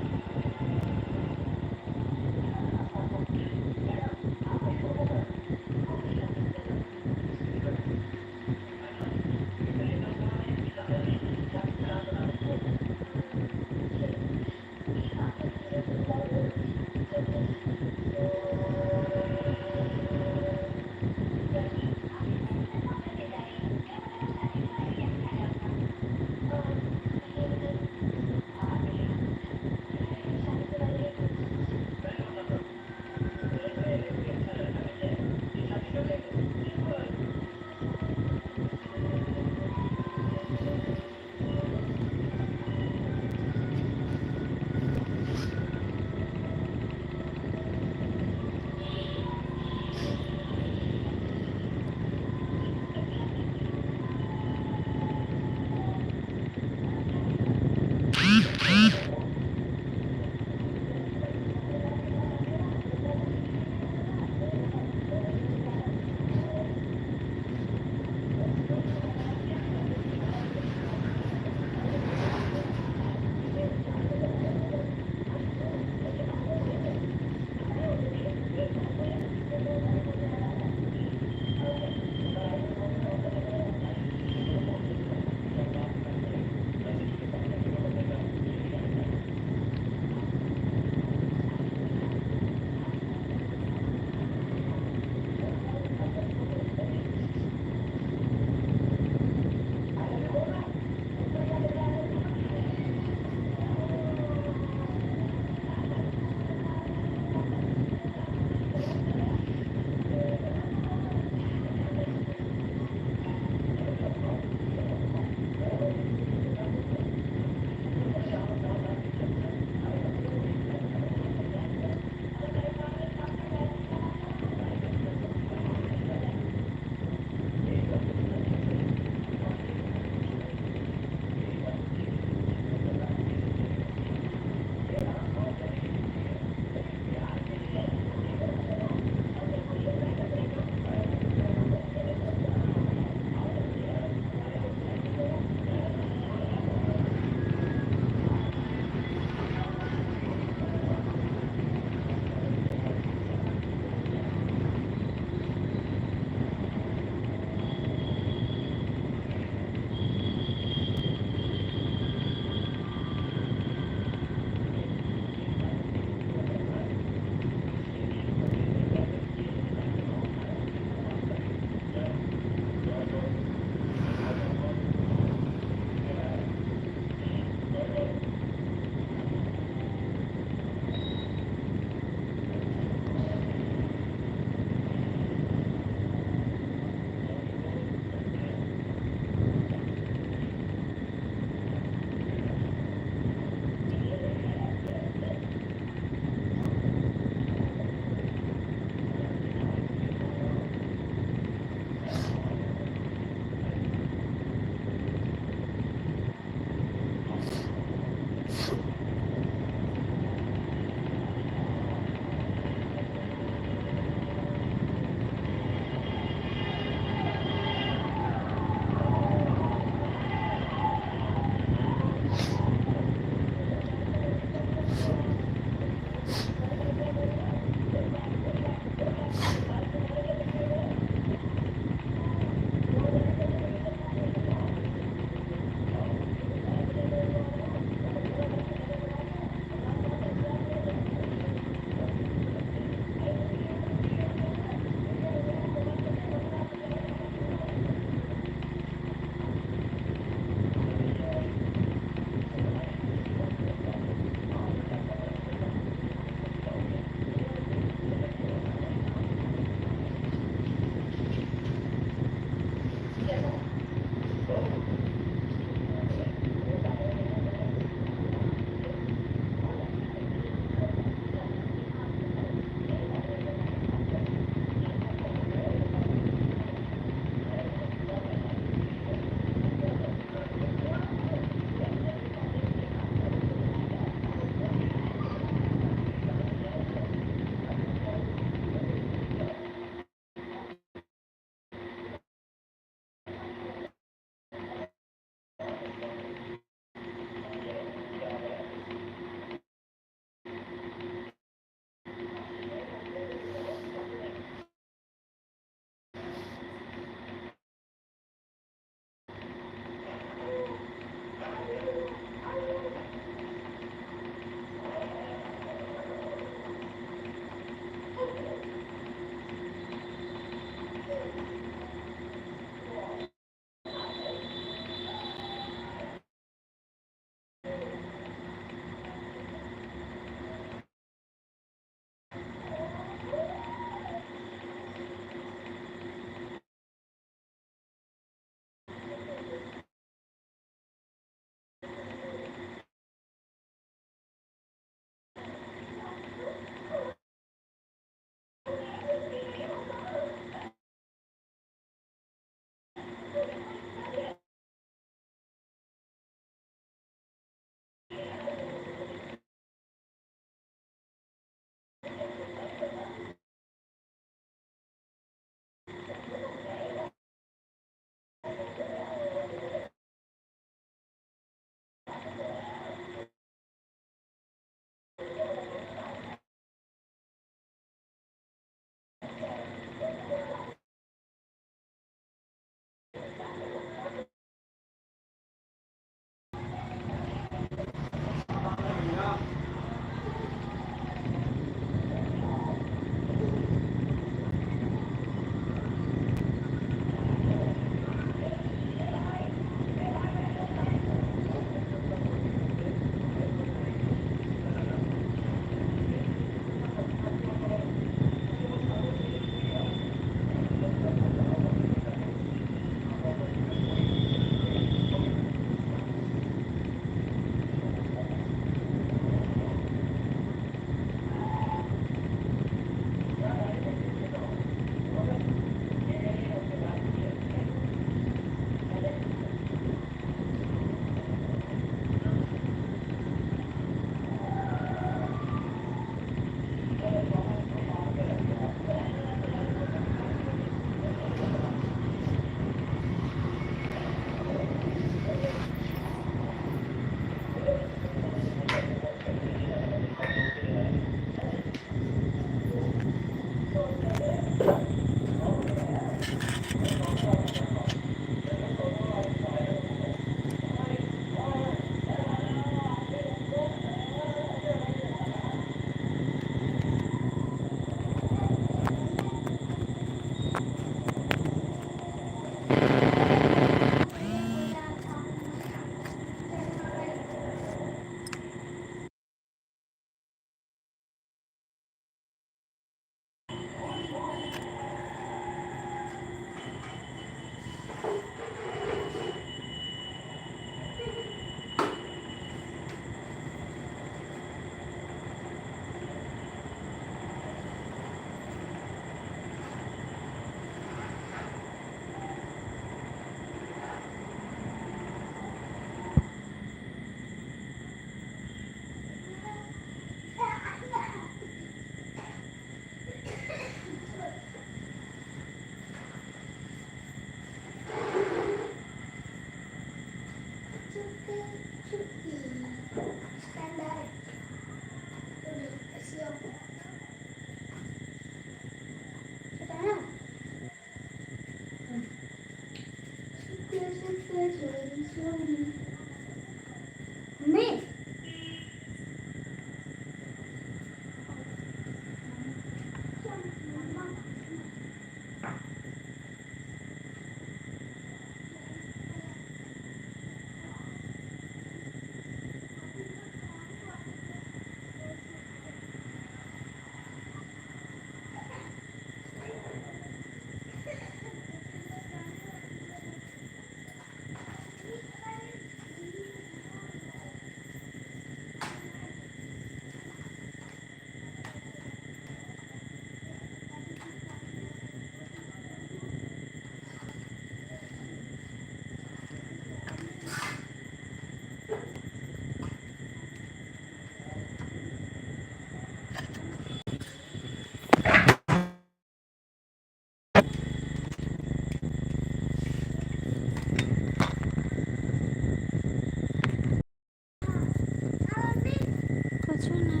कुछ नहीं।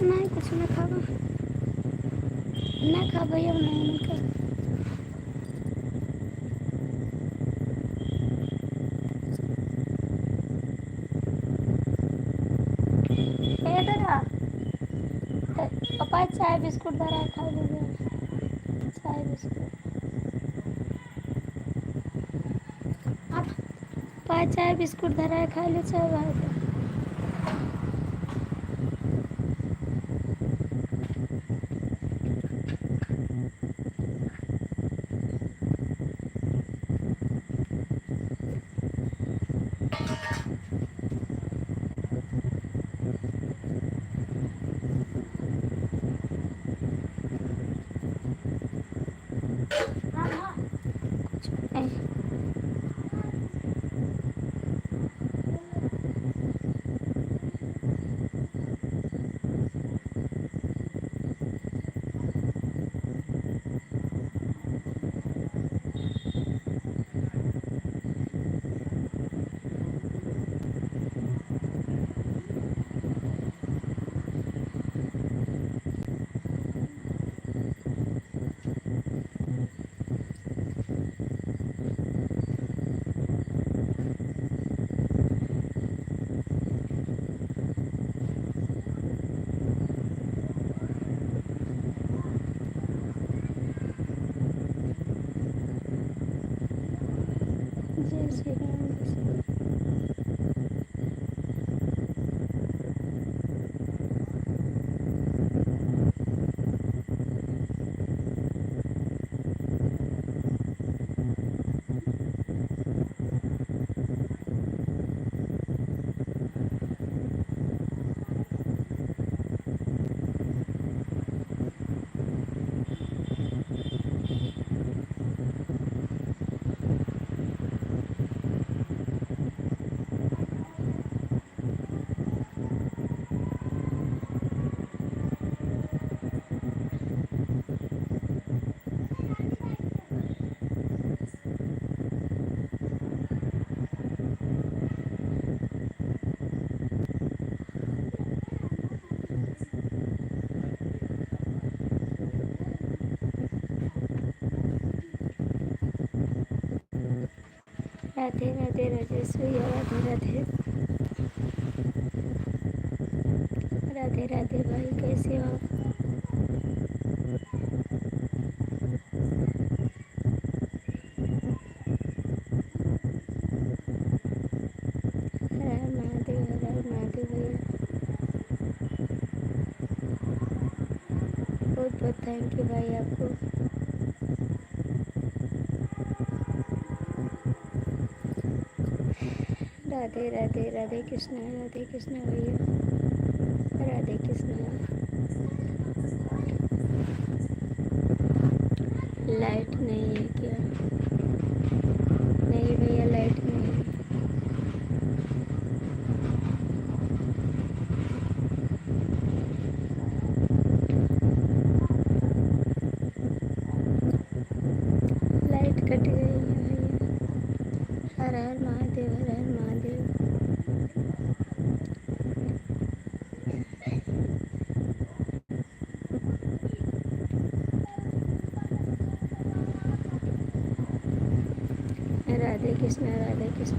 नहीं कुछ नहीं खाबो, नहीं खाबो, अब नहीं कर। इधर आ, पापा चाय बिस्कुट धरा खा लीजिए, चाय बिस्कुट। पापा चाय बिस्कुट धरा खा ली चाय भाई। कुछ नहीं। राधे राधे राजेश्वरी, राधे राधे राधे राधे भाई, कैसे हो आप? हर हर महादेव, हर हर महादेव भैया, बहुत बहुत थैंक यू भाई आपको। राधे राधे, राधे कृष्ण भैया, राधे कृष्ण। लाइट नहीं है क्या? नहीं भैया, लाइट नहीं है। लाइट कट गई है भैया। हर हर महादेव, हर हर महादेव। राधे कृष्ण, राधे कृष्ण।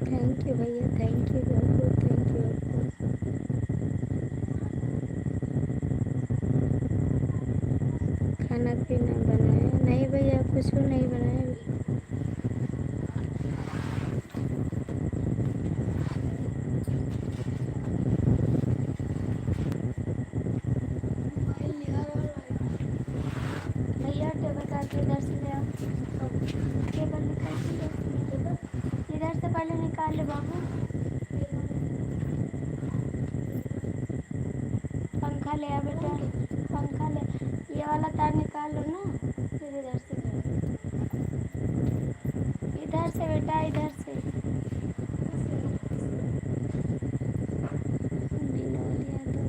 थैंक यू भैया, थैंक यू, बहुत बहुत थैंक यू आपको। खाना पीना बनाया? नहीं भैया, कुछ भी नहीं बनाया। भैया टेबल काट के इधर से ले आओ। टेबल निकाल के ले, इधर से पहले निकाल ले बाबू। पंखा ले आ बेटा, पंखा ले। ये वाला तार निकाल लो ना, फिर इधर से करो। इधर से बेटा, इधर से। विनोद यादव।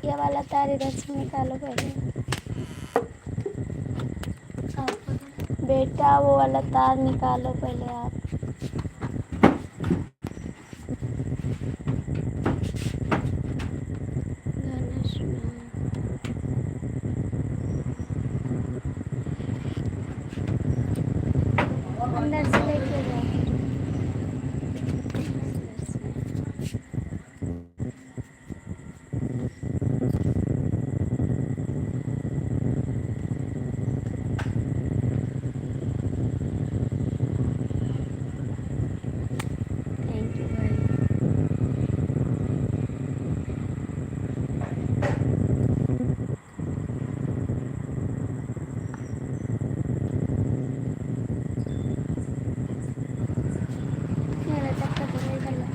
ये वाला तार इधर से निकालो पहले बेटा, वो वाला तार निकालो पहले आप। गाना सुनाओ। अंदर से लेके जाओ। थैंक यू भाई। मेरा चक्कर तो नहीं गला।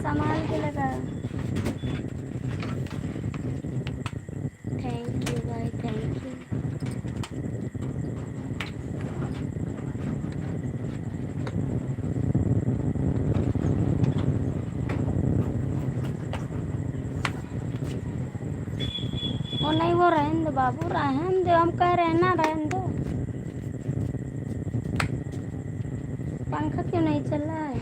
संभाल के लगा। थैंक यू भाई, थैंक यू। वो नहीं, वो रहने दो बाबू, रहने दो, हम कह रहे हैं ना, रहने दो। पंखा क्यों नहीं चल रहा है?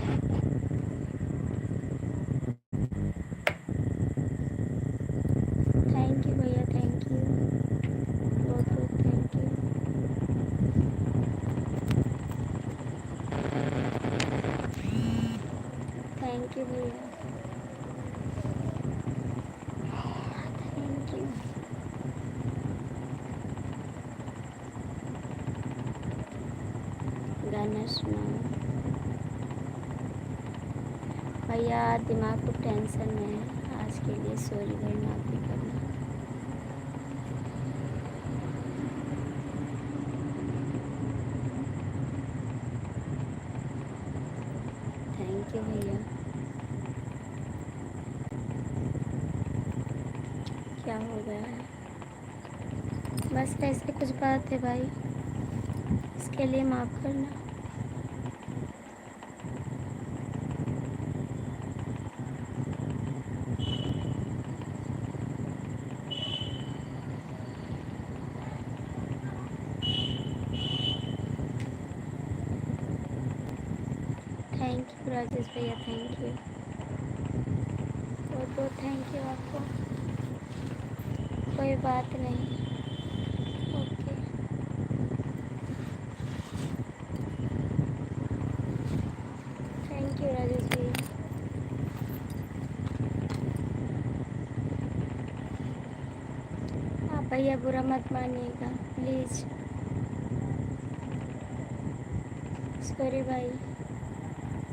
थैंक यू भैया, थैंक यू, बहुत बहुत थैंक यू। थैंक यू भैया, थैंक यू। गाना सुनाओ भैया। दिमाग को टेंशन में है आज के लिए, सॉरी भाई, माफ़ी करना। थैंक यू भैया। क्या हो गया है? बस ऐसे कुछ बात है भाई, इसके लिए माफ़ करना। राजेश भैया, थैंक यू, बहुत बहुत थैंक यू आपको। कोई बात नहीं, ओके। थैंक यू राजेश भैया। आप भैया बुरा मत मानिएगा प्लीज़। सॉरी भाई,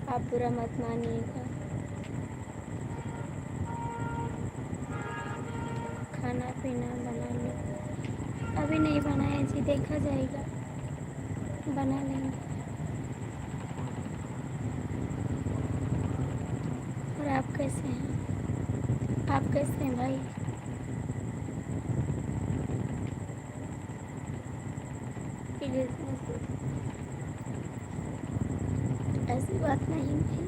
आप बुरा मत मानिएगा। खाना पीना बना लो। अभी नहीं बनाया जी, देखा जाएगा, बना लेंगे। और आप कैसे हैं? आप कैसे हैं भाई? प्लीज़, ऐसी बात नहीं भाई।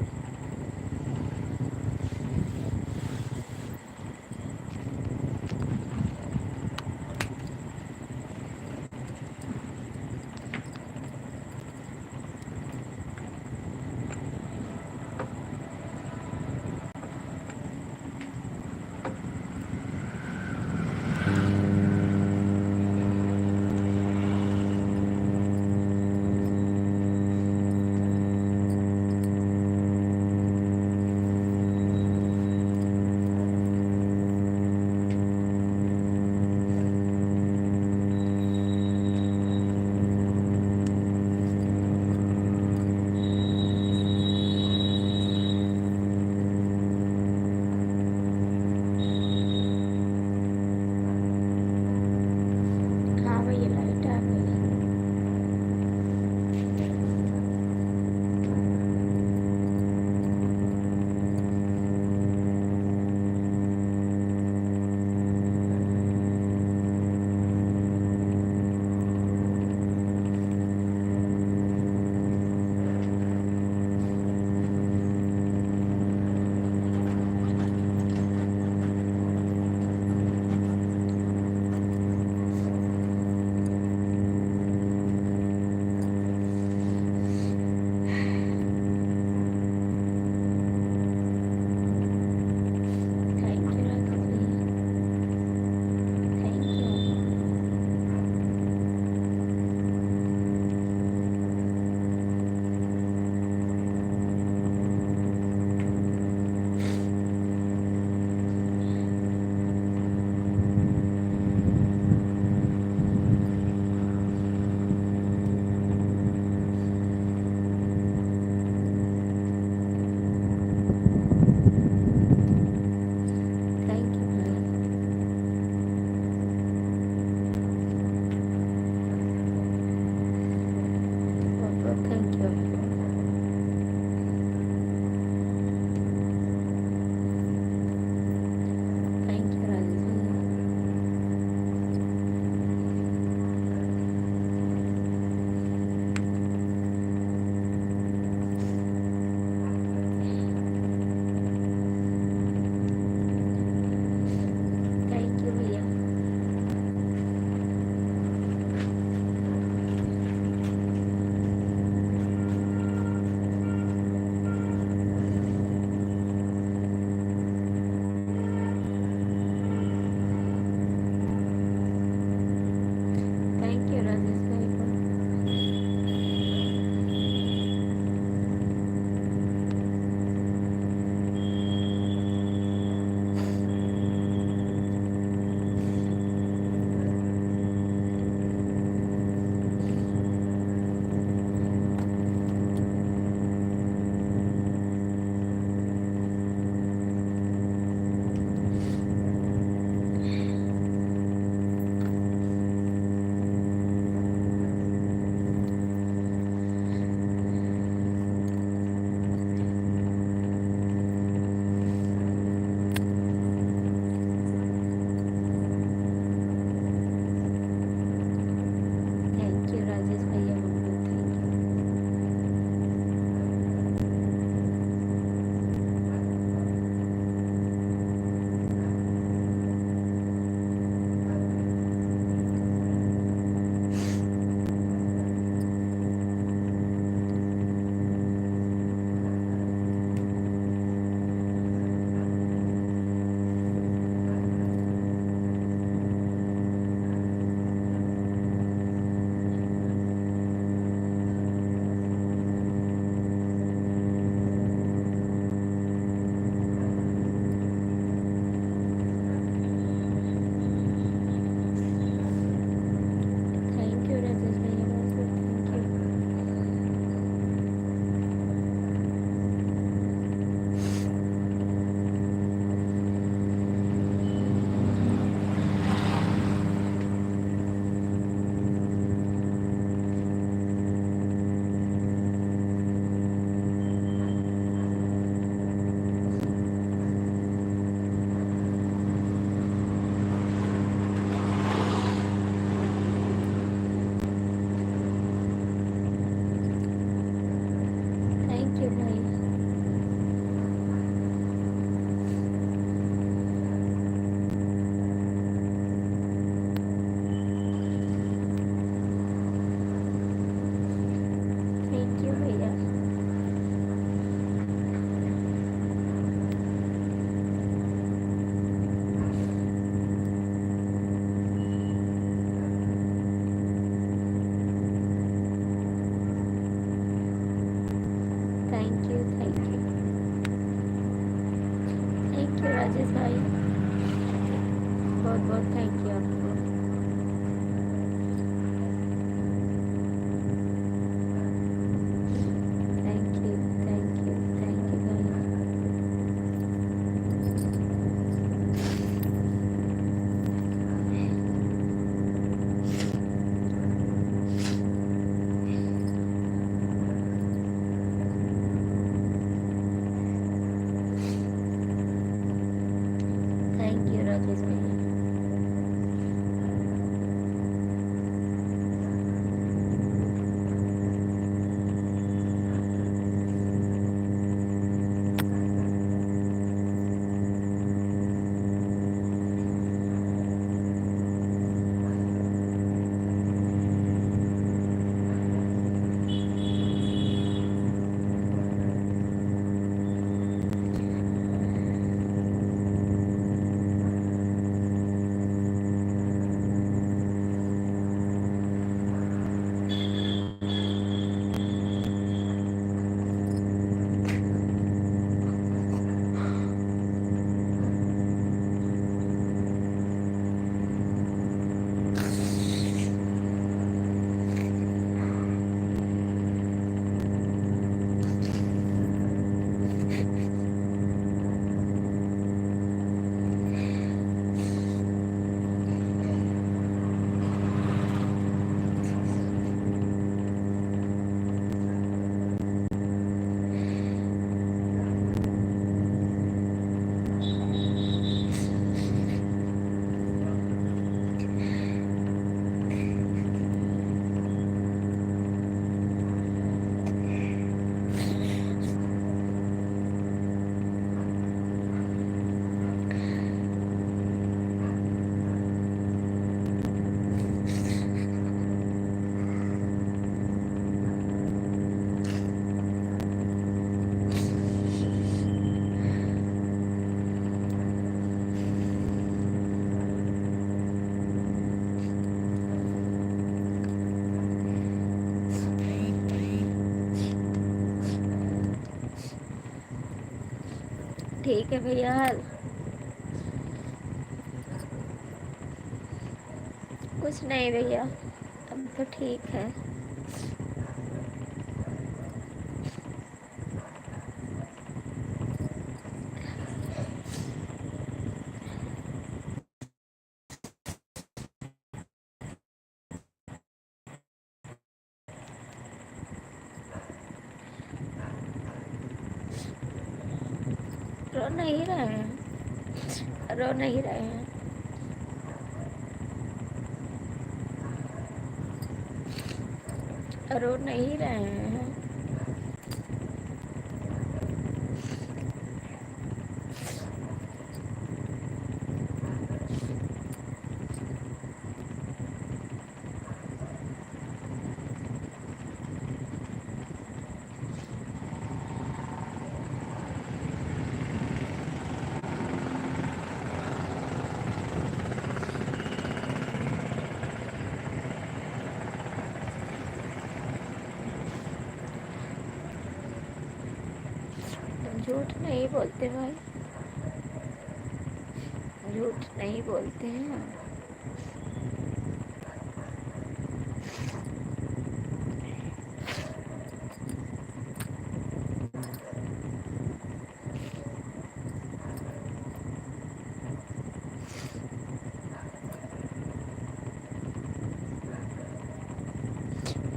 बहुत बहुत थैंक यू आपको। Thank you thank you thank you भाई। थैंक यू राजेश भैया। ठीक है भैया हाल कुछ नहीं भैया, अब तो ठीक है। रो नहीं रहे हैं, रो नहीं रहे हैं। रो नहीं रहे हैं। झूठ नहीं बोलते भाई, झूठ नहीं बोलते हैं।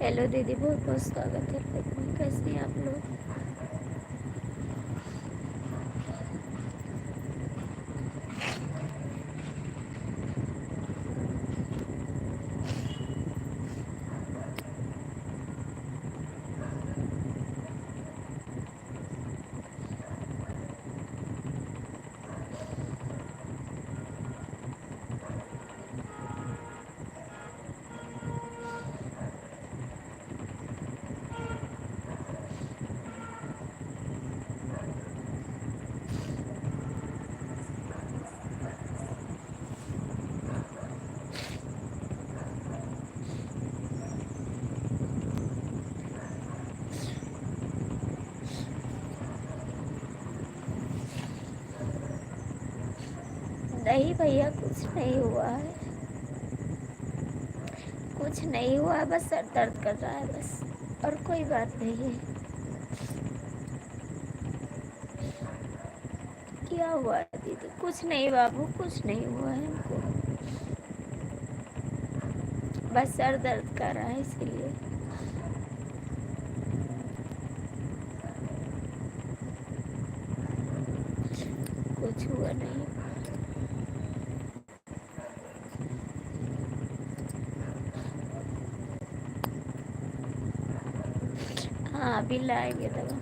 हेलो दीदी, बहुत बहुत स्वागत है। कैसे हैं आप लोग? नहीं भैया, कुछ नहीं हुआ है, कुछ नहीं हुआ है, बस सर दर्द कर रहा है बस, और कोई बात नहीं है। क्या हुआ है दीदी? कुछ नहीं बाबू, कुछ नहीं हुआ है हमको, बस सर दर्द कर रहा है इसीलिए। कुछ हुआ नहीं। हाँ अभी लाएंगे दवा।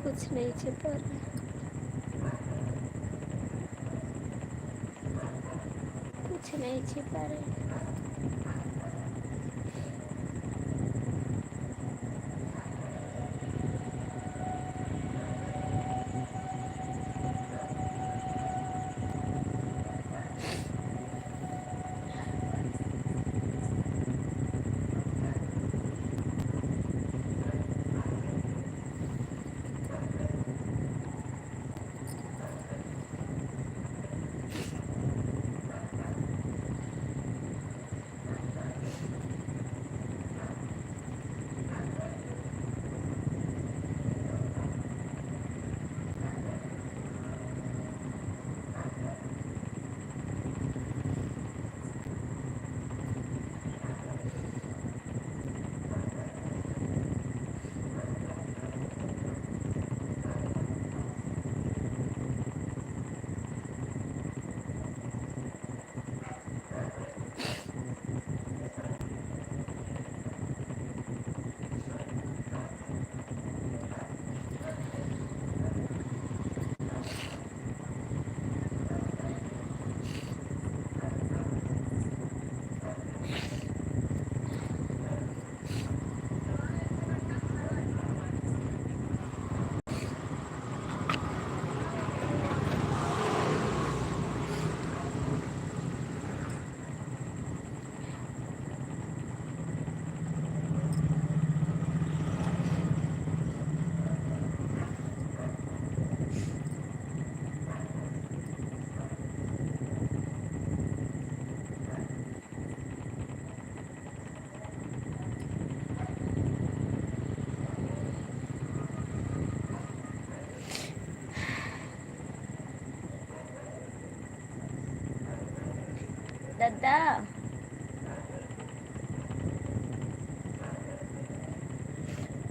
कुछ नहीं छिपा रहा, कुछ नहीं छिपा रहा। दादा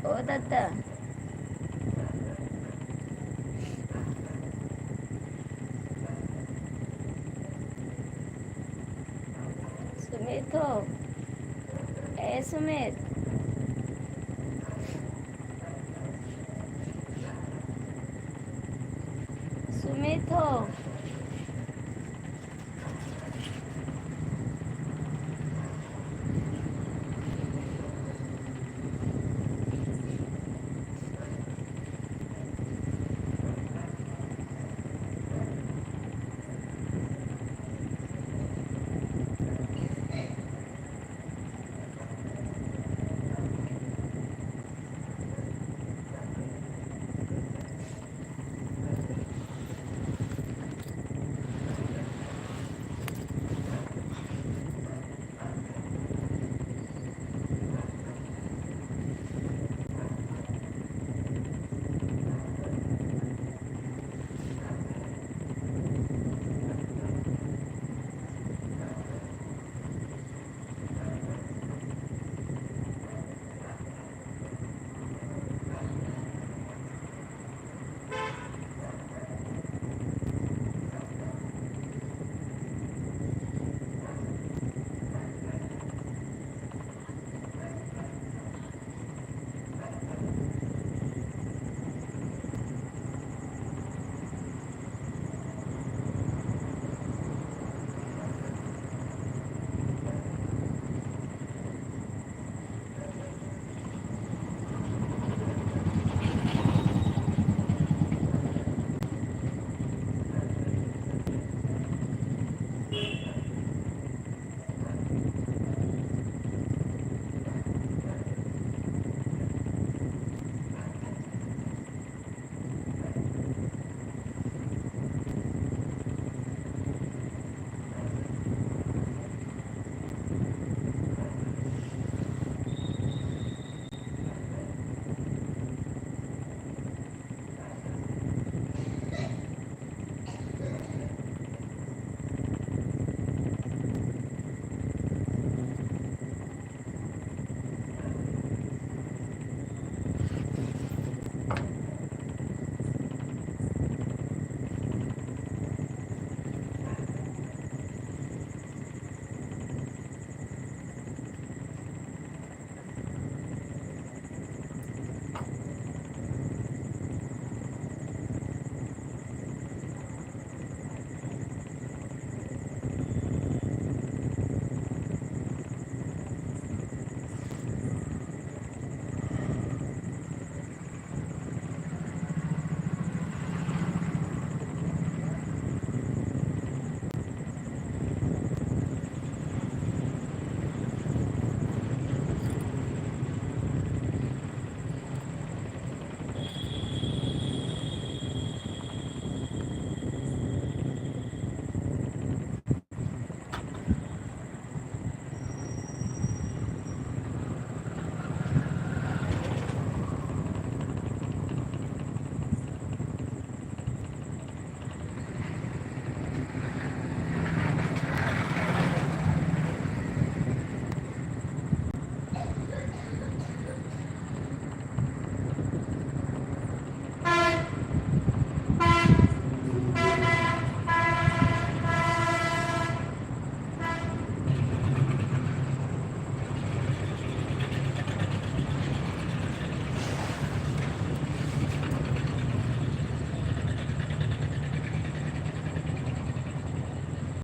ओ दादा, सुमित हो, ए सुमित, सुमित हो।